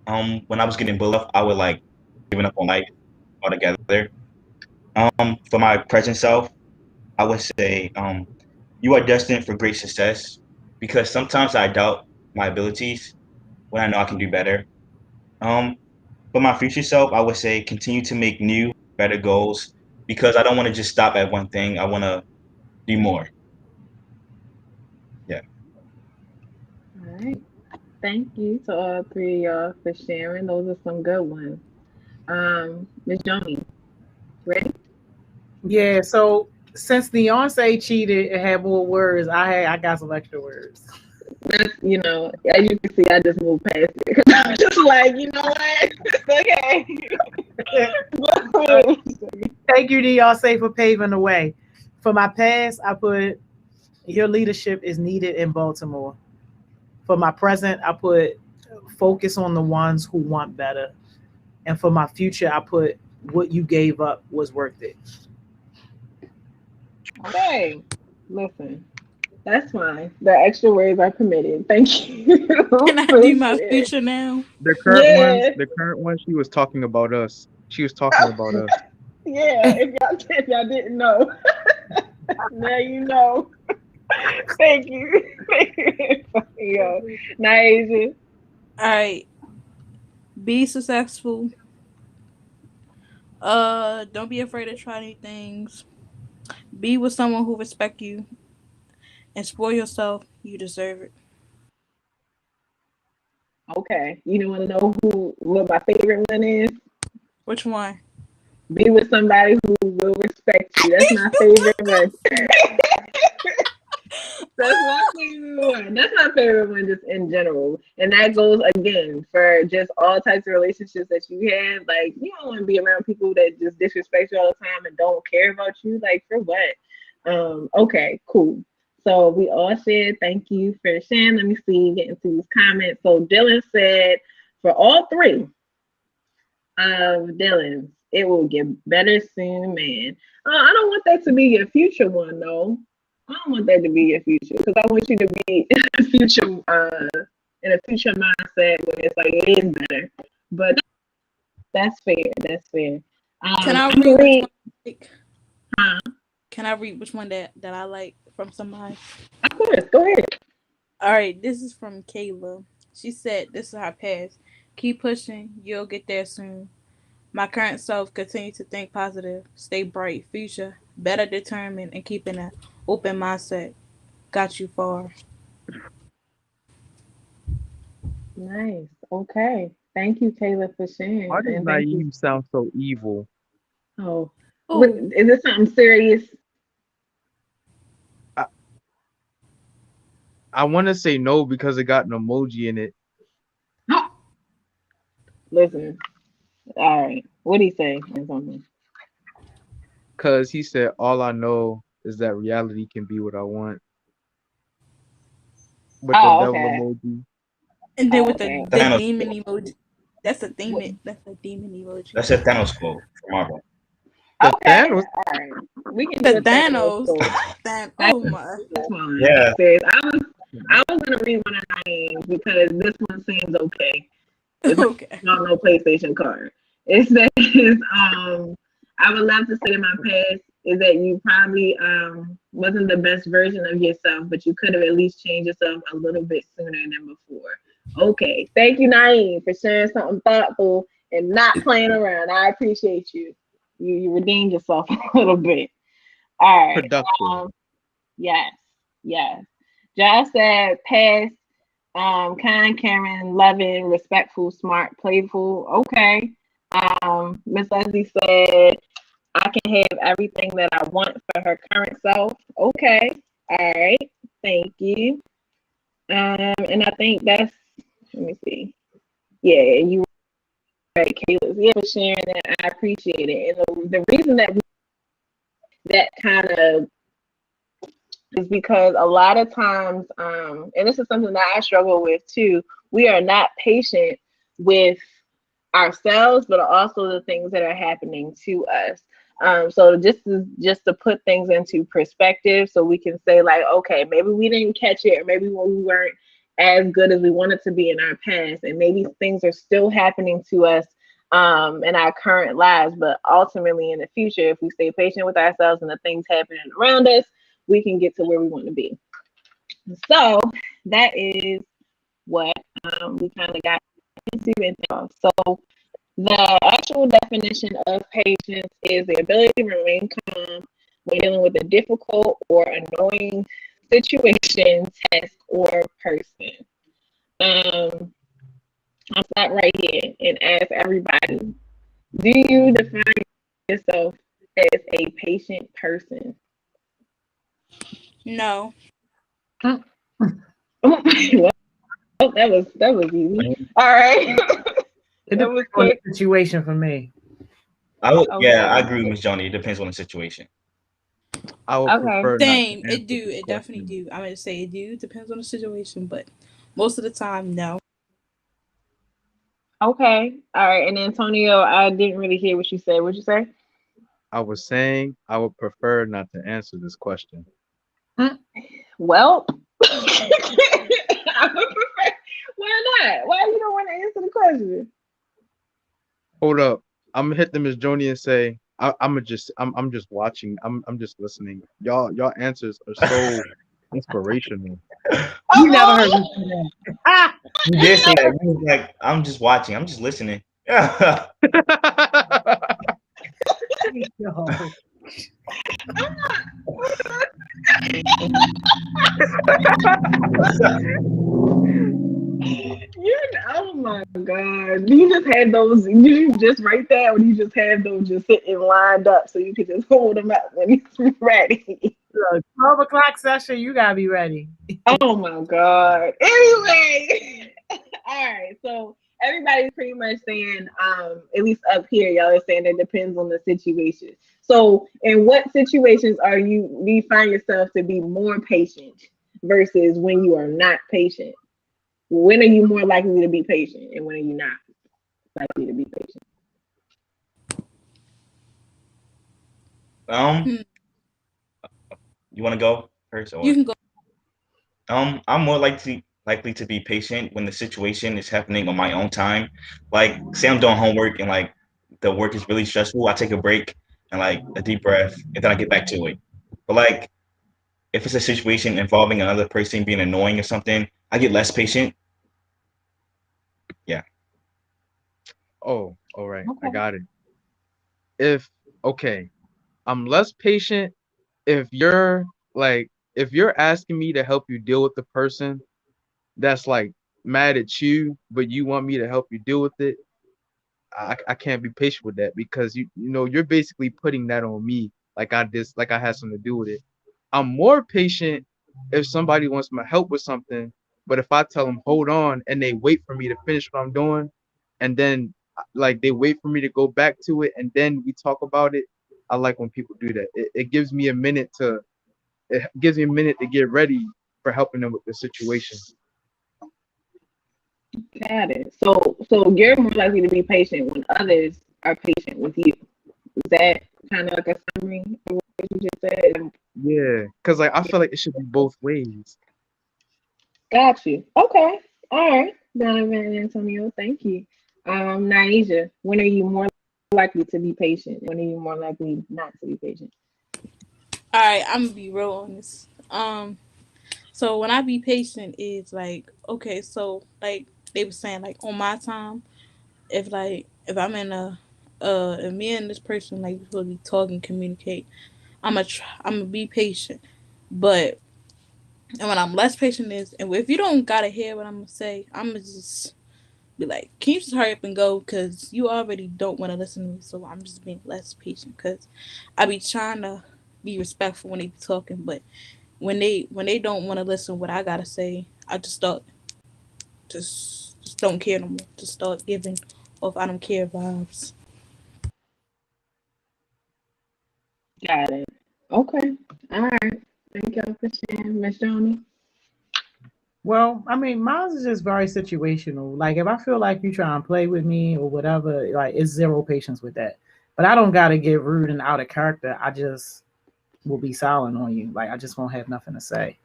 when I was getting bullied, I would like giving up on life altogether. For my present self, I would say you are destined for great success, because sometimes I doubt my abilities when I know I can do better. For my future self, I would say continue to make new, better goals, because I don't want to just stop at one thing. I want to do more. Yeah. All right. Thank you to all three of y'all for sharing. Those are some good ones. Miss Joni, ready? Yeah, so since Beyonce cheated and had more words, I got some extra words. That's, you know, as you can see, I just moved past it because I'm just like, you know what? Okay. Thank you to y'all say for paving the way. For my past, I put your leadership is needed in Baltimore. For my present, I put focus on the ones who want better. And for my future, I put what you gave up was worth it. Okay. Listen, that's fine. The extra words are permitted. Thank you. Can I do my future now? The Yeah. current one, she was talking about us. She was talking about us. Yeah, if y'all didn't know. Now you know. Thank you. Yeah. Nice. All right. Be successful. Don't be afraid to try new things. Be with someone who respect you. And spoil yourself. You deserve it. Okay. You don't want to know what my favorite one is? Which one? Be with somebody who will respect you. That's my favorite one. That's my favorite one. That's my favorite one just in general. And that goes again for just all types of relationships that you have. Like, you don't want to be around people that just disrespect you all the time and don't care about you. Like, for what? Okay, cool. So we all said thank you for sharing. Let me see, get into these comments. So Dylan said for all three of Dylan's, it will get better soon, man. I don't want that to be your future one though. I don't want that to be your future because I want you to be in a future mindset where it's like it is better. But that's fair. That's fair. Can I read which one I like? Can I read which one that I like from somebody? Of course, go ahead. All right, this is from Kayla. She said, "This is her past. Keep pushing. You'll get there soon. My current self continue to think positive, stay bright, future, better determined, and keeping an open mindset. Got you far." Nice. Okay. Thank you, Taylor, for sharing. Why does naive sound so evil? Oh, is this something serious? I want to say no because it got an emoji in it. Listen. All right. What did he say? Because he said, all I know is that reality can be what I want. With the devil emoji. And then with the demon emoji. That's a demon. That's a demon emoji. That's a Thanos quote from Marvel. Okay. Thanos. All right. We can do Thanos. Oh my. Yeah. I was gonna read one of Naeem's because this one seems okay. It's okay. Not no PlayStation card. It says, I would love to say in my past is that you probably wasn't the best version of yourself, but you could have at least changed yourself a little bit sooner than before. Okay. Thank you, Naeem, for sharing something thoughtful and not playing around. I appreciate you. You redeemed yourself a little bit. All right. Productive. Yes. Josh said past, kind, caring, loving, respectful, smart, playful. Okay. Miss Leslie said, I can have everything that I want for her current self. Okay. All right. Thank you. And I think that's, let me see. Yeah, you were right, Kayla. Yeah, for sharing that. I appreciate it. And the reason that kind of is because a lot of times, and this is something that I struggle with too, we are not patient with ourselves, but also the things that are happening to us. So just to put things into perspective, so we can say like, okay, maybe we didn't catch it, or maybe we weren't as good as we wanted to be in our past, and maybe things are still happening to us in our current lives, but ultimately in the future, if we stay patient with ourselves and the things happening around us, we can get to where we want to be. So that is what we kind of got into. So the actual definition of patience is the ability to remain calm when dealing with a difficult or annoying situation, task, or person. I'll stop right here and ask everybody: do you define yourself as a patient person? No. Well, that was easy. All right. It That was depends on quick. the situation for me. Yeah, I Okay. agree with Miss Johnny. It depends on the situation. I would Okay. prefer not to Same. answer It do. this It definitely question. do. I'm gonna say it do. Depends on the situation, but most of the time, no. Okay. All right. And Antonio, I didn't really hear what you said. What'd you say? I was saying I would prefer not to answer this question. Well, I would prefer. Why not? Why you don't want to answer the question? Hold up. I'm gonna hit the Miss Joni and say I'm just watching. I'm just listening. Y'all answers are so inspirational. You never heard me say that. Ah! You did say that. You was like, I'm just watching. I'm just listening. Yeah. Yo. Oh my God. Do you just have those? You just right there, or do you just have those just sitting lined up so you can just hold them up when you're ready? 12 o'clock session, you gotta be ready. Oh my God. Anyway, all right. So everybody's pretty much saying, at least up here, y'all are saying it depends on the situation. So, in what situations do you find yourself to be more patient versus when you are not patient? When are you more likely to be patient, and when are you not likely to be patient? Hmm. You want to go first, or You can go. I'm more likely to be patient when the situation is happening on my own time. Like, say I'm doing homework and like the work is really stressful. I take a break and like a deep breath, and then I get back to it. But like, if it's a situation involving another person being annoying or something, I get less patient. Yeah. Oh, all right. I Okay. got it. If okay, I'm less patient if you're like if you're asking me to help you deal with the person that's like mad at you, but you want me to help you deal with it. I can't be patient with that because you know you're basically putting that on me like I had something to do with it. I'm more patient if somebody wants my help with something, but if I tell them hold on and they wait for me to finish what I'm doing, and then like they wait for me to go back to it and then we talk about it. I like when people do that. It gives me a minute to get ready for helping them with the situation. Got it. So you're more likely to be patient when others are patient with you. Is that kind of like a summary of what you just said? Yeah, because like I feel like it should be both ways. Got you. Okay. All right. Donovan and Antonio, thank you. Naisha, when are you more likely to be patient? When are you more likely not to be patient? All right. I'm gonna be real honest. So when I be patient is like okay. So like they were saying like on my time, if I'm in if me and this person like we supposed to be talking, communicate, I'm gonna be patient. But and when I'm less patient is, and if you don't gotta hear what I'm gonna say, I'm gonna just be like, can you just hurry up and go? Because you already don't want to listen to me. So I'm just being less patient because I be trying to be respectful when they be talking, but when they don't want to listen what I gotta say, I just start just don't care no more. Just start giving off I don't care vibes. Got it. Okay. All right. Thank y'all for sharing, Miss Joni. Well, I mean, mine is just very situational. Like, if I feel like you try and play with me or whatever, like, it's zero patience with that. But I don't gotta get rude and out of character. I just will be silent on you. Like, I just won't have nothing to say.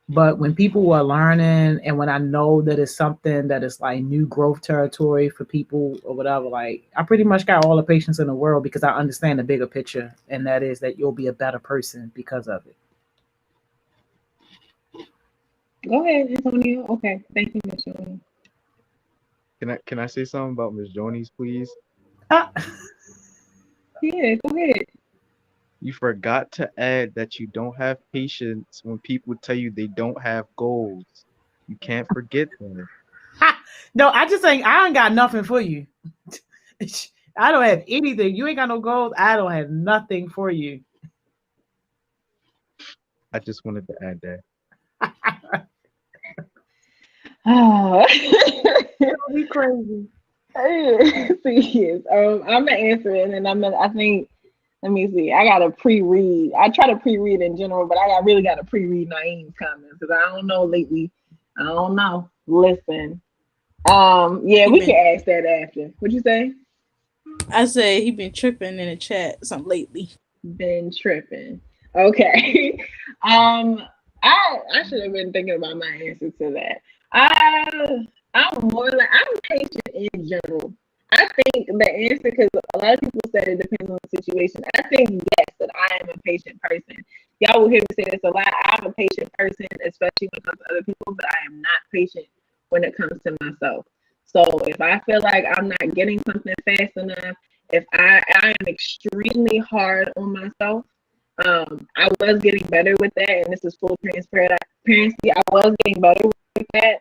But when people are learning and when I know that it's something that is like new growth territory for people or whatever, like I pretty much got all the patience in the world because I understand the bigger picture, and that is that you'll be a better person because of it. Go ahead, Antonio. Okay. Thank you, Miss Joni. Can I say something about Miss Joni's, please? Ah, Yeah, go ahead. You forgot to add that you don't have patience when people tell you they don't have goals. You can't forget that. No, I just think I ain't got nothing for you. I don't have anything. You ain't got no goals. I don't have nothing for you. I just wanted to add that. Oh. Be crazy. Yes. I'm gonna answer it, and I think. Let me see. I gotta pre-read. I try to pre-read in general, but I really gotta pre-read Naeem's comments because I don't know lately. I don't know. Listen. Yeah, we can ask that after. What'd you say? I said he been tripping in the chat some lately. Been tripping. Okay. I should have been thinking about my answer to that. I'm more like I'm patient in general. I think the answer, because a lot of people said it depends on the situation. I think yes, that I am a patient person. Y'all will hear me say this a lot. I'm a patient person, especially when it comes to other people, but I am not patient when it comes to myself. So if I feel like I'm not getting something fast enough, if I am extremely hard on myself, I was getting better with that, and this is full transparency. I was getting better with that.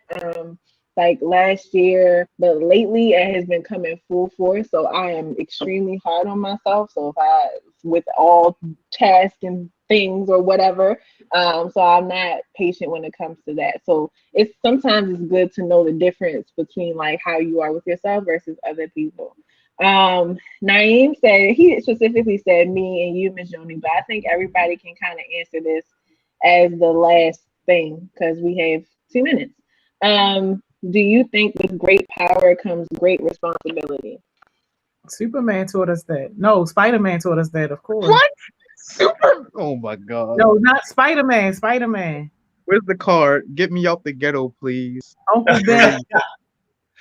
Like last year, but lately it has been coming full force. So I am extremely hard on myself. So with all tasks and things or whatever, so I'm not patient when it comes to that. So sometimes it's good to know the difference between like how you are with yourself versus other people. Naeem said, he specifically said me and you, Ms. Joni, but I think everybody can kind of answer this as the last thing because we have 2 minutes. Do you think with great power comes great responsibility? Superman taught us that. No, Spider-Man taught us that, of course. What? Oh my God. No, not Spider-Man. Spider-Man. Where's the card? Get me out the ghetto, please. Uncle Ben.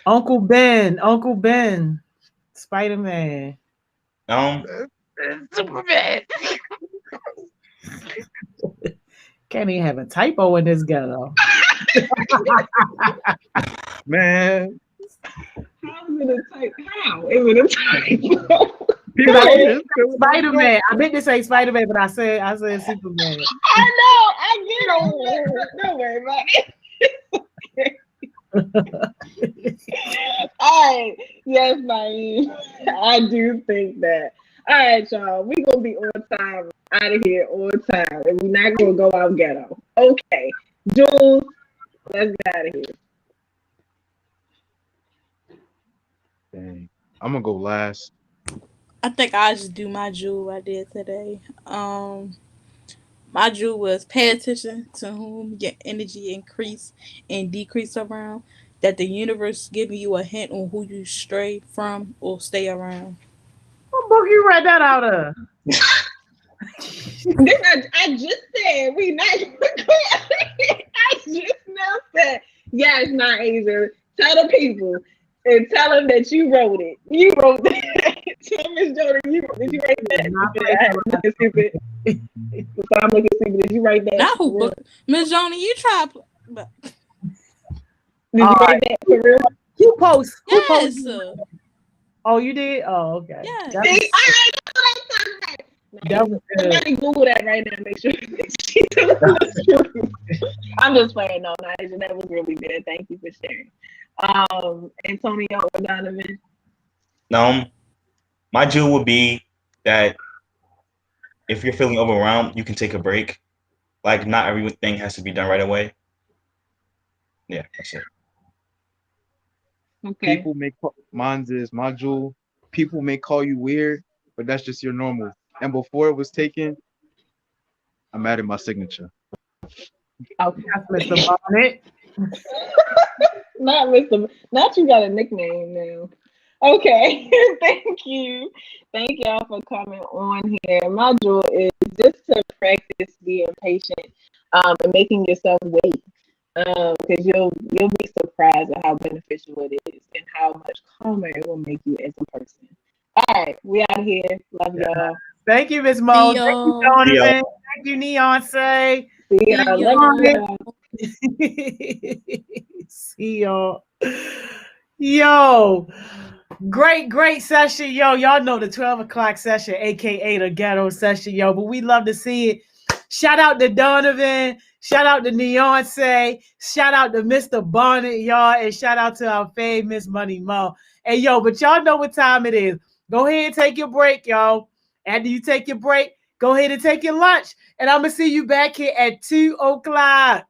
Uncle Ben. Uncle Ben. Spider-Man. Superman. Can't even have a typo in this ghetto. Man. How is it a type? How is it a typo? Spider-Man. I meant to say Spider-Man, but I said Superman. I know. I get it. Don't worry about it. All right. Yes, Naeem. I do think that. All right, y'all. We're going to be on time, out of here on time. And we're not going to go out ghetto. Okay. Jules, let's get out of here. Dang. I'm going to go last. I think I'll just do my jewel I did today. My jewel was pay attention to whom your energy increase and decrease around. That the universe giving you a hint on who you stray from or stay around. What book you read that out of? I just said we not. I just now said yes, not Asia. Tell the people and tell them that you wrote it. You wrote that. Tell Miss Jordan, did you write that? I'm looking stupid. I'm looking stupid. Did you write that? Not who book. Miss Joni, you try. Did you write that for real? Who post? Yes. Oh, you did? Oh, okay. Yeah. See, that was good. Somebody Google that right now and make sure she's telling the truth. I'm just playing. No, Naija, that was really good. Thank you for sharing. Antonio or Donovan? My jewel would be that if you're feeling overwhelmed, you can take a break. Like, not everything has to be done right away. Yeah, that's it. Okay. People may mine's is my jewel. People may call you weird, but that's just your normal. And before it was taken, I'm adding my signature. Okay. Mr. Bonnet. Not Mr. Not you got a nickname now. Okay. Thank you. Thank y'all for coming on here. My jewel is just to practice being patient and making yourself wait. Because you'll be surprised at how beneficial it is and how much calmer it will make you as a person. All right, we out here. Love y'all. Thank you, Ms. Mo. Thank you, Donovan. Thank you, Neon Say. See y'all. Love y'all. See y'all. Yo, great session, yo. Y'all know the 12 o'clock session, aka the ghetto session, yo. But we love to see it. Shout out to Donovan. Shout out to Neonce. Shout out to Mr. Bonnet, y'all. And shout out to our famous Money Mo. Hey, yo, but y'all know what time it is. Go ahead and take your break, y'all. After you take your break, go ahead and take your lunch. And I'm going to see you back here at 2 o'clock.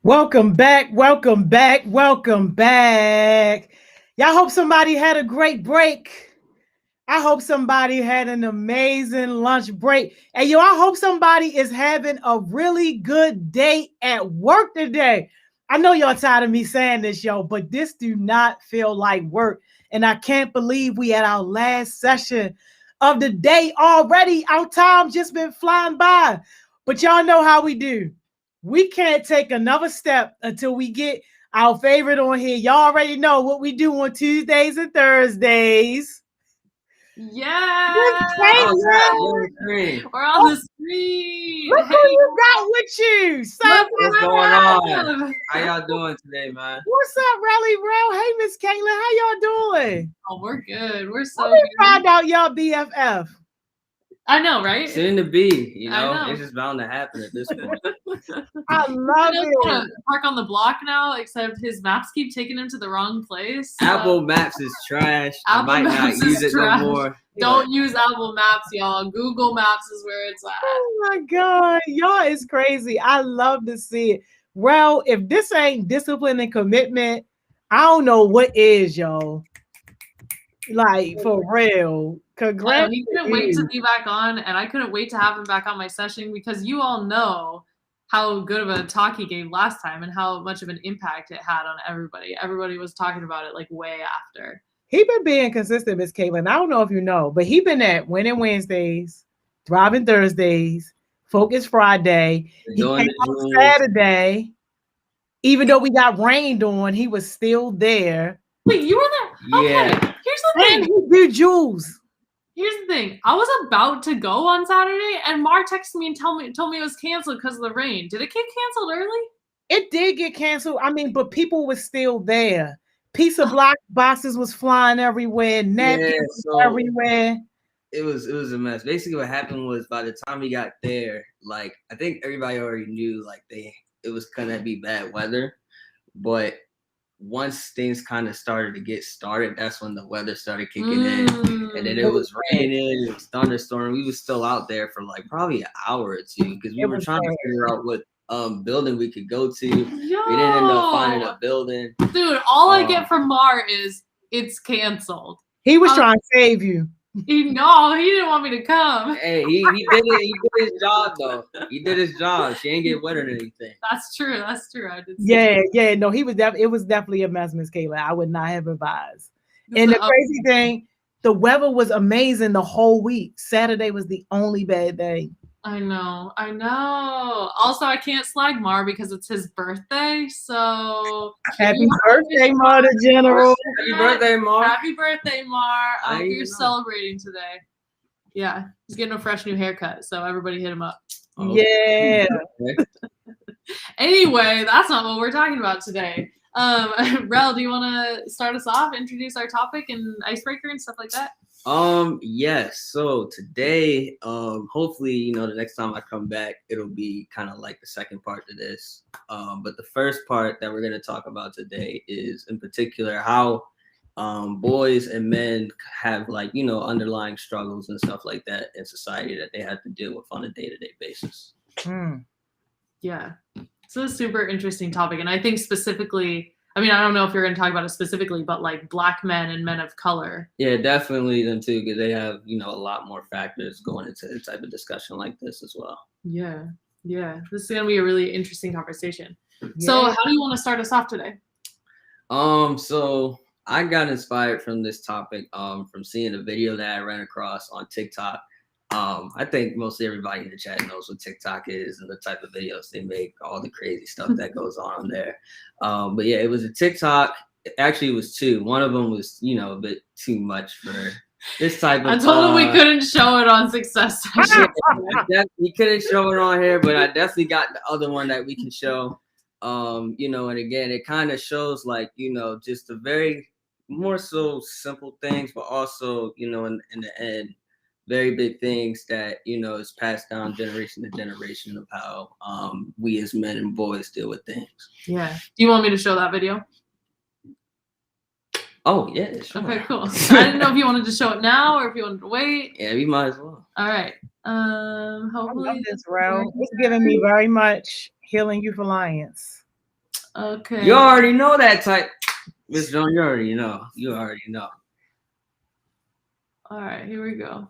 Welcome back, welcome back, welcome back. Y'all hope somebody had a great break. I hope somebody had an amazing lunch break. And yo, I hope somebody is having a really good day at work today. I know y'all tired of me saying this, yo, but this do not feel like work. And I can't believe we at our last session of the day already. Our time just been flying by. But y'all know how we do. We can't take another step until we get our favorite on here. Y'all already know what we do on Tuesdays and Thursdays. Yeah. We're We're on the screen. Look who you got with you. What's going on? How y'all doing today, man? What's up, Rally Bro? Hey, Miss Caitlin, how y'all doing? Oh, we're good. We're so Let me good. find out y'all BFF. I know, right? Soon to be, you I know, know. it's just bound to happen at this point. I love He knows it. how to park on the block now, except his maps keep taking him to the wrong place. Apple Maps is trash. I Apple might not Maps use is it trash. no more. Don't use Apple Maps, y'all. Google Maps is where it's at. Oh my God, y'all is crazy. I love to see it. Well, if this ain't discipline and commitment, I don't know what is, y'all. Like for real. Congrats. He couldn't wait to be back on, and I couldn't wait to have him back on my session because you all know how good of a talk he gave last time and how much of an impact it had on everybody. Everybody was talking about it like way after. He been being consistent, Miss Caitlin. I don't know if you know, but he been at Winning Wednesdays, Thriving Thursdays, Focus Friday. He came on Saturday. Even though we got rained on, he was still there. Wait, you were there? Okay. Yeah. Here's the thing. And he did Jules. Here's the thing. I was about to go on Saturday, and Mar texted me and told me it was canceled because of the rain. Did it get canceled early? It did get canceled. I mean, but people were still there. Pizza block boxes was flying everywhere. Napkins was everywhere. It was a mess. Basically, what happened was by the time we got there, like I think everybody already knew like it was gonna be bad weather, but once things kind of started to get started, that's when the weather started kicking in, and then it was raining, it was thunderstorm. We was still out there for like probably an hour or two because we were trying to figure out what building we could go to. We didn't end up finding a building. Dude, all I get from Mar is it's canceled. He was trying to save you. He didn't want me to come. Hey, he did it. He did his job though. He did his job. She ain't get wet or anything. That's true. I did. Yeah. No, he was it was definitely a mess, Miss Kayla. I would not have advised. And the crazy thing, the weather was amazing the whole week. Saturday was the only bad day. I know. Also, I can't slag Mar because it's his birthday. So happy birthday, Mar the General. Happy birthday, Mar. Happy birthday, Mar. I hope you're celebrating today. Yeah, he's getting a fresh new haircut, so everybody hit him up. Yeah. Anyway, that's not what we're talking about today. Rel, do you want to start us off, introduce our topic and icebreaker and stuff like that? Yes. So today, hopefully, the next time I come back, it'll be kind of like the second part to this. But the first part that we're going to talk about today is in particular how boys and men have underlying struggles and stuff like that in society that they have to deal with on a day-to-day basis. Yeah. So it's a super interesting topic. And I think specifically, I don't know if you're going to talk about it specifically, but like Black men and men of color. Yeah, definitely them too, because they have, a lot more factors going into the type of discussion like this as well. Yeah. This is going to be a really interesting conversation. Yeah. So how do you want to start us off today? So I got inspired from this topic from seeing a video that I ran across on TikTok. I think mostly everybody in the chat knows what TikTok is and the type of videos they make, all the crazy stuff that goes on there. But yeah, it was a TikTok. Actually, it was two. One of them was, a bit too much for this type of. I told him we couldn't show it on Success. We couldn't show it on here, but I definitely got the other one that we can show. And again, it kind of shows just a very more so simple things, but also, in the end, very big things that, is passed down generation to generation of how we as men and boys deal with things. Yeah. Do you want me to show that video? Oh, yeah, sure. Okay, cool. I didn't know if you wanted to show it now or if you wanted to wait. Yeah, we might as well. All right. Hopefully this round. It's giving me very much Healing Youth Alliance. Okay. You already know that type. Miss Jones, you already know. You already know. All right, here we go.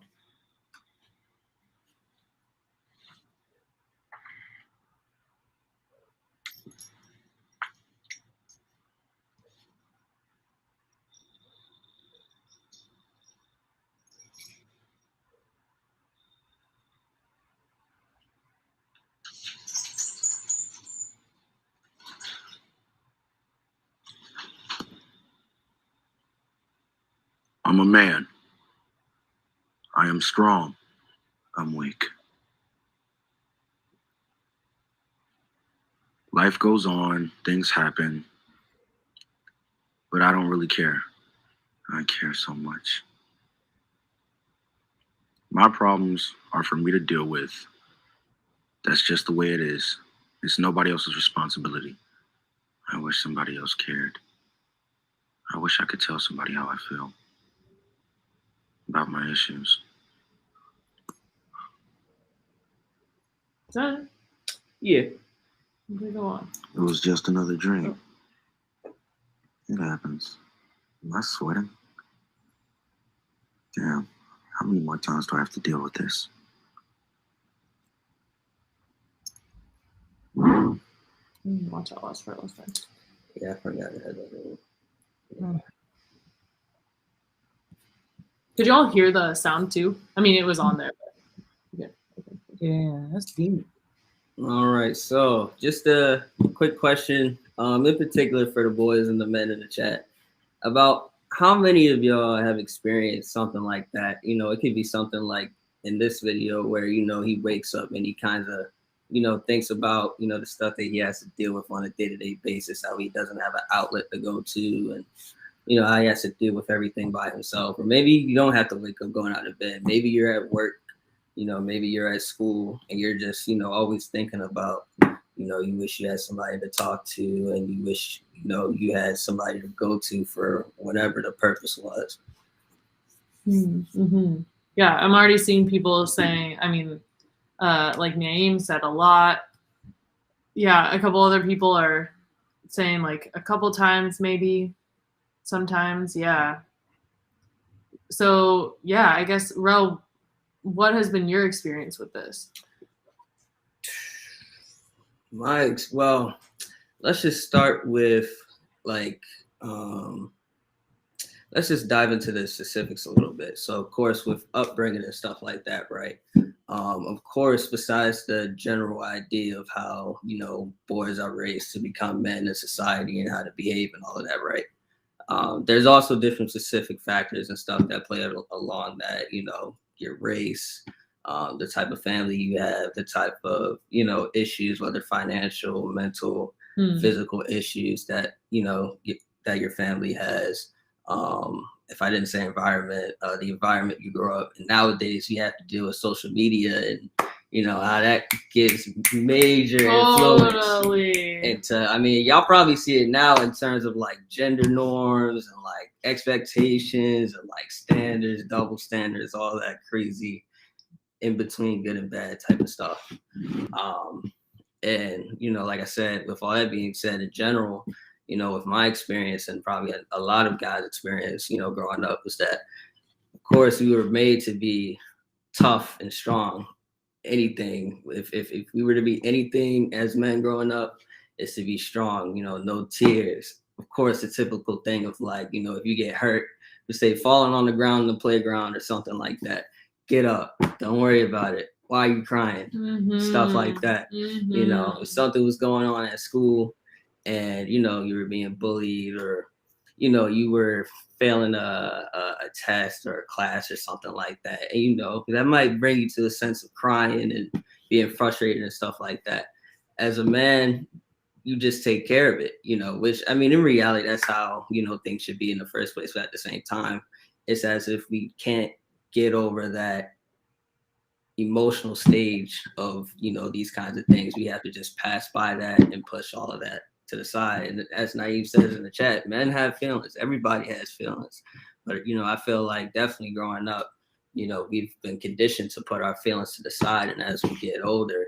I'm a man. I am strong. I'm weak. Life goes on, things happen, but I don't really care. I care so much. My problems are for me to deal with. That's just the way it is. It's nobody else's responsibility. I wish somebody else cared. I wish I could tell somebody how I feel about my issues. Done. Yeah. Okay, go on. It was just another drink. It happens. Am I sweating? Damn. How many more times do I have to deal with this? Watch out, last part, last time. Yeah, I forgot to have that. Could y'all hear the sound too? I mean, it was on there. But... Yeah, that's deep. All right, so just a quick question, in particular for the boys and the men in the chat, about how many of y'all have experienced something like that? You know, it could be something like in this video where, you know, he wakes up and he kind of, you know, thinks about, you know, the stuff that he has to deal with on a day-to-day basis, how he doesn't have an outlet to go to, and, you know, how he has to deal with everything by himself. Or maybe you don't have to wake up going out of bed. Maybe you're at work. You know, maybe you're at school and you're just, you know, always thinking about, you know, you wish you had somebody to talk to, and you wish, you know, you had somebody to go to for whatever the purpose was. Mm-hmm. Yeah, I'm already seeing people saying, I mean, like Naeem said a lot. Yeah, a couple other people are saying like a couple times, maybe, sometimes, yeah. So, yeah, I guess, Rel, what has been your experience with this? Well, let's just start with like, let's just dive into the specifics a little bit. So, of course, with upbringing and stuff like that, right? Of course, besides the general idea of how, you know, boys are raised to become men in society and how to behave and all of that, right? There's also different specific factors and stuff that play along that, you know, your race, the type of family you have, the type of, you know, issues, whether financial, mental, physical issues that, you know, that your family has. If I didn't say environment, the environment you grow up in. Nowadays, you have to deal with social media and, you know, how that gives major influence into, I mean, y'all probably see it now in terms of like gender norms and like expectations and like standards, double standards, all that crazy in between good and bad type of stuff. And, you know, like I said, with all that being said, in general, you know, with my experience and probably a lot of guys' experience, you know, growing up, was that, of course, we were made to be tough and strong. Anything, if we were to be anything as men growing up, is to be strong, you know, no tears. Of course, the typical thing of like, you know, if you get hurt, just say falling on the ground in the playground or something like that, get up, don't worry about it. Why are you crying? Stuff like that. You know, if something was going on at school and, you know, you were being bullied, or, you know, you were failing a test or a class or something like that, and, you know, that might bring you to a sense of crying and being frustrated and stuff like that. As a man, you just take care of it, you know, which, I mean, in reality, that's how, you know, things should be in the first place. But at the same time, it's as if we can't get over that emotional stage of, you know, these kinds of things. We have to just pass by that and push all of that to the side. And as Naive says in the chat, men have feelings. Everybody has feelings. But, you know, I feel like definitely growing up, you know, we've been conditioned to put our feelings to the side. And as we get older,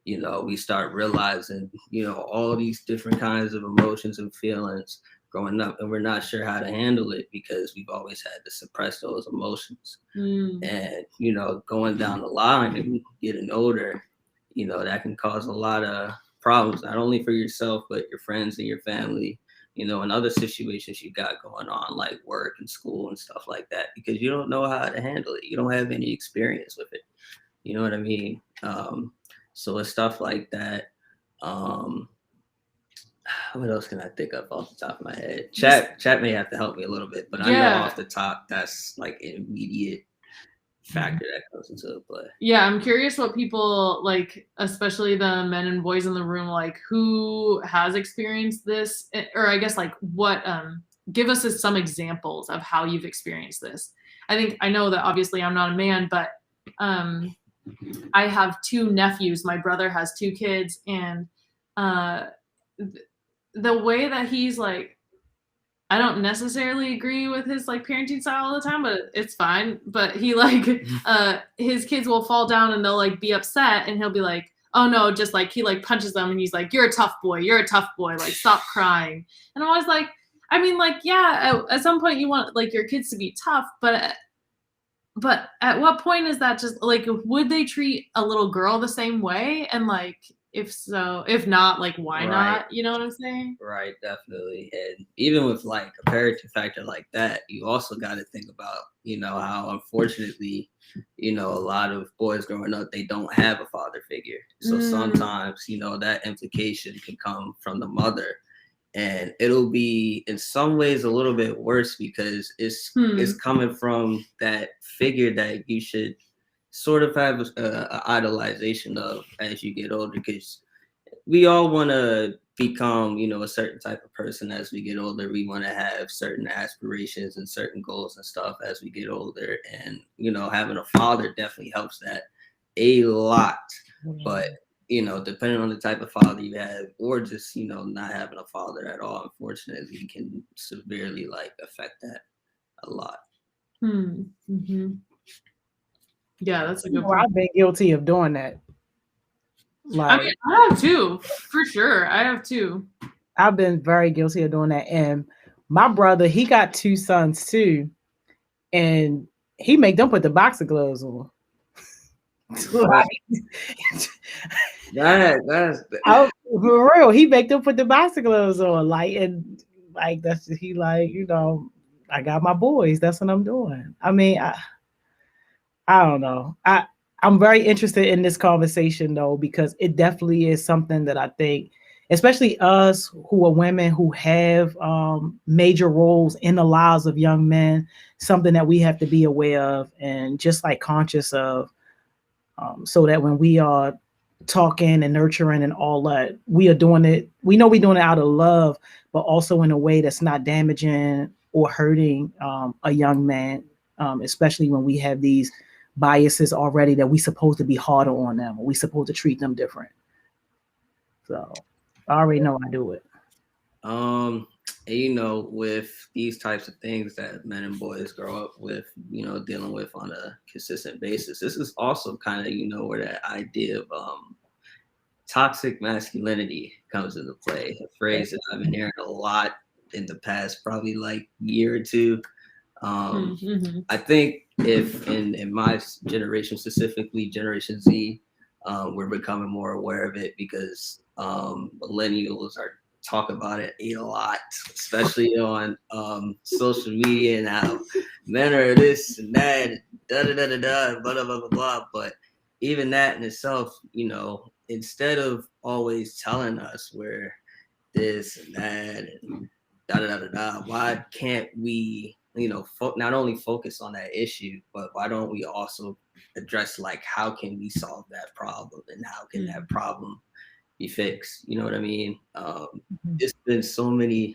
you know, we start realizing, you know, all these different kinds of emotions and feelings growing up, and we're not sure how to handle it because we've always had to suppress those emotions. And, you know, going down the line and getting older, you know, that can cause a lot of problems, not only for yourself, but your friends and your family, you know, and other situations you got going on, like work and school and stuff like that, because you don't know how to handle it. You don't have any experience with it. You know what I mean? So it's stuff like that. What else can I think of off the top of my head? Chat may have to help me a little bit, but I know off the top that's like an immediate factor that comes into play. Yeah, I'm curious what people like, especially the men and boys in the room, like who has experienced this, or I guess like what give us some examples of how you've experienced this. I know that obviously I'm not a man, but I have 2 nephews. My brother has 2 kids, and the way that he's like, I don't necessarily agree with his like parenting style all the time, but it's fine. But he like his kids will fall down and they'll like be upset, and he'll be like, oh no, just like he like punches them and he's like, you're a tough boy, like stop crying. And I'm always like, I mean, like, yeah, at some point you want like your kids to be tough, but at what point is that just like, would they treat a little girl the same way? And like, if so, if not, like, why not? You know what I'm saying? Right, definitely. And even with like a parenting factor like that, you also got to think about, you know, how unfortunately, you know, a lot of boys growing up, they don't have a father figure. So sometimes, you know, that implication can come from the mother. And it'll be in some ways a little bit worse because it's coming from that figure that you should sort of have an idolization of as you get older, because we all want to become, you know, a certain type of person as we get older. We want to have certain aspirations and certain goals and stuff as we get older. And, you know, having a father definitely helps that a lot. But, you know, depending on the type of father you have, or just, you know, not having a father at all, unfortunately, can severely like affect that a lot. Yeah, that's a good point. I've been guilty of doing that. Like, I mean, I have too, for sure. I have too. I've been very guilty of doing that. And my brother, he got 2 sons too, and he make them put the boxer gloves on. Like, for real, he make them put the boxer gloves on. Like, and like that's he like, you know, I got my boys. That's what I'm doing. I mean, I don't know. I'm very interested in this conversation though, because it definitely is something that I think, especially us who are women who have major roles in the lives of young men, something that we have to be aware of and just like conscious of, so that when we are talking and nurturing and all that, we are doing it. We know we're doing it out of love, but also in a way that's not damaging or hurting a young man, especially when we have these biases already that we supposed to be harder on them, or we supposed to treat them different. So I already know I do it. You know, with these types of things that men and boys grow up with, you know, dealing with on a consistent basis, this is also kind of, you know, where that idea of toxic masculinity comes into play. A phrase that I've been hearing a lot in the past, probably like year or 2. I think if in my generation, specifically Generation Z, we're becoming more aware of it because millennials are talk about it a lot, especially on social media, and how men are this and that, blah, blah, blah, blah, blah. But even that in itself, you know, instead of always telling us we're this and that and why can't we, you know, not only focus on that issue, but why don't we also address like how can we solve that problem and how can that problem be fixed? You know what I mean? There's been so many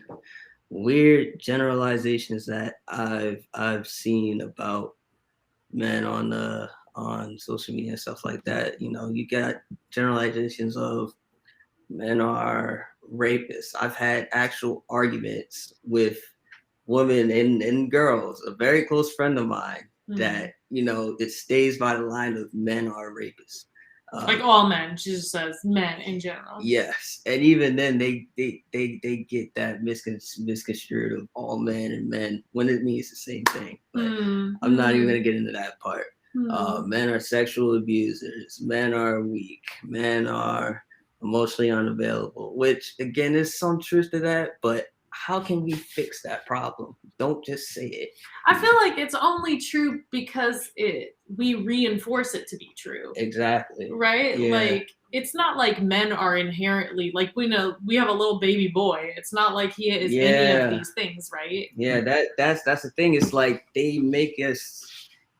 weird generalizations that I've seen about men on social media and stuff like that. You know, you got generalizations of men are rapists. I've had actual arguments with women and girls, a very close friend of mine, that, you know, it stays by the line of men are rapists. Like all men, she just says men in general. Yes, and even then, they get that misconstrued of all men and men when it means the same thing. But I'm not even gonna get into that part. Men are sexual abusers. Men are weak. Men are emotionally unavailable. Which again, there's some truth to that, but how can we fix that problem? Don't just say it. I feel like it's only true because we reinforce it to be true. Exactly. Right? Yeah. Like it's not like men are inherently like we know we have a little baby boy. It's not like he is any of these things, right? Yeah, that's the thing. It's like they make us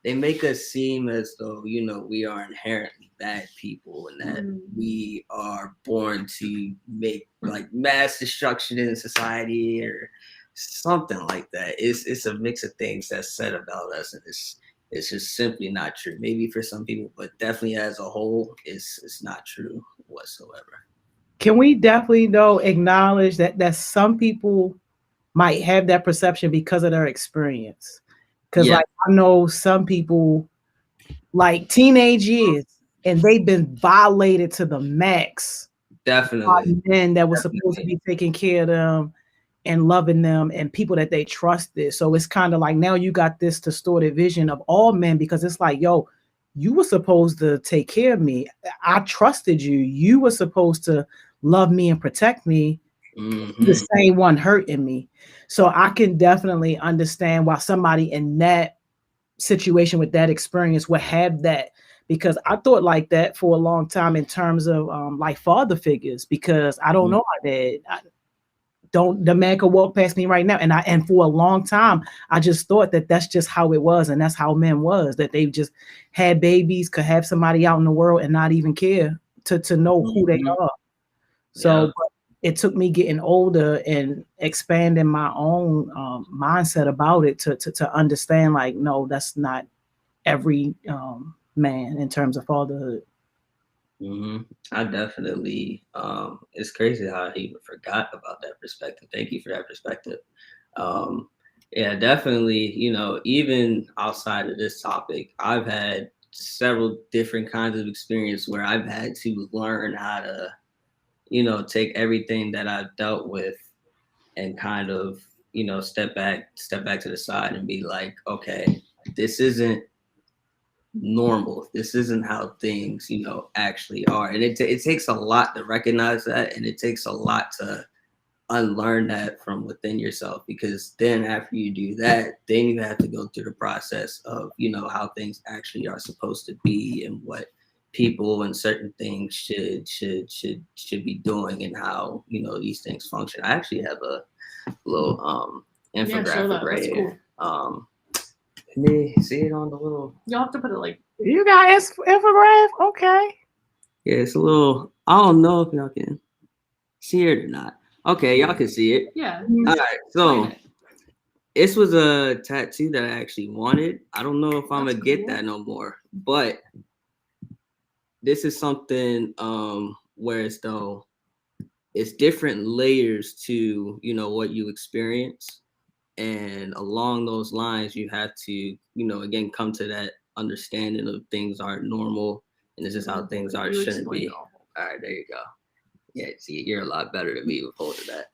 seem as though, you know, we are inherently bad people and that we are born to make like mass destruction in society or something like that. It's a mix of things that's said about us, and it's just simply not true. Maybe for some people, but definitely as a whole, it's not true whatsoever. Can we definitely though acknowledge that some people might have that perception because of their experience? Because like I know some people like teenage years and they've been violated to the max. Definitely. By men that were supposed to be taking care of them and loving them and people that they trusted. So it's kind of like now you got this distorted vision of all men because it's like, yo, you were supposed to take care of me. I trusted you. You were supposed to love me and protect me. The same one hurting me. So I can definitely understand why somebody in that situation with that experience would have that, because I thought like that for a long time in terms of like father figures, because I don't know my dad. The man could walk past me right now, and for a long time I just thought that that's just how it was, and that's how men was, that they just had babies, could have somebody out in the world and not even care to know who they are. So but it took me getting older and expanding my own mindset about it to understand like, no, that's not every man in terms of fatherhood. I definitely, it's crazy how I even forgot about that perspective. Thank you for that perspective. Yeah, definitely, you know, even outside of this topic, I've had several different kinds of experience where I've had to learn how to, you know, take everything that I've dealt with and kind of, you know, step back to the side and be like, okay, this isn't normal. This isn't how things, you know, actually are. And it takes a lot to recognize that, and it takes a lot to unlearn that from within yourself, because then after you do that, then you have to go through the process of, you know, how things actually are supposed to be and what people and certain things should be doing and how, you know, these things function. I actually have a little infographic right here. Cool. Can they see it on the little? You'll have to put it like. You got infographic? Okay. Yeah, it's a little. I don't know if y'all can see it or not. Okay, y'all can see it. Yeah. All right. So this was a tattoo that I actually wanted. I don't know if I'm gonna get that no more, but this is something where it's though it's different layers to, you know, what you experience. And along those lines, you have to, you know, again, come to that understanding of things aren't normal and this is how things are, shouldn't be. All right, there you go. Yeah, see, you're a lot better than me with holding that.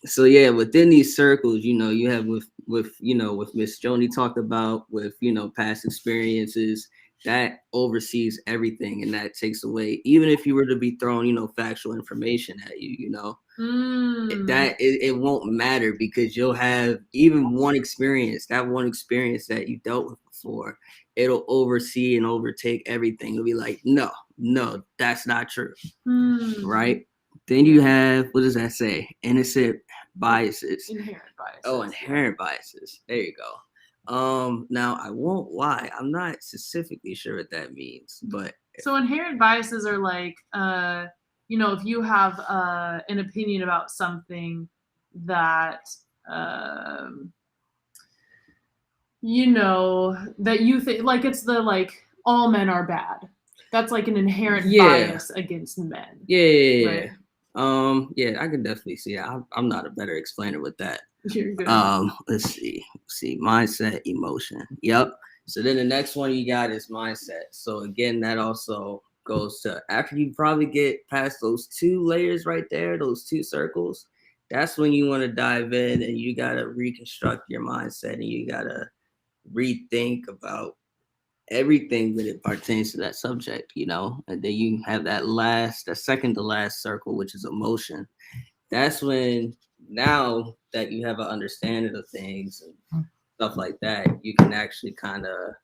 So yeah, within these circles, you know, you have with you know, with Miss Joni talked about with, you know, past experiences, that oversees everything, and that takes away, even if you were to be thrown, you know, factual information at you, you know, that it won't matter, because you'll have even one experience that you dealt with before, it'll oversee and overtake everything. It'll be like, no, that's not true. Right? Then you have, what does that say? Innocent biases. Inherent biases. Oh, inherent biases. There you go. Now I won't lie, I'm not specifically sure what that means, but so inherent biases are like, you know, if you have an opinion about something that, you know, that you think, like it's the like all men are bad. That's like an inherent bias against men. Yeah. Right? Yeah, I can definitely see that. I'm not a better explainer with that. You're good. Let's see, mindset, emotion. Yep. So then the next one you got is mindset. So again, that also goes to after you probably get past those 2 layers right there, those 2 circles. That's when you want to dive in and you got to reconstruct your mindset and you got to rethink about everything that it pertains to that subject, you know. And then you have that second to last circle, which is emotion. That's when, now that you have an understanding of things and stuff like that, you can actually kind of,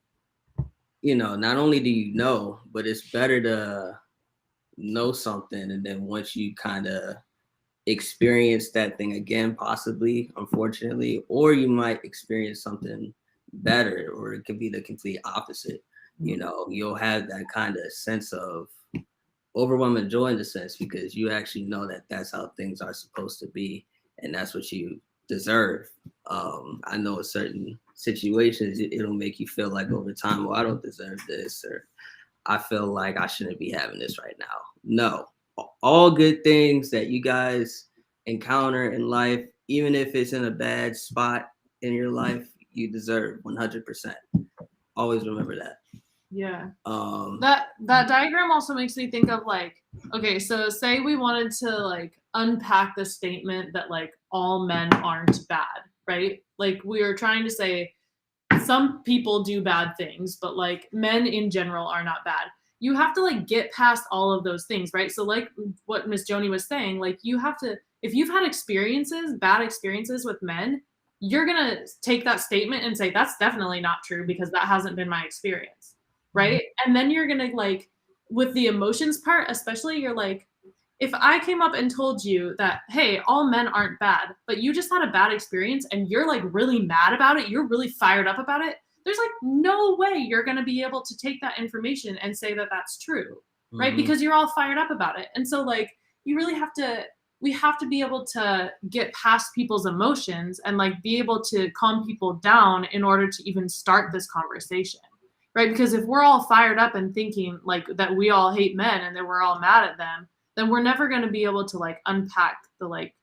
you know, not only do you know, but it's better to know something, and then once you kind of experience that thing again, possibly, unfortunately, or you might experience something better, or it could be the complete opposite. You know, you'll have that kind of sense of overwhelming joy in the sense, because you actually know that that's how things are supposed to be, and that's what you deserve. I know in certain situations it'll make you feel like over time, well, I don't deserve this, or I feel like I shouldn't be having this right now. No, all good things that you guys encounter in life, even if it's in a bad spot in your life, you deserve 100%. Always remember that. Yeah. That diagram also makes me think of like, okay, so say we wanted to like unpack the statement that like all men aren't bad, right? Like we were trying to say some people do bad things, but like men in general are not bad. You have to like get past all of those things, right? So like what Miss Joni was saying, like you have to, if you've had bad experiences with men, you're going to take that statement and say, that's definitely not true because that hasn't been my experience. Right. Mm-hmm. And then you're going to like, with the emotions part, especially, you're like, if I came up and told you that, hey, all men aren't bad, but you just had a bad experience and you're like really mad about it, you're really fired up about it, there's like no way you're going to be able to take that information and say that that's true. Right. Mm-hmm. Because you're all fired up about it. And so like, you really we have to be able to get past people's emotions and like be able to calm people down in order to even start this conversation. Right. Because if we're all fired up and thinking like that we all hate men and that we're all mad at them, then we're never going to be able to like unpack the like,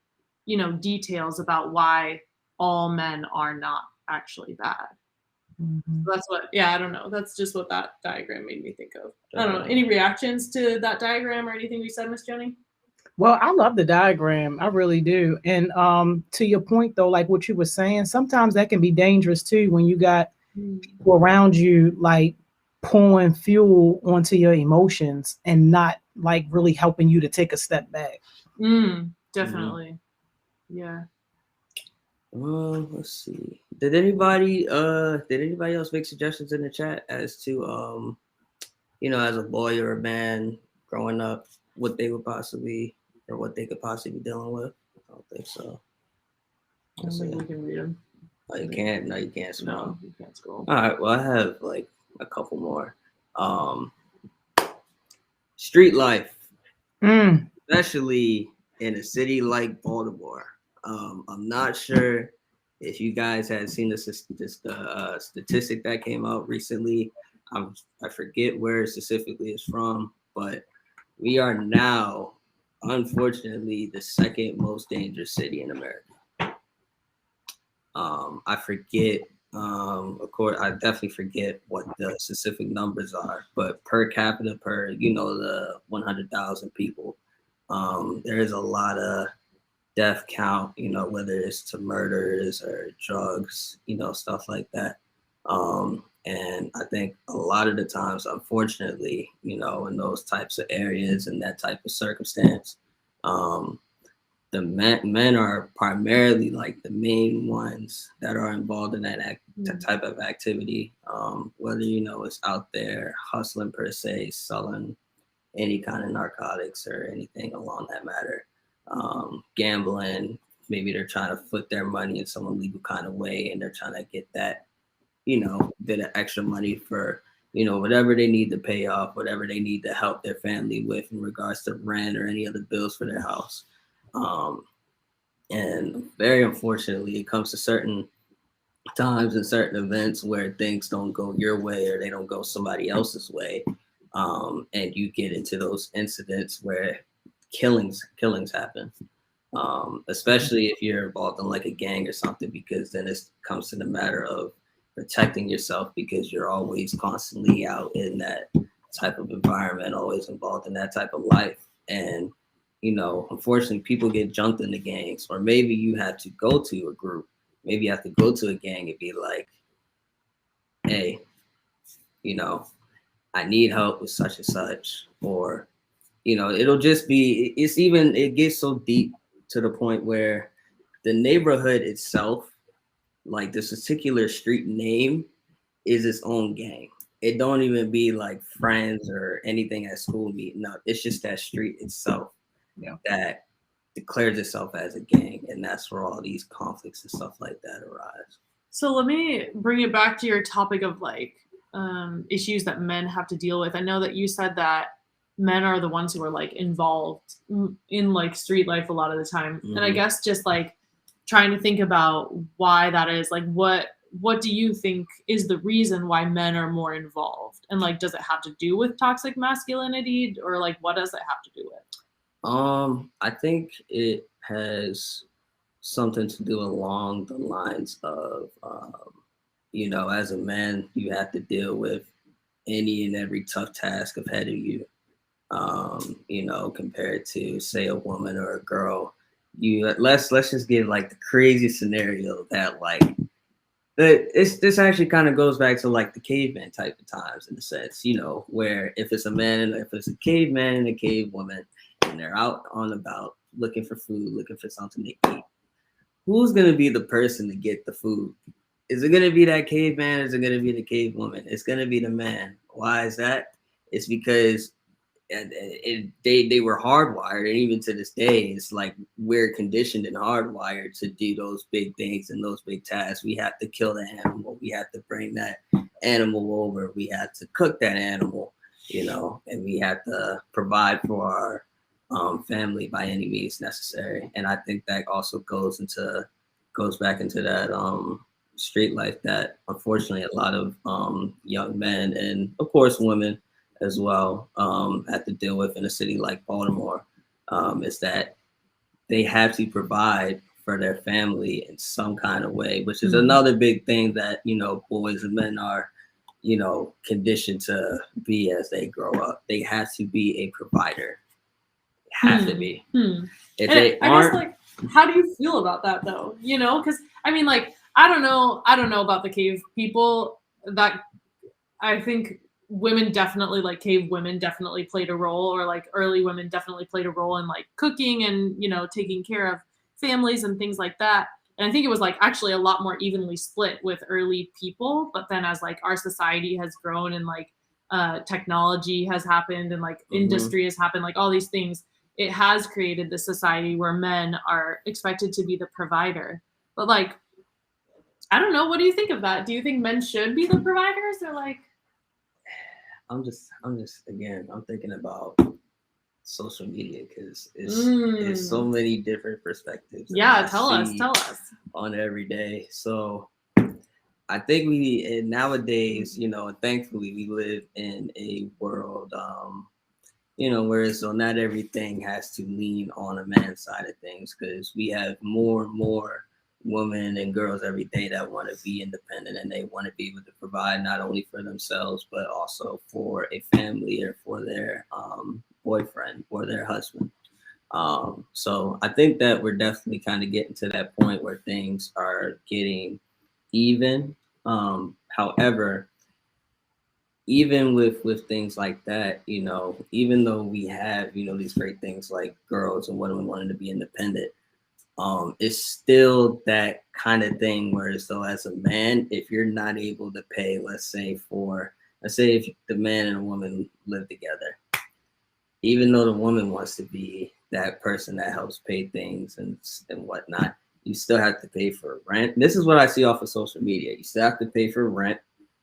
you know, details about why all men are not actually bad. Mm-hmm. So that's what, I don't know. That's just what that diagram made me think of. I don't know. Any reactions to that diagram or anything we said, Miss Joni? Well, I love the diagram. I really do. And to your point, though, like what you were saying, sometimes that can be dangerous, too, when you got people around you, like pouring fuel onto your emotions and not like really helping you to take a step back. Definitely. Mm-hmm. Yeah. Let's see. Did anybody else make suggestions in the chat as to you know, as a boy or a man growing up, what they would possibly or what they could possibly be dealing with? I don't think so. I don't think we can read them. Oh, you can't? No, you can't scroll. No, you can't scroll. All right. Well, I have like a couple more. Street life, especially in a city like Baltimore. I'm not sure if you guys had seen this statistic that came out recently. I forget where specifically it's from, but we are now, unfortunately, the second most dangerous city in America. I forget, of course, I definitely forget what the specific numbers are, but per capita, you know, the 100,000 people, there is a lot of death count, you know, whether it's to murders or drugs, you know, stuff like that. And I think a lot of the times, unfortunately, you know, in those types of areas and that type of circumstance, the men are primarily like the main ones that are involved in that type of activity. Whether, you know, it's out there hustling per se, selling any kind of narcotics or anything along that matter. Gambling, maybe they're trying to put their money in some illegal kind of way and they're trying to get that, you know, bit of extra money for, you know, whatever they need to pay off, whatever they need to help their family with in regards to rent or any other bills for their house. And very unfortunately, it comes to certain times and certain events where things don't go your way or they don't go somebody else's way. And you get into those incidents where killings happen, especially if you're involved in like a gang or something, because then it comes to the matter of protecting yourself because you're always constantly out in that type of environment, always involved in that type of life. And, you know, unfortunately, people get jumped into gangs, or maybe you have to go to a group. Maybe you have to go to a gang and be like, hey, you know, I need help with such and such. Or, you know, it'll just be, it gets so deep to the point where the neighborhood itself, like this particular street name, is its own gang. It don't even be like friends or anything at school meeting up. It's just that street itself that declares itself as a gang. And that's where all these conflicts and stuff like that arise. So let me bring it back to your topic of like issues that men have to deal with. I know that you said that men are the ones who are like involved in like street life a lot of the time. Mm-hmm. And I guess just like trying to think about why that is, like what do you think is the reason why men are more involved? And like, does it have to do with toxic masculinity, or like, what does it have to do with? I think it has something to do along the lines of, you know, as a man, you have to deal with any and every tough task ahead of you. You know, compared to say a woman or a girl, let's just give like the crazy scenario that like, this actually kind of goes back to like the caveman type of times, in a sense, you know, where if it's a man and if it's a caveman and a cave woman and they're out on about looking for food, looking for something to eat, who's going to be the person to get the food? Is it going to be that caveman? Or is it going to be the cave woman? It's going to be the man. Why is that? It's because they were hardwired, and even to this day, it's like we're conditioned and hardwired to do those big things and those big tasks. We have to kill the animal. We have to bring that animal over. We have to cook that animal, you know, and we have to provide for our family by any means necessary. And I think that also goes back into that street life that unfortunately a lot of young men, and of course women as well, have to deal with in a city like Baltimore, is that they have to provide for their family in some kind of way, which is another big thing that, you know, boys and men are, you know, conditioned to be as they grow up. They have to be a provider. Have to be. If they aren't, I guess, like, how do you feel about that though? You know, because I mean, like, I don't know about the cave people. That I think women definitely, like cave women definitely played a role, or like early women definitely played a role in like cooking and, you know, taking care of families and things like that. And I think it was like actually a lot more evenly split with early people. But then as like our society has grown and like technology has happened and like industry has happened, like all these things, it has created this society where men are expected to be the provider. But like, I don't know. What do you think of that? Do you think men should be the providers, or like? I'm just again, I'm thinking about social media because it's so many different perspectives. Yeah, tell us on every day. So I think nowadays, you know, thankfully we live in a world, you know, where so not everything has to lean on a man's side of things, because we have more and more women and girls every day that want to be independent, and they want to be able to provide not only for themselves but also for a family or for their boyfriend or their husband. So I think that we're definitely kind of getting to that point where things are getting even. However, even with things like that, you know, even though we have, you know, these great things like girls and women wanting to be independent, it's still that kind of thing where, so as a man, if you're not able to pay, let's say if the man and a woman live together, even though the woman wants to be that person that helps pay things and whatnot, you still have to pay for rent. This is what I see off of social media. You still have to pay for rent.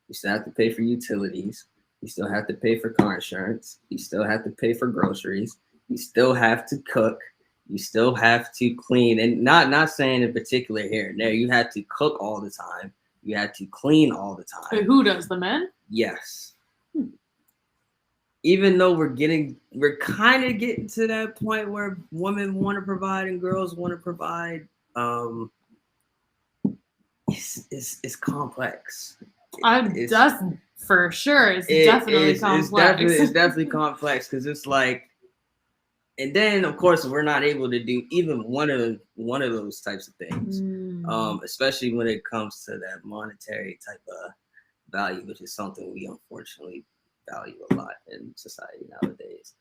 You still have to pay for utilities. You still have to pay for car insurance. You still have to pay for groceries. You still have to cook. You still have to clean, and not saying in particular here and there. You have to cook all the time. You have to clean all the time. Wait, who does, the men? Yes. Even though we're kind of getting to that point where women want to provide and girls want to provide. It's complex. That's For sure, it's definitely complex. It's definitely complex because it's like, and then of course we're not able to do even one of those types of things, especially when it comes to that monetary type of value, which is something we unfortunately value a lot in society nowadays.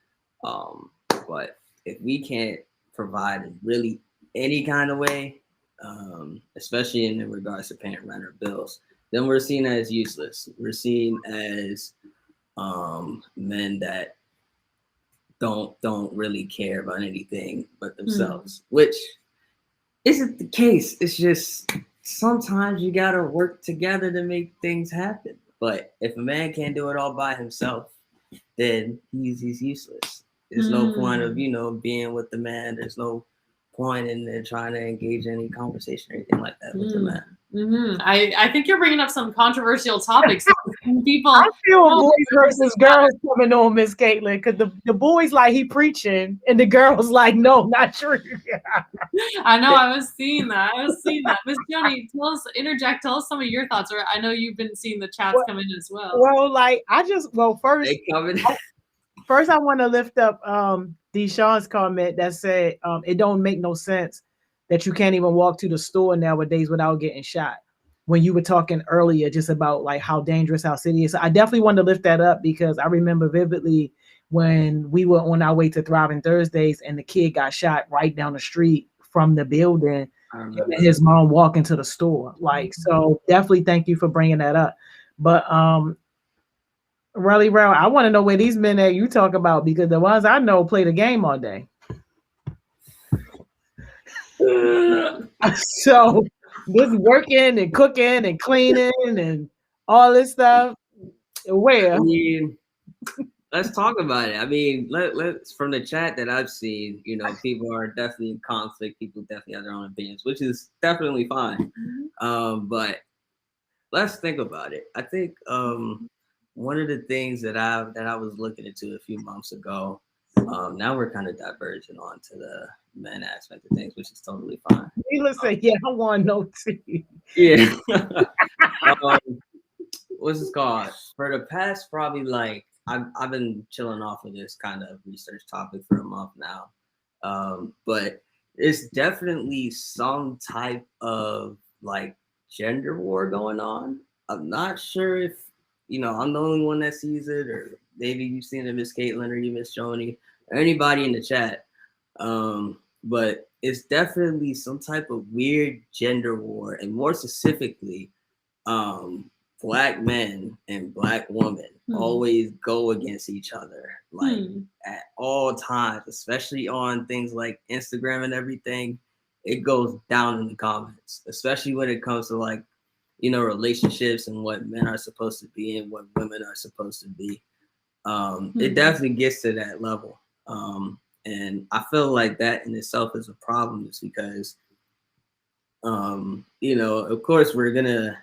But if we can't provide in really any kind of way, especially in regards to paying rent or bills, then we're seen as useless. We're seen as men that don't really care about anything but themselves, which isn't the case. It's just sometimes you gotta work together to make things happen. But if a man can't do it all by himself, then he's useless. There's no point of being with the man. There's no point in trying to engage in any conversation or anything like that with the man. I think you're bringing up some controversial topics. People, I feel boys versus girls coming on, Miss Caitlin, because the boys like he preaching, and the girls like no, not true. I know. I was seeing that. Miss Joni, interject. Tell us some of your thoughts. Or I know you've been seeing the chats come in as well. Well, like first, first I want to lift up Deshaun's comment that said it don't make no sense that you can't even walk to the store nowadays without getting shot. When you were talking earlier just about like how dangerous our city is. So I definitely wanted to lift that up because I remember vividly when we were on our way to Thriving Thursdays and the kid got shot right down the street from the building and his mom walking to the store. Like, so definitely thank you for bringing that up. But Relly Brown, I want to know where these men that you talk about, because the ones I know play the game all day. So just working and cooking and cleaning and all this stuff. Where? I mean, let's talk about it. I mean, let's from the chat that I've seen, people are definitely in conflict. People definitely have their own opinions, which is definitely fine. But let's think about it. I think one of the things that I was looking into a few months ago. Now we're kind of diverging on to the men aspect of things, which is totally fine. Let's say, I want no tea. Yeah. What's this called? For the past probably like I've been chilling off of this kind of research topic for a month now. But it's definitely some type of like gender war going on. I'm not sure if I'm the only one that sees it, or maybe you've seen it, Miss Caitlin, or you, Miss Joni, or anybody in the chat. But it's definitely some type of weird gender war, and more specifically, Black men and Black women always go against each other, like at all times, especially on things like Instagram and everything. It goes down in the comments, especially when it comes to like, relationships and what men are supposed to be and what women are supposed to be. It definitely gets to that level. And I feel like that in itself is a problem, just because, of course we're going to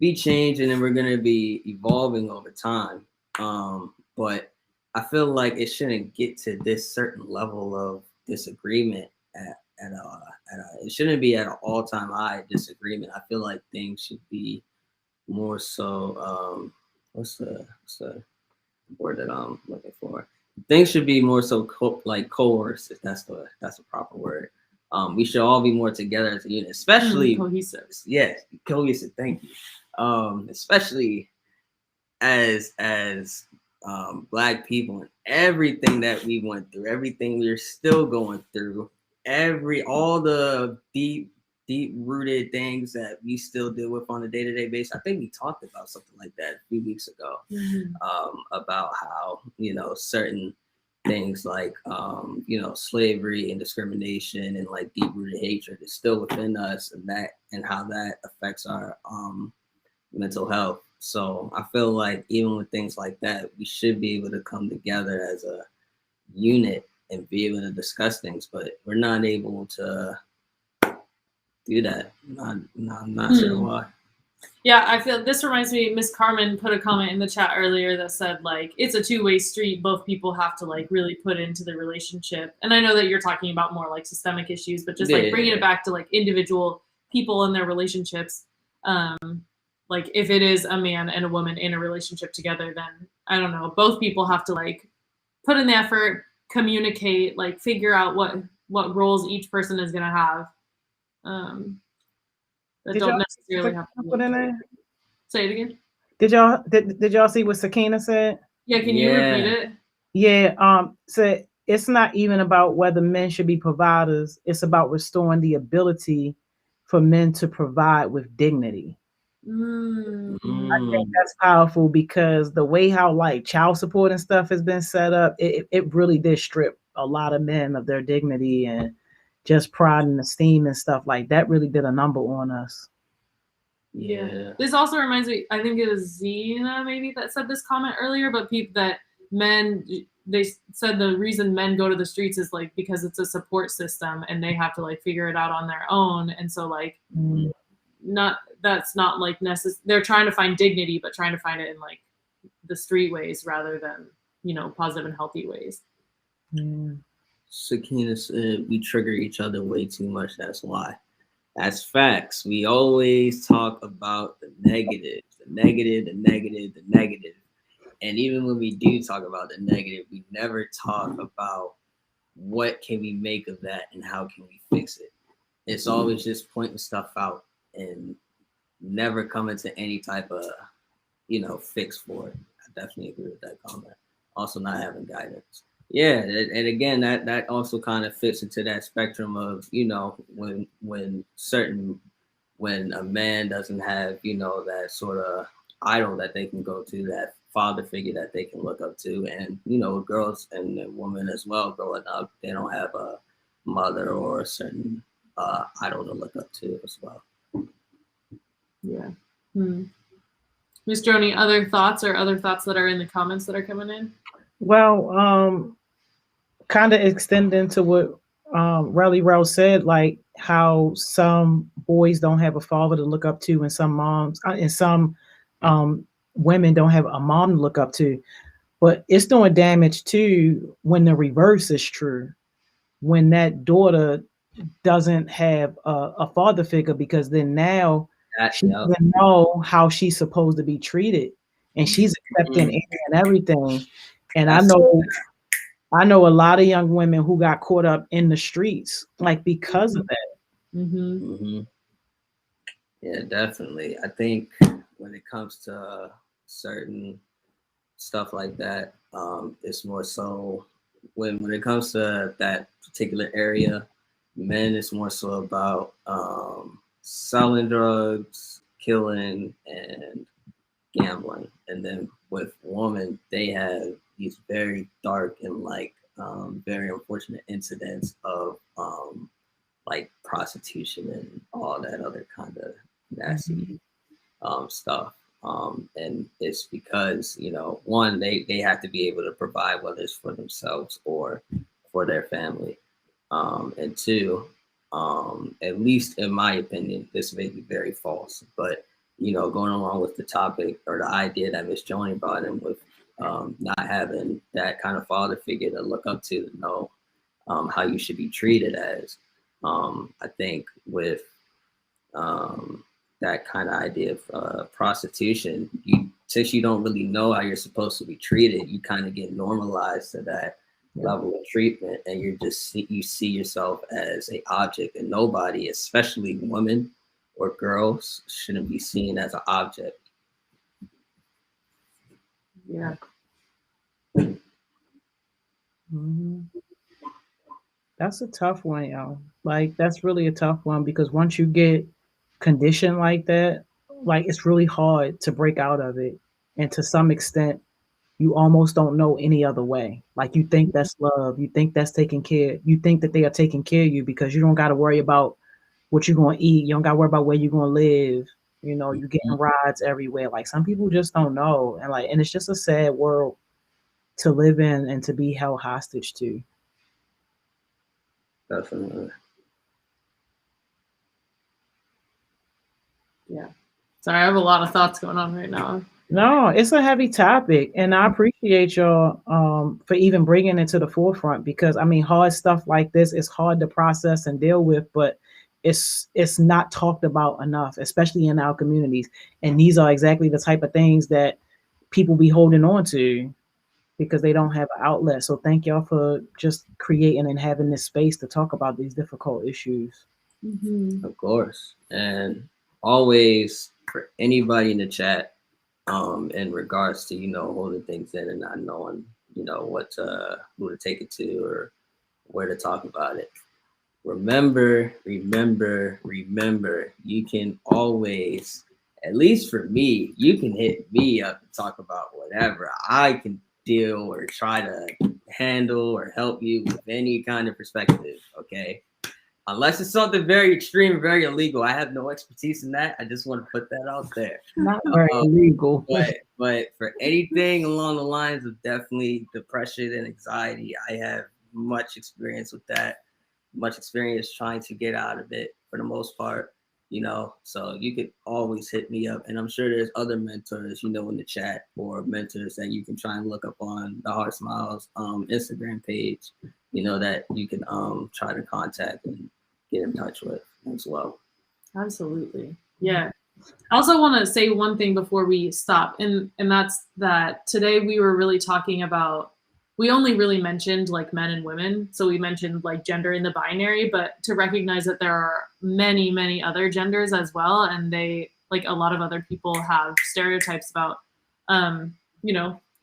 be changing and we're going to be evolving over time. But I feel like it shouldn't get to this certain level of disagreement it shouldn't be at an all-time high disagreement. I feel like things should be more so, what's the word that I'm looking for? Things should be more so coerced, if that's the proper word. We should all be more together as a unit, especially cohesive. Yes, cohesive. Thank you. Especially as Black people, and everything that we went through, everything we're still going through, all the deep rooted things that we still deal with on a day-to-day basis. I think we talked about something like that a few weeks ago, about how, certain things like, slavery and discrimination and like deep rooted hatred is still within us, and how that affects our mental health. So I feel like even with things like that, we should be able to come together as a unit and be able to discuss things, but we're not able to do that. I'm not sure why. Yeah, I feel this reminds me, Miss Carmen put a comment in the chat earlier that said like it's a two-way street. Both people have to like really put into the relationship. And I know that you're talking about more like systemic issues, but just like bringing it back to like individual people and their relationships. like if it is a man and a woman in a relationship together, then I don't know, both people have to like put in the effort, communicate, like figure out what roles each person is going to have. That don't necessarily have to put in there? Say it again. Did y'all see what Sakina said? Yeah, can you repeat it? Yeah, so it's not even about whether men should be providers. It's about restoring the ability for men to provide with dignity. I think that's powerful because the way how like child support and stuff has been set up, it really did strip a lot of men of their dignity and just pride and esteem and stuff like that. Really did a number on us. Yeah. This also reminds me, I think it was Zena maybe that said this comment earlier, but people that men, they said the reason men go to the streets is like because it's a support system and they have to like figure it out on their own. And so like that's not like they're trying to find dignity, but trying to find it in like the street ways rather than, you know, positive and healthy ways. Sakina said we trigger each other way too much. That's why. That's facts. We always talk about the negative. And even when we do talk about the negative, we never talk about what can we make of that and how can we fix it. It's always just pointing stuff out and never coming to any type of, you know, fix for it. I definitely agree with that comment. Also not having guidance. Yeah, and again, that also kind of fits into that spectrum of, you know, when a man doesn't have, you know, that sort of idol that they can go to, that father figure that they can look up to, and, you know, girls and women as well growing up, they don't have a mother or a certain idol to look up to as well. Yeah. Miss Joni, other thoughts that are in the comments that are coming in? Well, kind of extending to what Relly Rose said, like how some boys don't have a father to look up to, and some moms and some women don't have a mom to look up to. But it's doing damage too when the reverse is true, when that daughter doesn't have a father figure, because then now she doesn't know how she's supposed to be treated, and she's accepting any and everything. And I know a lot of young women who got caught up in the streets, like because of that. Yeah, definitely. I think when it comes to certain stuff like that, it's more so when it comes to that particular area, men, it's more so about selling drugs, killing, and gambling. And then with women, they have these very dark and like very unfortunate incidents of like prostitution and all that other kind of nasty stuff. And it's because, you know, one, they have to be able to provide, whether it's for themselves or for their family. And two, at least in my opinion, this may be very false, but, you know, going along with the topic or the idea that Miss Joni brought in with not having that kind of father figure to look up to know how you should be treated as, I think with that kind of idea of prostitution, since you don't really know how you're supposed to be treated, you kind of get normalized to that level of treatment, and you see yourself as an object, and nobody, especially women or girls, shouldn't be seen as an object. Yeah. That's a tough one, y'all. Like, that's really a tough one, because once you get conditioned like that, like, it's really hard to break out of it. And to some extent, you almost don't know any other way. Like, you think that's love. You think that's taking care. You think that they are taking care of you because you don't got to worry about what you're going to eat. You don't got to worry about where you're going to live. You know, you're getting rides everywhere. Like, some people just don't know. And it's just a sad world to live in and to be held hostage to. Definitely. Yeah. Sorry, I have a lot of thoughts going on right now. No, it's a heavy topic, and I appreciate y'all for even bringing it to the forefront, because I mean, hard stuff like this is hard to process and deal with, but it's not talked about enough, especially in our communities. And these are exactly the type of things that people be holding on to because they don't have an outlet. So thank y'all for just creating and having this space to talk about these difficult issues. Mm-hmm. Of course. And always for anybody in the chat, in regards to, holding things in and not knowing, who to take it to or where to talk about it. Remember, you can always, at least for me, you can hit me up and talk about whatever. I can deal or try to handle or help you with any kind of perspective, okay? Unless it's something very extreme, very illegal. I have no expertise in that. I just want to put that out there. Not very illegal. But for anything along the lines of definitely depression and anxiety, I have much experience with that. Much experience trying to get out of it for the most part, so you could always hit me up. And I'm sure there's other mentors, in the chat, or mentors that you can try and look up on the Heart Smiles Instagram page, that you can try to contact and get in touch with as well. Absolutely. Yeah. I also want to say one thing before we stop, and that's that today we were really talking about, we only really mentioned like men and women. So we mentioned like gender in the binary, but to recognize that there are many, many other genders as well. And they, like a lot of other people, have stereotypes about,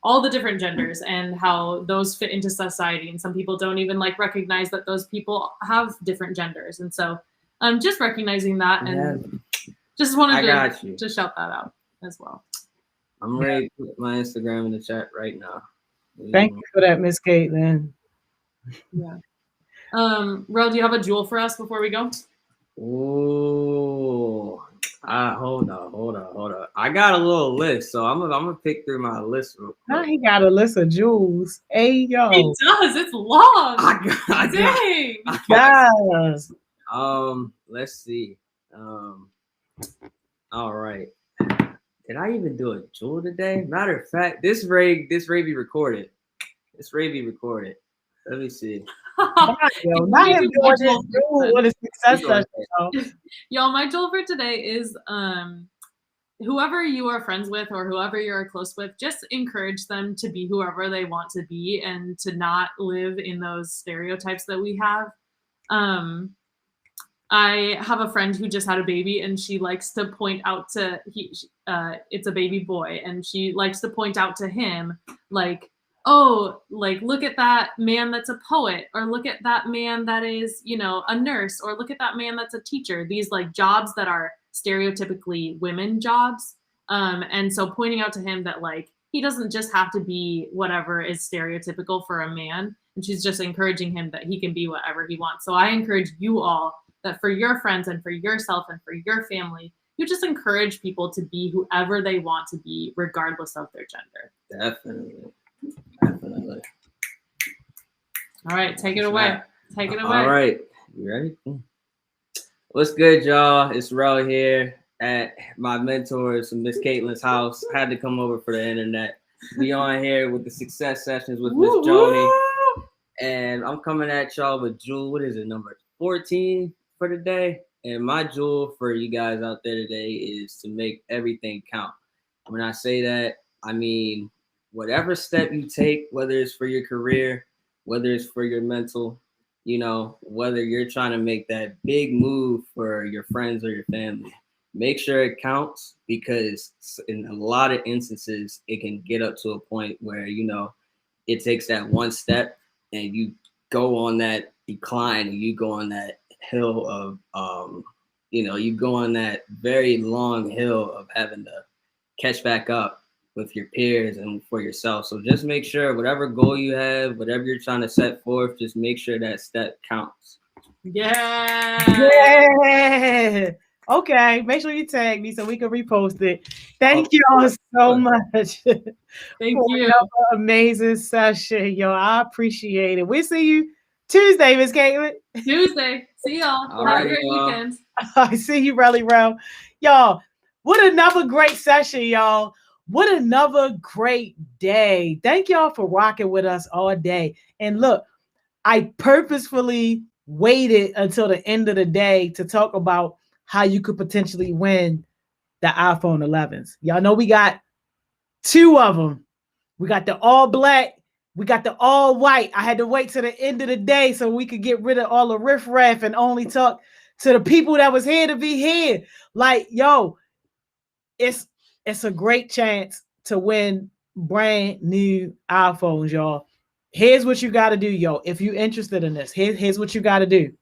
all the different genders and how those fit into society. And some people don't even like recognize that those people have different genders. And so just recognizing that, and just wanted to shout that out as well. I'm ready to put my Instagram in the chat right now. Thank you for that, Miss Caitlin. Yeah. Ro, do you have a jewel for us before we go? Oh, hold on. I got a little list, so I'm gonna pick through my list real quick. Now he got a list of jewels. Hey yo, it does. It's long. Dang. Yes. Let's see. All right. Did I even do a jewel today? Matter of fact, this Ray be recorded. Let me see. Yo, my jewel for today is whoever you are friends with or whoever you're close with, just encourage them to be whoever they want to be and to not live in those stereotypes that we have. I have a friend who just had a baby, and she likes to point out to it's a baby boy, and she likes to point out to him like, oh, like look at that man that's a poet, or look at that man that is, a nurse, or look at that man that's a teacher. These like jobs that are stereotypically women jobs. And so pointing out to him that like he doesn't just have to be whatever is stereotypical for a man, and she's just encouraging him that he can be whatever he wants. So I encourage you all that for your friends and for yourself and for your family, you just encourage people to be whoever they want to be, regardless of their gender. Definitely. All right, take it away. All right, you ready? What's good, y'all? It's Ro here at my mentors, Miss Caitlin's house. I had to come over for the internet. We on here with the Success Sessions with Miss Joni, and I'm coming at y'all with jewel. What is it, number 14 for today? And my jewel for you guys out there today is to make everything count. When I say that, I mean whatever step you take, whether it's for your career, whether it's for your mental, whether you're trying to make that big move for your friends or your family, make sure it counts, because in a lot of instances, it can get up to a point where, it takes that one step and you go on that decline, and you go on that hill of, you go on that very long hill of having to catch back up with your peers and for yourself. So just make sure whatever goal you have, whatever you're trying to set forth, just make sure that step counts. Yeah. Okay. Make sure you tag me so we can repost it. Thank you all so much. Thank you. Amazing session, yo. I appreciate it. We'll see you Tuesday, Miss Caitlin. Tuesday. See y'all. Have a great weekend. I see you, Relly Row. Y'all, what another great session, y'all. What another great day. Thank y'all for rocking with us all day. And look, I purposefully waited until the end of the day to talk about how you could potentially win the iPhone 11s. Y'all know we got 2 of them. We got the all black, we got the all white. I had to wait to the end of the day so we could get rid of all the riffraff and only talk to the people that was here to be here. Like, yo, it's a great chance to win brand new iPhones, y'all. Here's what you got to do, yo. If you're interested in this, here's what you got to do.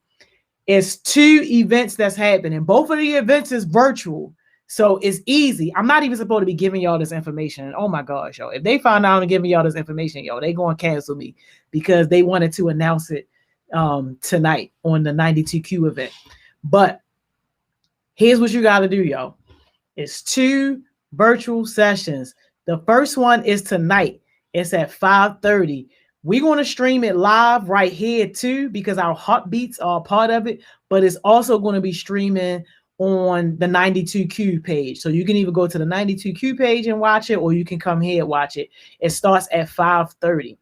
It's 2 events that's happening. Both of the events is virtual. So it's easy. I'm not even supposed to be giving y'all this information. Oh my gosh, yo. If they find out I'm giving y'all this information, yo, they going to cancel me because they wanted to announce it tonight on the 92Q event. But here's what you got to do, yo. It's 2 virtual sessions. The first one is tonight. It's at 5:30. We're going to stream it live right here too because our heartbeats are a part of it, but it's also going to be streaming on the 92Q page. So you can either go to the 92Q page and watch it, or you can come here and watch it. It starts at 5:30.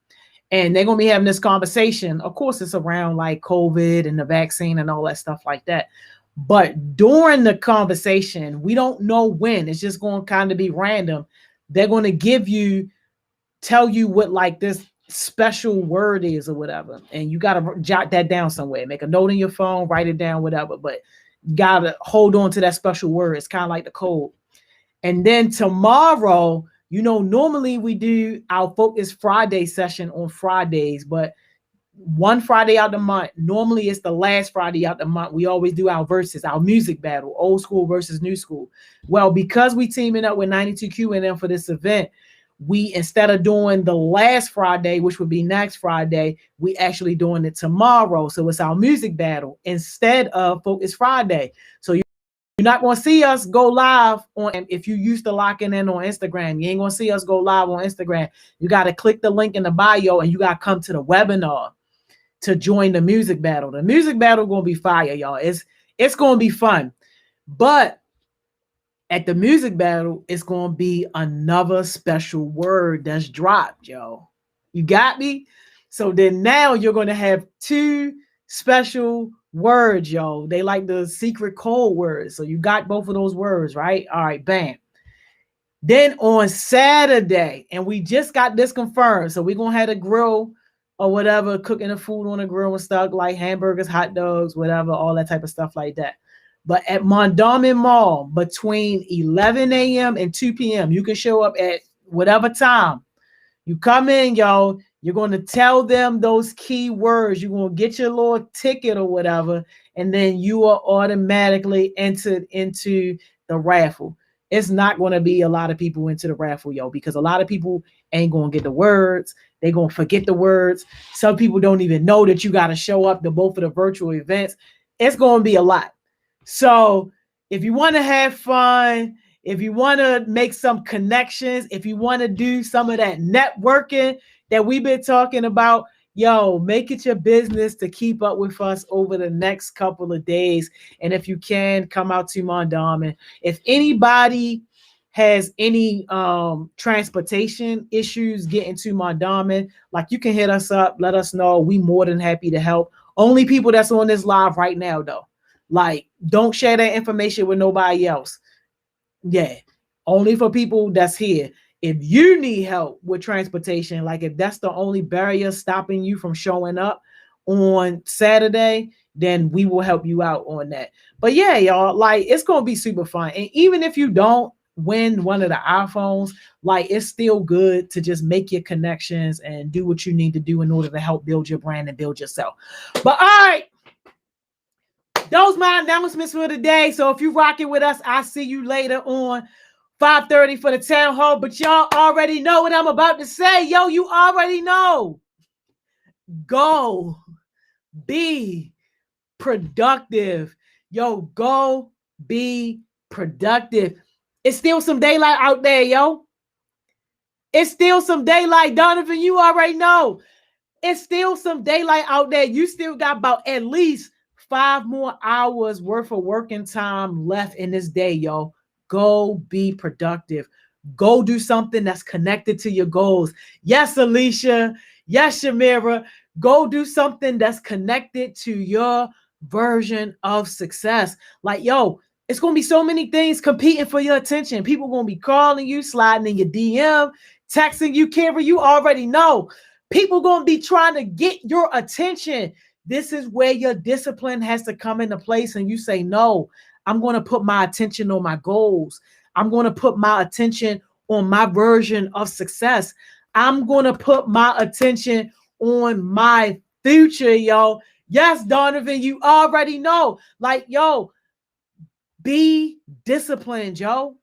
And they're going to be having this conversation. Of course, it's around like COVID and the vaccine and all that stuff like that. But during the conversation, we don't know when. It's just going to kind of be random. They're going to tell you what like this special word is or whatever. And you got to jot that down somewhere. Make a note in your phone, write it down, whatever. But you got to hold on to that special word. It's kind of like the code. And then tomorrow, you know, normally we do our Focus Friday session on Fridays, but one Friday out the month, normally it's the last Friday out the month. We always do our verses, our music battle, old school versus new school. Well, because we teaming up with 92Q and them for this event, we, instead of doing the last Friday, which would be next Friday, we actually doing it tomorrow. So it's our music battle instead of Focus Friday. So you're not going to see us go live on, if you used to locking in on Instagram, you ain't going to see us go live on Instagram. You got to click the link in the bio and you got to come to the webinar to join the music battle. The music battle going to be fire, y'all. It's going to be fun. But at the music battle, it's going to be another special word that's dropped, yo. You got me? So then now you're going to have 2 special words, yo. They like the secret code words. So you got both of those words, right? All right, bam. Then on Saturday, and we just got this confirmed. So we're going to have a grill or whatever, cooking the food on the grill and stuff like hamburgers, hot dogs, whatever, all that type of stuff like that. But at Mondawmin Mall, between 11 a.m. and 2 p.m., you can show up at whatever time. You come in, yo, you're going to tell them those key words. You're going to get your little ticket or whatever, and then you are automatically entered into the raffle. It's not going to be a lot of people into the raffle, yo, because a lot of people ain't going to get the words. They're going to forget the words. Some people don't even know that you got to show up to both of the virtual events. It's going to be a lot. So if you want to have fun, if you want to make some connections, if you want to do some of that networking that we've been talking about, yo, make it your business to keep up with us over the next couple of days. And if you can, come out to Mondawmin. If anybody has any transportation issues getting to Mondawmin, like, you can hit us up, let us know. We more than happy to help. Only people that's on this live right now, though. Like, don't share that information with nobody else. Yeah, only for people that's here. If you need help with transportation, like if that's the only barrier stopping you from showing up on Saturday, then we will help you out on that. But yeah, y'all, like, it's going to be super fun. And even if you don't win one of the iPhones, like, it's still good to just make your connections and do what you need to do in order to help build your brand and build yourself. But all right. Those my announcements for today. So if you rocking with us, I'll see you later on 5:30 for the town hall. But y'all already know what I'm about to say. Yo, you already know. Go be productive. Yo, go be productive. It's still some daylight out there, yo. It's still some daylight. Donovan, you already know. It's still some daylight out there. You still got about at least 5 more hours worth of working time left in this day, yo. Go be productive. Go do something that's connected to your goals. Yes, Alicia. Yes, Shamira. Go do something that's connected to your version of success. Like, yo, it's going to be so many things competing for your attention. People going to be calling you, sliding in your DM, texting you, Kimber. You already know. People going to be trying to get your attention. This is where your discipline has to come into place. And you say, no, I'm going to put my attention on my goals. I'm going to put my attention on my version of success. I'm going to put my attention on my future, yo. Yes, Donovan, you already know. Like, yo, be disciplined, yo.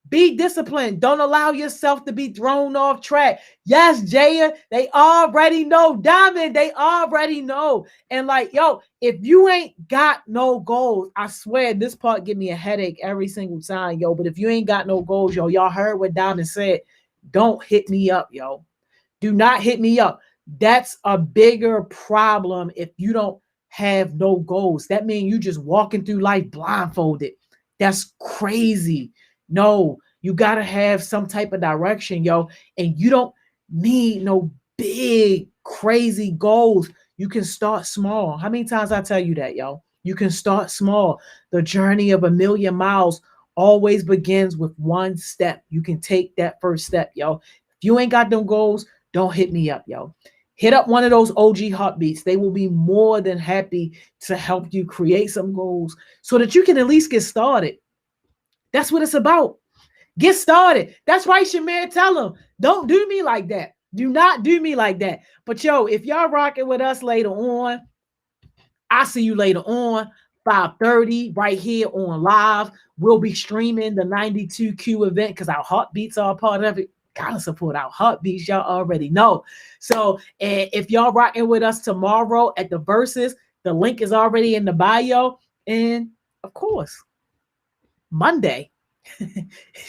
Be disciplined. Don't allow yourself to be thrown off track. Yes, Jaya, they already know. Diamond, they already know. And like, yo, if you ain't got no goals, I swear this part give me a headache every single time, yo. But if you ain't got no goals, yo, y'all heard what Diamond said. Don't hit me up, yo. Do not hit me up. That's a bigger problem if you don't have no goals. That means you just walking through life blindfolded. That's crazy. No, you got to have some type of direction, yo. And you don't need no big, crazy goals. You can start small. How many times I tell you that, yo? You can start small. The journey of 1,000,000 miles always begins with one step. You can take that first step, yo. If you ain't got them goals, don't hit me up, yo. Hit up one of those OG Heartbeats. They will be more than happy to help you create some goals so that you can at least get started. That's what it's about. Get started. That's right, Shamir. Tell them, don't do me like that. Do not do me like that. But yo, if y'all rocking with us later on, I'll see you later on, 5:30, right here on live. We'll be streaming the 92Q event because our Heartbeats are a part of it. Gotta support our Heartbeats, y'all already know. So if y'all rocking with us tomorrow at the Versus, the link is already in the bio. And of course, Monday,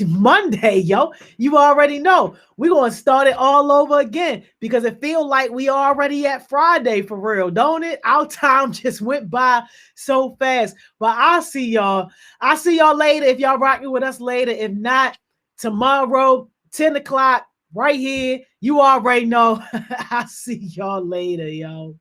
yo, you already know we're gonna start it all over again because it feels like we already at Friday for real, don't it? Our time just went by so fast. But I'll see y'all later if y'all rocking with us later. If not, tomorrow 10 o'clock right here. You already know. I'll see y'all later, yo.